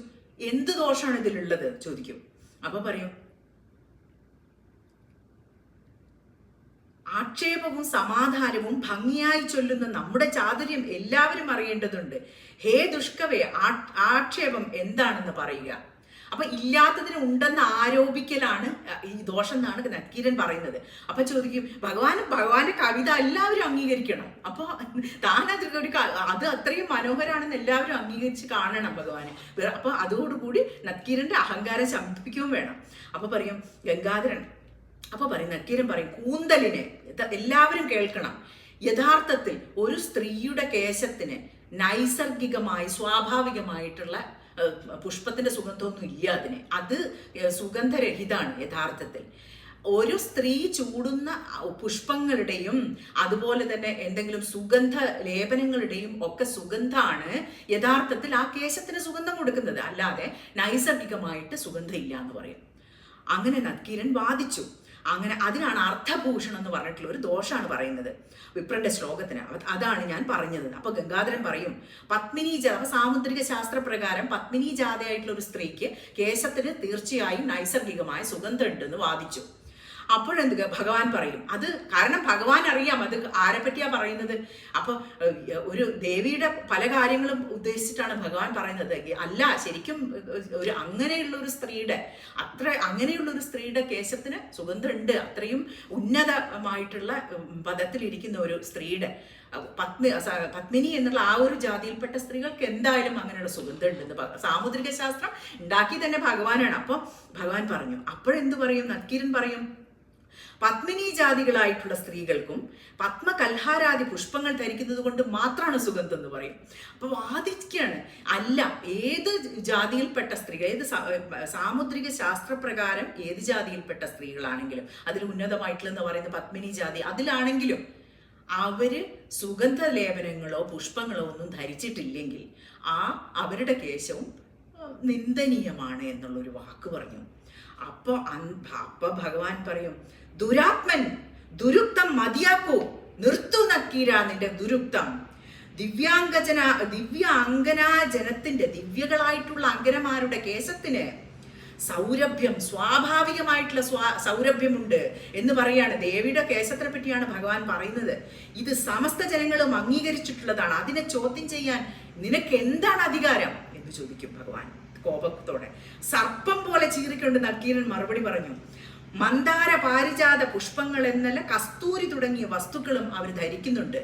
എന്ത് ദോഷമാണ് ഇതിലുള്ളത് ചോദിക്കും. അപ്പൊ പറയും, ആക്ഷേപവും സമാധാനവും ഭംഗിയായി ചൊല്ലുന്ന നമ്മുടെ ചാതുര്യം എല്ലാവരും അറിയേണ്ടതുണ്ട്. ഹേ ദുഷ്കവേ, ആക്ഷേപം എന്താണെന്ന് പറയുക. അപ്പൊ ഇല്ലാത്തതിന് ഉണ്ടെന്ന് ആരോപിക്കലാണ് ഈ ദോഷം എന്നാണ് നക്കീരൻ പറയുന്നത്. അപ്പൊ ചോദിക്കും, ഭഗവാന്റെ കവിത എല്ലാവരും അംഗീകരിക്കണം. അപ്പൊ താൻ അത് അത്രയും മനോഹരാണെന്ന് എല്ലാവരും അംഗീകരിച്ച് കാണണം ഭഗവാനെ. അപ്പൊ അതോടുകൂടി നക്കീരന്റെ അഹങ്കാരം ശമിപ്പിക്കുകയും വേണം. അപ്പൊ പറയും ഗംഗാധരൻ, അപ്പൊ പറയും നക്കീരൻ പറയും, കൂന്തലിനെ എല്ലാവരും കേൾക്കണം. യഥാർത്ഥത്തിൽ ഒരു സ്ത്രീയുടെ കേശത്തിന് നൈസർഗികമായി സ്വാഭാവികമായിട്ടുള്ള പുഷ്പത്തിന്റെ സുഗന്ധമൊന്നും ഇല്ല. അത് സുഗന്ധരഹിതാണ്. യഥാർത്ഥത്തിൽ ഒരു സ്ത്രീ ചൂടുന്ന പുഷ്പങ്ങളുടെയും അതുപോലെ തന്നെ എന്തെങ്കിലും സുഗന്ധ ലേപനങ്ങളുടെയും ഒക്കെ സുഗന്ധമാണ് യഥാർത്ഥത്തിൽ ആ കേശത്തിന് സുഗന്ധം കൊടുക്കുന്നത്. അല്ലാതെ നൈസർഗികമായിട്ട് സുഗന്ധം ഇല്ല എന്ന് പറയും. അങ്ങനെ നക്കീരൻ വാദിച്ചു. അങ്ങനെ അതിനാണ് അർത്ഥഭൂഷണം എന്ന് പറഞ്ഞിട്ടുള്ള ഒരു ദോഷമാണ് പറയുന്നത് വിപ്രന്റെ ശ്ലോകത്തിന്. അതാണ് ഞാൻ പറഞ്ഞത്. അപ്പൊ ഗംഗാധരൻ പറയും, പത്മിനി അപ്പൊ സാമുദ്രിക ശാസ്ത്രപ്രകാരം പത്മിനി ജാതയായിട്ടുള്ള ഒരു സ്ത്രീക്ക് കേശത്തിന് തീർച്ചയായും നൈസർഗികമായ സുഗന്ധം ഉണ്ടെന്ന് വാദിച്ചു. അപ്പോഴെന്ത് ഭഗവാൻ പറയും, അത് കാരണം ഭഗവാൻ അറിയാം അത് ആരെ പറ്റിയാ പറയുന്നത്. അപ്പൊ ഒരു ദേവിയുടെ പല കാര്യങ്ങളും ഉദ്ദേശിച്ചിട്ടാണ് ഭഗവാൻ പറയുന്നത്. അല്ല, ശരിക്കും അങ്ങനെയുള്ള ഒരു സ്ത്രീയുടെ കേശത്തിന് സുഗന്ധമുണ്ട്. അത്രയും ഉന്നതമായിട്ടുള്ള പദത്തിലിരിക്കുന്ന ഒരു സ്ത്രീയുടെ പത്മിനി എന്നുള്ള ആ ഒരു ജാതിയിൽപ്പെട്ട സ്ത്രീകൾക്ക് എന്തായാലും അങ്ങനെയുള്ള സുഗന്ധം ഉണ്ടെന്ന് സാമുദ്രിക ശാസ്ത്രം ഉണ്ടാക്കി തന്നെ ഭഗവാനാണ്. അപ്പൊ ഭഗവാൻ പറഞ്ഞു. അപ്പോഴെന്ത് പറയും നക്കീരൻ പറയും, പത്മിനി ജാതികളായിട്ടുള്ള സ്ത്രീകൾക്കും പത്മകൽഹാരാദി പുഷ്പങ്ങൾ ധരിക്കുന്നത് കൊണ്ട് മാത്രമാണ് സുഗന്ധം എന്ന് പറയും. അപ്പൊ വാദിക്കുകയാണ്, അല്ല, ഏത് ജാതിയിൽപ്പെട്ട സ്ത്രീകൾ, ഏത് സാമുദ്രിക ശാസ്ത്രപ്രകാരം ഏത് ജാതിയിൽപ്പെട്ട സ്ത്രീകളാണെങ്കിലും അതിൽ ഉന്നതമായിട്ടുള്ളതെന്ന് പറയുന്ന പത്മിനി ജാതി, അതിലാണെങ്കിലും അവര് സുഗന്ധ ലേപനങ്ങളോ പുഷ്പങ്ങളോ ഒന്നും ധരിച്ചിട്ടില്ലെങ്കിൽ അവരുടെ കേശവും നിന്ദനീയമാണ് എന്നുള്ളൊരു വാക്ക് പറഞ്ഞു. അപ്പൊ ഭഗവാൻ പറയും, ദുരാത്മൻ, ദുരുക്തം മതിയാക്കൂ, നിർത്തു നക്കീര നിന്റെ ദുരുക്തം. ദിവ്യാംഗനാജനത്തിന്റെ ദിവ്യകളായിട്ടുള്ള അങ്കനമാരുടെ കേശത്തിന് സൗരഭ്യം, സ്വാഭാവികമായിട്ടുള്ള സൗരഭ്യമുണ്ട് എന്ന് പറയാണ്. ദേവിയുടെ കേശത്തിനെ പറ്റിയാണ് ഭഗവാൻ പറയുന്നത്. ഇത് സമസ്ത ജനങ്ങളും അംഗീകരിച്ചിട്ടുള്ളതാണ്. അതിനെ ചോദ്യം ചെയ്യാൻ നിനക്ക് എന്താണ് അധികാരം എന്ന് ചോദിക്കും ഭഗവാൻ കോപത്തോടെ. സർപ്പം പോലെ ചീറിക്കൊണ്ട് നക്കീരൻ മറുപടി പറഞ്ഞു, മന്ദാര പാരിജാത പുഷ്പങ്ങൾ എന്നല്ല കസ്തൂരി തുടങ്ങിയ വസ്തുക്കളും അവർ ധരിക്കുന്നുണ്ട്.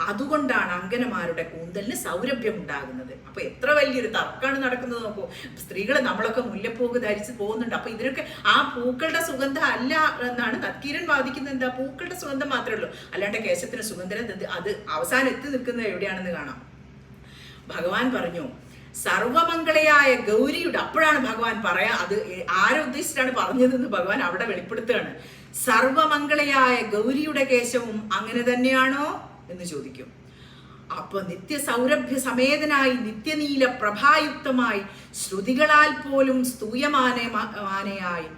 അതുകൊണ്ടാണ് അങ്കനമാരുടെ കൂന്തലിന് സൗരഭ്യം ഉണ്ടാകുന്നത്. അപ്പൊ എത്ര വലിയൊരു തർക്കമാണ് നടക്കുന്നത് നോക്കൂ. സ്ത്രീകൾ നമ്മളൊക്കെ മുല്ലപ്പൂക്ക് ധരിച്ച് പോകുന്നുണ്ട്. അപ്പൊ ഇതിനൊക്കെ ആ പൂക്കളുടെ സുഗന്ധം അല്ല എന്നാണ് നക്കീരൻ വാദിക്കുന്നത്. എന്താ, പൂക്കളുടെ സുഗന്ധം മാത്രമേ ഉള്ളൂ, അല്ലാണ്ട് കേശത്തിന് സുഗന്ധം അത് അവസാനം എത്തി നിൽക്കുന്നത് എവിടെയാണെന്ന് കാണാം. ഭഗവാൻ പറഞ്ഞു, സർവമംഗളയായ ഗൗരിയുടെ, അപ്പോഴാണ് ഭഗവാൻ പറയാ, അത് ആരുദ്ദേശിച്ചിട്ടാണ് പറഞ്ഞതെന്ന് ഭഗവാൻ അവിടെ വെളിപ്പെടുത്തുകയാണ്. സർവമംഗളയായ ഗൗരിയുടെ കേശവും അങ്ങനെ തന്നെയാണോ എന്ന് ചോദിക്കും. അപ്പൊ നിത്യസൗരഭ്യ സമേതനായി നിത്യനീല പ്രഭായുക്തമായി ശ്രുതികളാൽ പോലും സ്തൂയമാനയായി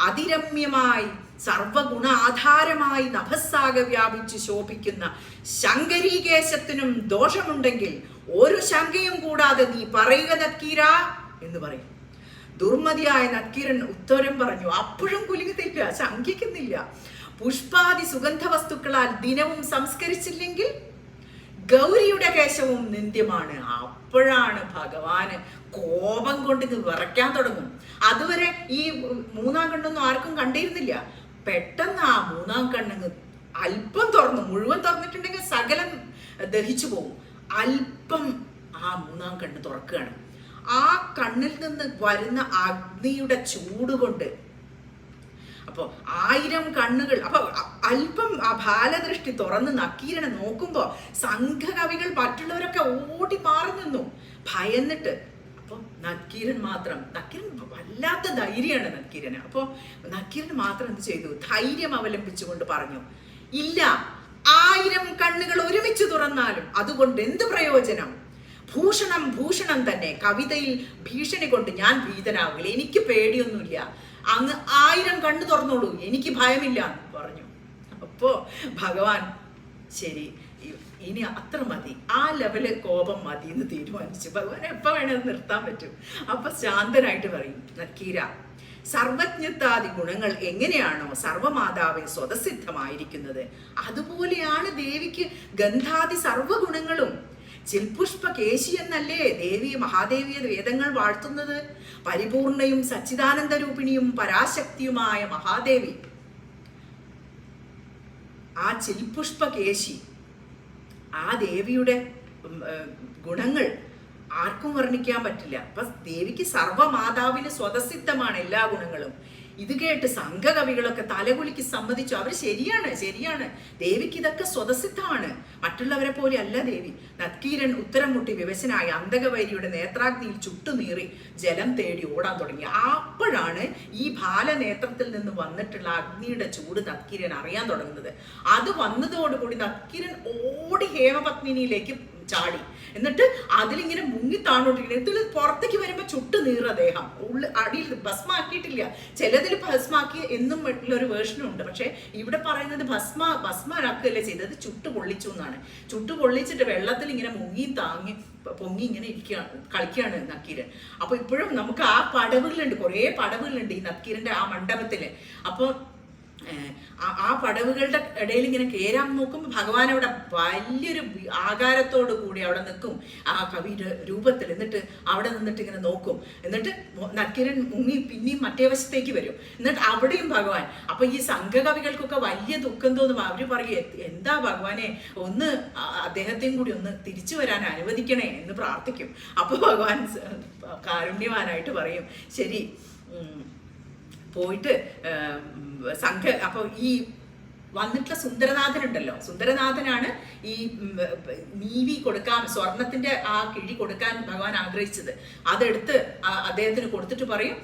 അതിരമ്യമായി സർവഗുണ ആധാരമായി നഭസ്സാകെ വ്യാപിച്ച് ശോഭിക്കുന്ന ശങ്കരീകേശത്തിനും ദോഷമുണ്ടെങ്കിൽ ഒരു ശങ്കയും കൂടാതെ നീ പറയുക നക്കീര എന്ന് പറയും. ദുർമതിയായ നക്കീരൻ ഉത്തരം പറഞ്ഞു. അപ്പോഴും കുലുങ്ങുന്നില്ല, ശങ്കിക്കുന്നില്ല. പുഷ്പാദി സുഗന്ധ വസ്തുക്കളാൽ ദിനവും സംസ്കരിച്ചില്ലെങ്കിൽ ഗൗരിയുടെ കേശവും നിന്ദ്യമാണ്. അപ്പോഴാണ് ഭഗവാന് കോപം കൊണ്ട് വിറയ്ക്കാൻ തുടങ്ങും. അതുവരെ ഈ മൂന്നാം കണ്ണൊന്നും ആർക്കും കണ്ടിരുന്നില്ല. പെട്ടെന്ന് ആ മൂന്നാം കണ്ണങ്ങ് അല്പം തുറന്നു, മുഴുവൻ തുറന്നിട്ടുണ്ടെങ്കിൽ സകലം ദഹിച്ചു പോകും. അല്പം ആ മൂന്നാം കണ്ണ് തുറക്കുകയാണ്. ആ കണ്ണിൽ നിന്ന് വരുന്ന അഗ്നിയുടെ ചൂട് കൊണ്ട് അപ്പോൾ 1000 കണ്ണുകൾ. അപ്പൊ അല്പം ആ ബാലദൃഷ്ടി തുറന്ന് നക്കീരനെ നോക്കുമ്പോ സംഘകവികൾ മറ്റുള്ളവരൊക്കെ ഓടി മാറി നിന്നു ഭയന്നിട്ട്. അപ്പൊ നക്കീരൻ വല്ലാത്ത ധൈര്യമാണ് നക്കീരന്. അപ്പൊ നക്കീരൻ മാത്രം എന്ത് ചെയ്തു? ധൈര്യം അവലംബിച്ചുകൊണ്ട് പറഞ്ഞു, ഇല്ല, 1000 കണ്ണുകൾ ഒരുമിച്ച് തുറന്നാലും അതുകൊണ്ട് എന്ത് പ്രയോജനം? ഭൂഷണം തന്നെ. കവിതയിൽ ഭീഷണി കൊണ്ട് ഞാൻ ഭീതനാവില്ല, എനിക്ക് പേടിയൊന്നുമില്ല, അങ്ങ് 1000 കണ്ണു തുറന്നോളൂ, എനിക്ക് ഭയമില്ല എന്ന് പറഞ്ഞു. അപ്പോ ഭഗവാൻ ശരി, ഇനി അത്ര മതി, ആ ലെവല് കോപം മതി എന്ന് തീരുമാനിച്ചു. ഭഗവാൻ എപ്പോൾ വേണത് നിർത്താൻ പറ്റും. അപ്പൊ ശാന്തനായിട്ട് പറയും, നക്കീര, സർവജ്ഞത്താദി ഗുണങ്ങൾ എങ്ങനെയാണോ സർവമാതാവ് സ്വതസിദ്ധമായിരിക്കുന്നത്, അതുപോലെയാണ് ദേവിക്ക് ഗന്ധാദി സർവഗുണങ്ങളും. ചിൽപുഷ്പ കേശി എന്നല്ലേ ദേവി മഹാദേവിയെ വേദങ്ങൾ വാഴ്ത്തുന്നത്? പരിപൂർണയും സച്ചിദാനന്ദ രൂപിണിയും പരാശക്തിയുമായ മഹാദേവി, ആ ചിൽപുഷ്പ കേശി, ആ ദേവിയുടെ ഗുണങ്ങൾ ആർക്കും വർണ്ണിക്കാൻ പറ്റില്ല. അപ്പൊ ദേവിക്ക് സർവമാതാവിന് സ്വതസിദ്ധമാണ് എല്ലാ ഗുണങ്ങളും. ഇത് കേട്ട് സംഘകവികളൊക്കെ തലകുലിക്ക് സമ്മതിച്ചു. അവർ ശരിയാണ്, ദേവിക്ക് ഇതൊക്കെ സ്വതസിദ്ധമാണ്, മറ്റുള്ളവരെ പോലെ അല്ല ദേവി. നക്കീരൻ ഉത്തരം മുട്ടി വിവശനായി അന്തകവൈരിയുടെ നേത്രാഗ്നിയിൽ ചുട്ടുനീറി ജലം തേടി ഓടാൻ തുടങ്ങി. അപ്പോഴാണ് ഈ ബാലനേത്രത്തിൽ നിന്ന് വന്നിട്ടുള്ള അഗ്നിയുടെ ചൂട് നക്കീരൻ അറിയാൻ തുടങ്ങുന്നത്. അത് വന്നതോടുകൂടി നക്കീരൻ ഓടി ഹേമപത്മിനിയിലേക്ക് ചാടി. എന്നിട്ട് അതിലിങ്ങനെ മുങ്ങി താണോണ്ടിരിക്കുന്നത്. ഇതിൽ പുറത്തേക്ക് വരുമ്പോൾ ചുട്ടു നീറ ദേഹം, അടിയിൽ ഭസ്മാക്കിയിട്ടില്ല. ചിലതിൽ ഭസ്മാക്കി എന്നും ഉള്ളൊരു വേർഷനും ഉണ്ട്. പക്ഷെ ഇവിടെ പറയുന്നത് ഭസ്മാരാക്കുകയല്ലേ ചെയ്തത്, ചുട്ടു പൊള്ളിച്ചു എന്നാണ്. ചുട്ടു പൊള്ളിച്ചിട്ട് വെള്ളത്തിൽ ഇങ്ങനെ മുങ്ങി താങ്ങി പൊങ്ങി ഇങ്ങനെ കളിക്കുകയാണ് നക്കീരൻ. അപ്പൊ ഇപ്പോഴും നമുക്ക് ആ പടവുകളുണ്ട്, കുറേ പടവുകളുണ്ട് ഈ നക്കീരന്റെ ആ മണ്ഡപത്തില്. അപ്പൊ ആ പടവുകളുടെ ഇടയിൽ ഇങ്ങനെ കയറാൻ നോക്കുമ്പോൾ ഭഗവാൻ അവിടെ വലിയൊരു ആകാരത്തോടു കൂടി അവിടെ നിൽക്കും, ആ കവിയുടെ രൂപത്തിൽ. എന്നിട്ട് അവിടെ നിന്നിട്ട് ഇങ്ങനെ നോക്കും. എന്നിട്ട് നക്കീരൻ മുങ്ങി പിന്നെയും മറ്റേ വശത്തേക്ക് വരും. എന്നിട്ട് അവിടെയും ഭഗവാൻ. അപ്പൊ ഈ സംഘകവികൾക്കൊക്കെ വലിയ ദുഃഖം തോന്നും. അവര് പറയും, എന്താ ഭഗവാനെ, ഒന്ന് അദ്ദേഹത്തെയും കൂടി ഒന്ന് തിരിച്ചു വരാൻ അനുവദിക്കണേ എന്ന് പ്രാർത്ഥിക്കും. അപ്പൊ ഭഗവാൻ കാരുണ്യവാനായിട്ട് പറയും, ശരി, പോയിട്ട് അപ്പോൾ ഈ വന്നിട്ടുള്ള സുന്ദരനാഥനുണ്ടല്ലോ, സുന്ദരനാഥനാണ് ഈ നീവി കൊടുക്കാൻ, സ്വർണത്തിന്റെ ആ കിഴി കൊടുക്കാൻ ഭഗവാൻ ആഗ്രഹിച്ചത്. അതെടുത്ത് അദ്ദേഹത്തിന് കൊടുത്തിട്ട് പറയും,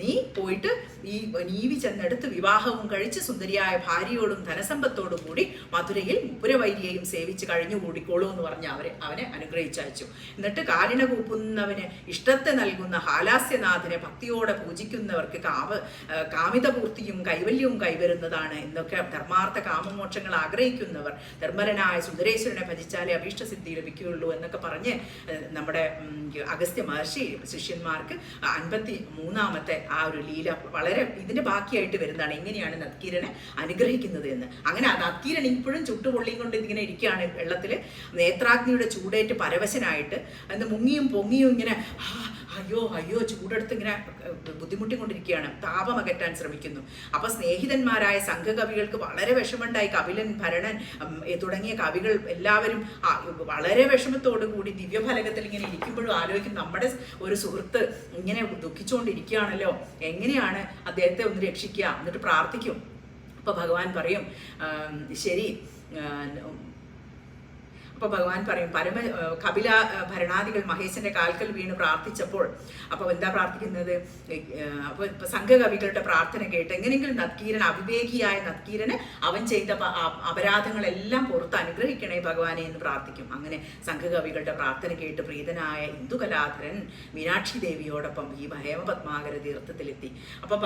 നീ പോയിട്ട് ഈ നീവി ചെന്നെടുത്ത് വിവാഹവും കഴിച്ച് സുന്ദരിയായ ഭാര്യയോടും ധനസമ്പത്തോടും കൂടി മധുരയിൽ മുപ്പുരവൈരിയെയും സേവിച്ച് കഴിഞ്ഞു കൂടിക്കോളൂ എന്ന് പറഞ്ഞ് അവനെ അനുഗ്രഹിച്ചയച്ചു. എന്നിട്ട് കാലിണ കൂപ്പുന്നവന് ഇഷ്ടത്തെ നൽകുന്ന ഹാലാസ്യനാഥനെ ഭക്തിയോടെ പൂജിക്കുന്നവർക്ക് കാമിതപൂർത്തിയും കൈവല്യവും കൈവരുന്നതാണ് എന്നൊക്കെ ധർമാർത്ഥ കാമമോക്ഷങ്ങൾ ആഗ്രഹിക്കുന്നവർ ധർമ്മരനായ സുന്ദരേശ്വരനെ ഭജിച്ചാലേ അഭീഷ്ടസിദ്ധി ലഭിക്കുകയുള്ളൂ എന്നൊക്കെ പറഞ്ഞ് നമ്മുടെ അഗസ്ത്യ മഹർഷി ശിഷ്യന്മാർക്ക് 53ാമത്തെ ആ ഒരു ലീല വളരെ ഇതിന്റെ ബാക്കിയായിട്ട് വരുന്നതാണ്. എങ്ങനെയാണ് നക്കീരനെ അനുഗ്രഹിക്കുന്നത് എന്ന്. അങ്ങനെ നക്കീരൻ ഇപ്പോഴും ചുട്ടുപൊള്ളിയും കൊണ്ട് ഇതിങ്ങനെ ഇരിക്കുകയാണ് വെള്ളത്തില്. നേത്രാഗ്നിയുടെ ചൂടേറ്റ് പരവശനായിട്ട് എന്ന് മുങ്ങിയും പൊങ്ങിയും ഇങ്ങനെ അയ്യോ ചൂടെടുത്ത് ഇങ്ങനെ ബുദ്ധിമുട്ടിക്കൊണ്ടിരിക്കുകയാണ്. താപം അകറ്റാൻ ശ്രമിക്കുന്നു. അപ്പൊ സ്നേഹിതന്മാരായ സംഘകവികൾക്ക് വളരെ വിഷമമുണ്ടായി. കപിലൻ, ഭരണൻ തുടങ്ങിയ കവികൾ എല്ലാവരും വളരെ വിഷമത്തോടു കൂടി ദിവ്യഫലകത്തിൽ ഇങ്ങനെ ഇരിക്കുമ്പോഴും ആലോചിക്കും, നമ്മുടെ ഒരു സുഹൃത്ത് ഇങ്ങനെ ദുഃഖിച്ചുകൊണ്ടിരിക്കുകയാണല്ലോ, എങ്ങനെയാണ് അദ്ദേഹത്തെ ഒന്ന് രക്ഷിക്കുക. എന്നിട്ട് പ്രാർത്ഥിക്കും. അപ്പൊ ഭഗവാൻ പറയും, ശരി. അപ്പൊ ഭഗവാൻ പറയും, കപില ഭരണാദികൾ മഹേശന്റെ കാൽക്കൽ വീണ് പ്രാർത്ഥിച്ചപ്പോൾ അപ്പൊ എന്താ പ്രാർത്ഥിക്കുന്നത്? അപ്പൊ സംഘകവികളുടെ പ്രാർത്ഥന കേട്ട് എങ്ങനെയെങ്കിലും നക്കീരൻ, അവിവേകിയായ നക്കീരന് അവൻ ചെയ്ത അപരാധങ്ങളെല്ലാം പുറത്ത് അനുഗ്രഹിക്കണേ ഭഗവാനെ എന്ന് പ്രാർത്ഥിക്കും. അങ്ങനെ സംഘകവികളുടെ പ്രാർത്ഥന കേട്ട് പ്രീതനായ ഇന്ദുകലാധരൻ മീനാക്ഷി ദേവിയോടൊപ്പം ഈ ഹേമപത്മാകര തീർത്ഥത്തിലെത്തി. അപ്പൊ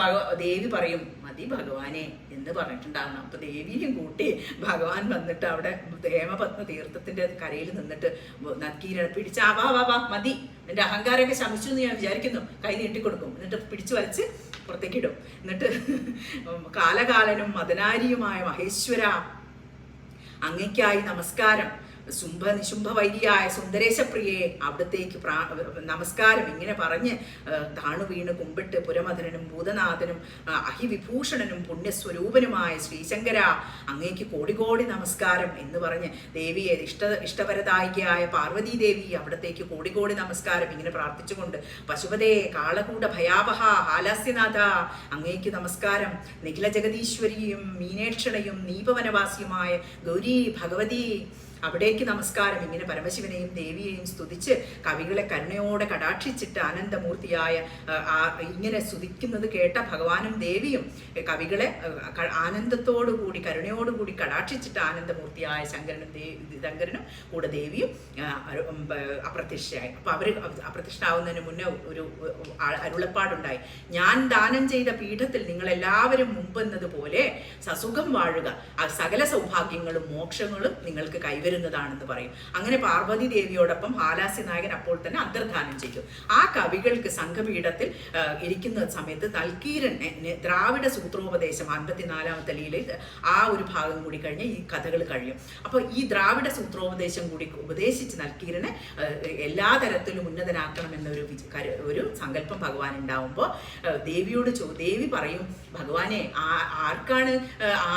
ദേവി പറയും, മതി ഭഗവാനെ എന്ന് പറഞ്ഞിട്ടുണ്ടാകണം. അപ്പൊ ദേവിയും കൂട്ടി ഭഗവാൻ വന്നിട്ട് അവിടെ ഹേമപത്മ തീർത്ഥത്തിന്റെ കരയിൽ നിന്നിട്ട് നക്കീരനെ പിടിച്ച് വാ മതി, എന്റെ അഹങ്കാരമൊക്കെ ശമിച്ചു എന്ന് ഞാൻ വിചാരിക്കുന്നു, കൈ നീട്ടിക്കൊടുക്കും. എന്നിട്ട് പിടിച്ചു വലിച്ച് പുറത്തേക്കിടും. എന്നിട്ട് കാലകാലനും മദനാരിയുമായ മഹേശ്വര, അങ്ങയ്ക്കായി നമസ്കാരം. നിശുംഭ വൈരിയായ സുന്ദരേശപ്രിയെ അവിടത്തേക്ക് നമസ്കാരം ഇങ്ങനെ പറഞ്ഞ് താണു വീണ് കുമ്പിട്ട് പുരമധരനും ഭൂതനാഥനും അഹിവിഭൂഷണനും പുണ്യസ്വരൂപനുമായ ശ്രീശങ്കര അങ്ങേക്ക് കോടി കോടി നമസ്കാരം എന്ന് പറഞ്ഞ് ദേവിയെ ഇഷ്ടപരദായികയായ പാർവതീ ദേവി അവിടത്തേക്ക് കോടി കോടി നമസ്കാരം ഇങ്ങനെ പ്രാർത്ഥിച്ചുകൊണ്ട് പശുപതേ കാളകൂട ഭയാവഹ ഹാലാസ്യനാഥ അങ്ങേക്ക് നമസ്കാരം, നിഖില ജഗദീശ്വരിയും മീനേക്ഷണയും നീപവനവാസിയുമായ ഗൗരി ഭഗവതി അവിടേക്ക് നമസ്കാരം ഇങ്ങനെ പരമശിവനെയും ദേവിയെയും സ്തുതിച്ച് കവികളെ കരുണയോടെ കടാക്ഷിച്ചിട്ട് ആനന്ദമൂർത്തിയായ ഇങ്ങനെ സ്തുതിക്കുന്നത് കേട്ട ഭഗവാനും ദേവിയും കവികളെ ആനന്ദത്തോടുകൂടി കരുണയോടുകൂടി കടാക്ഷിച്ചിട്ട് ആനന്ദമൂർത്തിയായ ശങ്കരനും കൂടെ ദേവിയും അപ്രത്യക്ഷയായി. അപ്പൊ അവര് അപ്രത്യക്ഷനാവുന്നതിന് മുന്നേ ഒരു അരുളപ്പാടുണ്ടായി, ഞാൻ ദാനം ചെയ്ത പീഠത്തിൽ നിങ്ങൾ എല്ലാവരും മുമ്പെന്നതുപോലെ സസുഖം വാഴുക, സകല സൗഭാഗ്യങ്ങളും മോക്ഷങ്ങളും നിങ്ങൾക്ക് കൈവരുന്നതാണെന്ന് പറയും. അങ്ങനെ പാർവതി ദേവിയോടൊപ്പം ഹാലാസ്യ നായകൻ അപ്പോൾ തന്നെ അന്തർധാനം ചെയ്തു. ആ കവികൾക്ക് സംഘപീഠത്തിൽ ഇരിക്കുന്ന സമയത്ത് നൽക്കീരൻ ദ്രാവിഡ സൂത്രോപദേശം 54-ാമത്തെ ലീലയിൽ ആ ഒരു ഭാഗം കൂടി കഴിഞ്ഞ് ഈ കഥകൾ കഴിയും. അപ്പോൾ ഈ ദ്രാവിഡ സൂത്രോപദേശം കൂടി ഉപദേശിച്ച് നൽക്കീരനെ എല്ലാ തരത്തിലും ഉന്നതനാക്കണം എന്നൊരു ഒരു സങ്കല്പം ഭഗവാൻ ഉണ്ടാവുമ്പോൾ ദേവിയോട് ദേവി പറയും, ഭഗവാനെ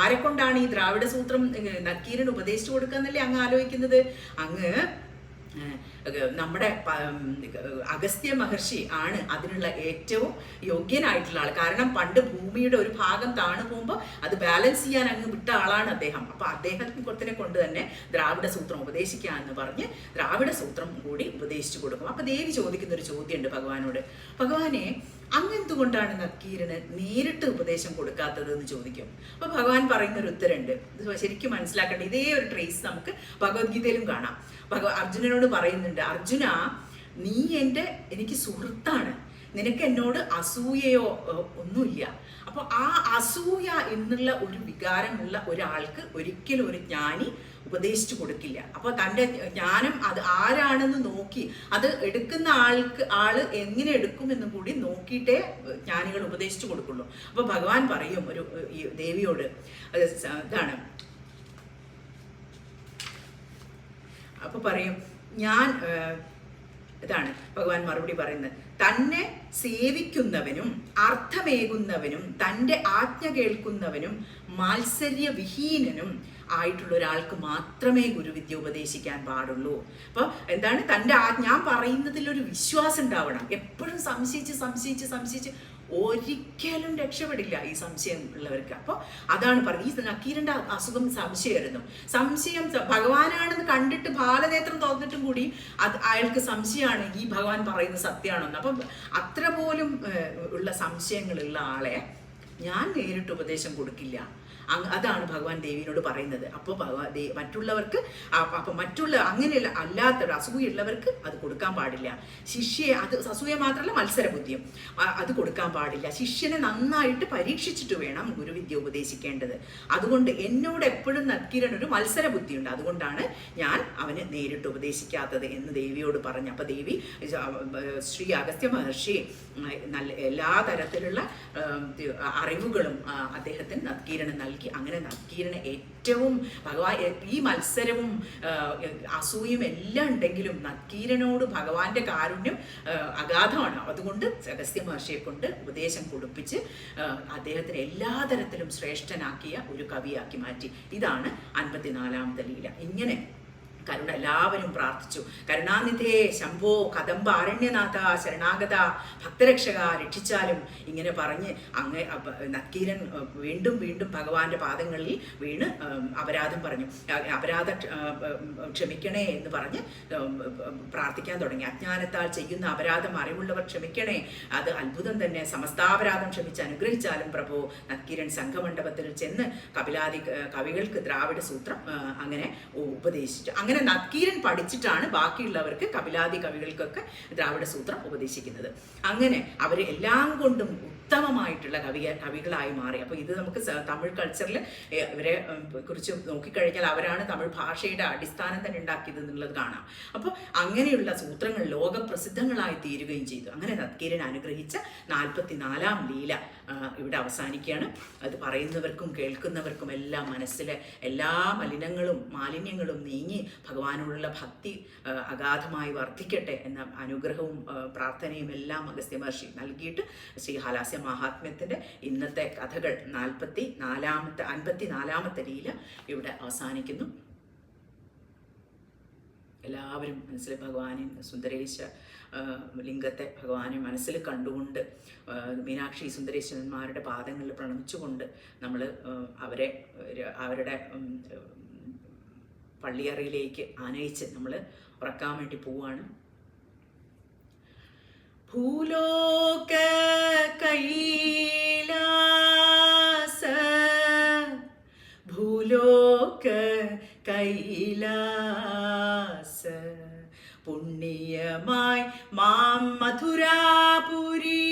ആരെ കൊണ്ടാണ് ഈ ദ്രാവിഡ സൂത്രം നക്കീരൻ ഉപദേശിച്ചു കൊടുക്കുക അങ്ങ് ആലോചിക്കുന്നത്? അങ്ങ് നമ്മുടെ അഗസ്ത്യ മഹർഷി ആണ് അതിനുള്ള ഏറ്റവും യോഗ്യനായിട്ടുള്ള ആൾ. കാരണം പണ്ട് ഭൂമിയുടെ ഒരു ഭാഗം താണു പോകുമ്പോൾ അത് ബാലൻസ് ചെയ്യാൻ അങ്ങ് വിട്ട ആളാണ് അദ്ദേഹം. അപ്പൊ അദ്ദേഹത്തിനെ കൊണ്ട് തന്നെ ദ്രാവിഡ സൂത്രം ഉപദേശിക്കുക എന്ന് പറഞ്ഞ് ദ്രാവിഡ സൂത്രം കൂടി ഉപദേശിച്ചു കൊടുക്കും. അപ്പൊ ദേവി ചോദിക്കുന്ന ഒരു ചോദ്യമുണ്ട് ഭഗവാനോട്, ഭഗവാനെ അങ്ങെന്തുകൊണ്ടാണ് നക്കീരന് നേരിട്ട് ഉപദേശം കൊടുക്കാത്തത് എന്ന് ചോദിക്കും. അപ്പൊ ഭഗവാൻ പറയുന്ന ഒരു ഉത്തരമുണ്ട്, ഇത് ശരിക്കും മനസ്സിലാക്കേണ്ട. ഇതേ ഒരു ട്രേസ് നമുക്ക് ഭഗവത്ഗീതയിലും കാണാം. അർജുനനോട് പറയുന്നുണ്ട്, അർജുന നീ എനിക്ക് സുഹൃത്താണ്, നിനക്ക് എന്നോട് അസൂയയോ ഒന്നുമില്ല. അപ്പോൾ ആ അസൂയ എന്നുള്ള ഒരു വികാരമുള്ള ഒരാൾക്ക് ഒരിക്കലും ഒരു ജ്ഞാനി ഉപദേശിച്ചു കൊടുക്കില്ല. അപ്പോൾ തൻ്റെ ജ്ഞാനം അത് ആരാണെന്ന് നോക്കി അത് എടുക്കുന്ന ആള് എങ്ങനെ എടുക്കുമെന്നും കൂടി നോക്കിയിട്ടേ ജ്ഞാനികൾ ഉപദേശിച്ചു കൊടുക്കുള്ളൂ. അപ്പോൾ ഭഗവാൻ പറയും ഒരു ദേവിയോട്, ഇതാണ്, അപ്പൊ പറയും, ഇതാണ് ഭഗവാൻ മറുപടി പറയുന്നത്, തന്നെ സേവിക്കുന്നവനും അർത്ഥമേകുന്നവനും തൻ്റെ ആജ്ഞ കേൾക്കുന്നവനും മാത്സര്യവിഹീനനും ആയിട്ടുള്ള ഒരാൾക്ക് മാത്രമേ ഗുരുവിദ്യ ഉപദേശിക്കാൻ പാടുള്ളൂ. അപ്പോൾ എന്താണ്, തൻ്റെ ഞാൻ പറയുന്നതിലൊരു വിശ്വാസം ഉണ്ടാവണം. എപ്പോഴും സംശയിച്ച് ഒരിക്കലും രക്ഷപ്പെടില്ല ഈ സംശയം ഉള്ളവർക്ക്. അപ്പോൾ അതാണ് പറയുന്നത്, ഈ നക്കീരൻ്റെ അസുഖം സംശയമായിരുന്നു. സംശയം ഭഗവാനാണെന്ന് കണ്ടിട്ട് ബാലനേത്രം തുറന്നിട്ടും കൂടി അയാൾക്ക് സംശയമാണ് ഈ ഭഗവാൻ പറയുന്നത് സത്യമാണെന്ന്. അപ്പം അത്ര പോലും ഉള്ള സംശയങ്ങളുള്ള ആളെ ഞാൻ നേരിട്ട് ഉപദേശം കൊടുക്കില്ല. അതാണ് ഭഗവാൻ ദേവിയോട് പറയുന്നത്. അപ്പോൾ മറ്റുള്ളവർക്ക് മറ്റുള്ള അങ്ങനെയല്ല അല്ലാത്ത അസൂയുള്ളവർക്ക് അത് കൊടുക്കാൻ പാടില്ല. ശിഷ്യയെ അത് അസൂയ മാത്രമല്ല മത്സരബുദ്ധിയും അത് കൊടുക്കാൻ പാടില്ല. ശിഷ്യനെ നന്നായിട്ട് പരീക്ഷിച്ചിട്ട് വേണം ഗുരുവിദ്യ ഉപദേശിക്കേണ്ടത്. അതുകൊണ്ട് എന്നോട് എപ്പോഴും നക്കീരൻ ഒരു മത്സരബുദ്ധിയുണ്ട്, അതുകൊണ്ടാണ് ഞാൻ അവന് നേരിട്ട് ഉപദേശിക്കാത്തത് എന്ന് ദേവിയോട് പറഞ്ഞു. അപ്പോൾ ദേവി ശ്രീ അഗസ്ത്യ മഹർഷി എല്ലാ തരത്തിലുള്ള അറിവുകളും അദ്ദേഹത്തിന് നക്കീരന് നൽകി. അങ്ങനെ നക്കീരന് ഏറ്റവും ഭഗവാൻ ഈ മത്സരവും അസൂയും എല്ലാം ഉണ്ടെങ്കിലും നക്കീരനോട് ഭഗവാന്റെ കാരുണ്യം അഗാധമാണ്. അതുകൊണ്ട് അഗസ്ത്യ മഹർഷിയെ കൊണ്ട് ഉപദേശം കൊടുപ്പിച്ച് അദ്ദേഹത്തിന് എല്ലാ തരത്തിലും ശ്രേഷ്ഠനാക്കിയ ഒരു കവിയാക്കി മാറ്റി. ഇതാണ് 54-ാമത്തെ ലീല. ഇങ്ങനെ കരുണ എല്ലാവരും പ്രാർത്ഥിച്ചു. കരുണാനിധേ ശംഭോ കദംബ അരണ്യനാഥ ശരണാഗത ഭക്തരക്ഷക രക്ഷിച്ചാലും ഇങ്ങനെ പറഞ്ഞ് അങ്ങ് നക്കീരൻ വീണ്ടും വീണ്ടും ഭഗവാന്റെ പാദങ്ങളിൽ വീണ് അപരാധം പറഞ്ഞു. ക്ഷമിക്കണേ എന്ന് പറഞ്ഞ് പ്രാർത്ഥിക്കാൻ തുടങ്ങി. അജ്ഞാനത്താൽ ചെയ്യുന്ന അപരാധം അറിവുള്ളവർ ക്ഷമിക്കണേ, അത് അത്ഭുതം തന്നെ, സമസ്താപരാധം ക്ഷമിച്ച് അനുഗ്രഹിച്ചാലും പ്രഭോ. നക്കീരൻ സംഘമണ്ഡപത്തിൽ ചെന്ന് കവികൾക്ക് ദ്രാവിഡ സൂത്രം അങ്ങനെ ഉപദേശിച്ചു. അങ്ങനെ നക്കീരൻ പഠിച്ചിട്ടാണ് ബാക്കിയുള്ളവർക്ക് കപിലാദി കവികൾക്കൊക്കെ ദ്രാവിഡ സൂത്രം ഉപദേശിക്കുന്നത്. അങ്ങനെ അവർ എല്ലാം കൊണ്ടും ഉത്തമമായിട്ടുള്ള കവികളായി മാറി. അപ്പോൾ ഇത് നമുക്ക് തമിഴ് കൾച്ചറിൽ ഇവരെ കുറിച്ച് നോക്കിക്കഴിഞ്ഞാൽ അവരാണ് തമിഴ് ഭാഷയുടെ അടിസ്ഥാനം തന്നെ ഉണ്ടാക്കിയത് എന്നുള്ളത് കാണാം. അപ്പോൾ അങ്ങനെയുള്ള സൂത്രങ്ങൾ ലോകപ്രസിദ്ധങ്ങളായി തീരുകയും ചെയ്തു. അങ്ങനെ നക്കീരൻ അനുഗ്രഹിച്ച 44-ാം ലീല ഇവിടെ അവസാനിക്കുകയാണ്. അത് പറയുന്നവർക്കും കേൾക്കുന്നവർക്കും എല്ലാം മനസ്സിലെ എല്ലാ മാലിന്യങ്ങളും നീങ്ങി ഭഗവാനോടുള്ള ഭക്തി അഗാധമായി വർദ്ധിക്കട്ടെ എന്ന അനുഗ്രഹവും പ്രാർത്ഥനയും എല്ലാം അഗസ്ത്യ മഹർഷി നൽകിയിട്ട് ശ്രീ ഹാലാസ്യ മഹാത്മ്യത്തിൻ്റെ ഇന്നത്തെ കഥകൾ 54ാമത്തെ ലീല ഇവിടെ അവസാനിക്കുന്നു. എല്ലാവരും മനസ്സിൽ ഭഗവാനെ സുന്ദരേശ ലിംഗത്തെ ഭഗവാനെ മനസ്സിൽ കണ്ടുകൊണ്ട് മീനാക്ഷി സുന്ദരേശ്വരന്മാരുടെ പാദങ്ങളിൽ പ്രണമിച്ചുകൊണ്ട് നമ്മൾ അവരുടെ പള്ളിയറയിലേക്ക് ആനയിച്ച് നമ്മൾ ഉറക്കാൻ വേണ്ടി പോവാണ്. ഭൂലോക കൈലാസ ഭൂലോക കൈലാസ പുണ്യമായി മാം മധുരാപുരി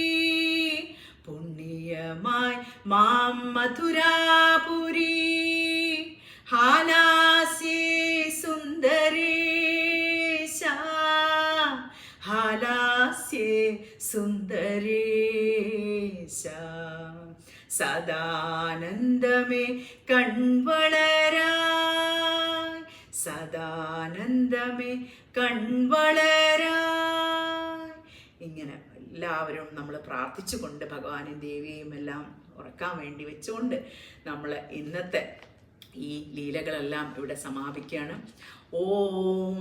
പുണ്യമായി മാം മധുരാപുരി ഹാലാസ്യേ സുന്ദരേശ ഹാലാസ്യേ സുന്ദരേശ സദാനന്ദമേ കൺവളരായ് സദാനന്ദമേ കൺവളരായ്. ഇങ്ങനെ എല്ലാവരും നമ്മൾ പ്രാർത്ഥിച്ചുകൊണ്ട് ഭഗവാനും ദേവിയെയും എല്ലാം ഉറക്കാൻ വേണ്ടി വെച്ചുകൊണ്ട് നമ്മൾ ഇന്നത്തെ ഈ ലീലകളെല്ലാം ഇവിടെ സമാപിക്കുകയാണ്. ഓം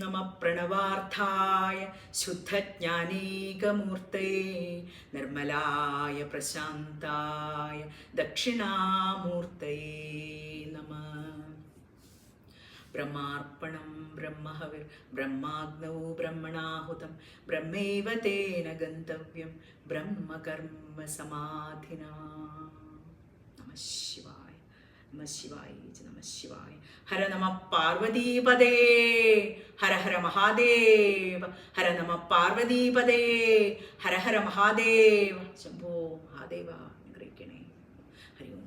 നമ പ്രണവാർത്ഥായ ശുദ്ധജ്ഞാനീകമൂർത്തയേ നിർമ്മലായ പ്രശാന്തായ ദക്ഷിണാമൂർത്തയേ നമഃ. ബ്രഹ്മാർപ്പണം ബ്രഹ്മഹവിർ ബ്രഹ്മാഗ്നൗ ബ്രഹ്മണാഹുതം ബ്രഹ്മൈവ തേന ഗന്തവ്യം ബ്രഹ്മകർമ്മ സമാധിനാ. നമഃ ശിവായ നമഃ ശിവായ നമഃ ശിവായ. ഹര നമ പാർവതീപദേ ഹര ഹര മഹാദേവ ഹര നമ പാർവതീപദേ ഹര ഹര മഹാദേവ. ശംഭോ മഹാദേവ അനുഗ്രഹിക്കണേ. ഹരി ഓം.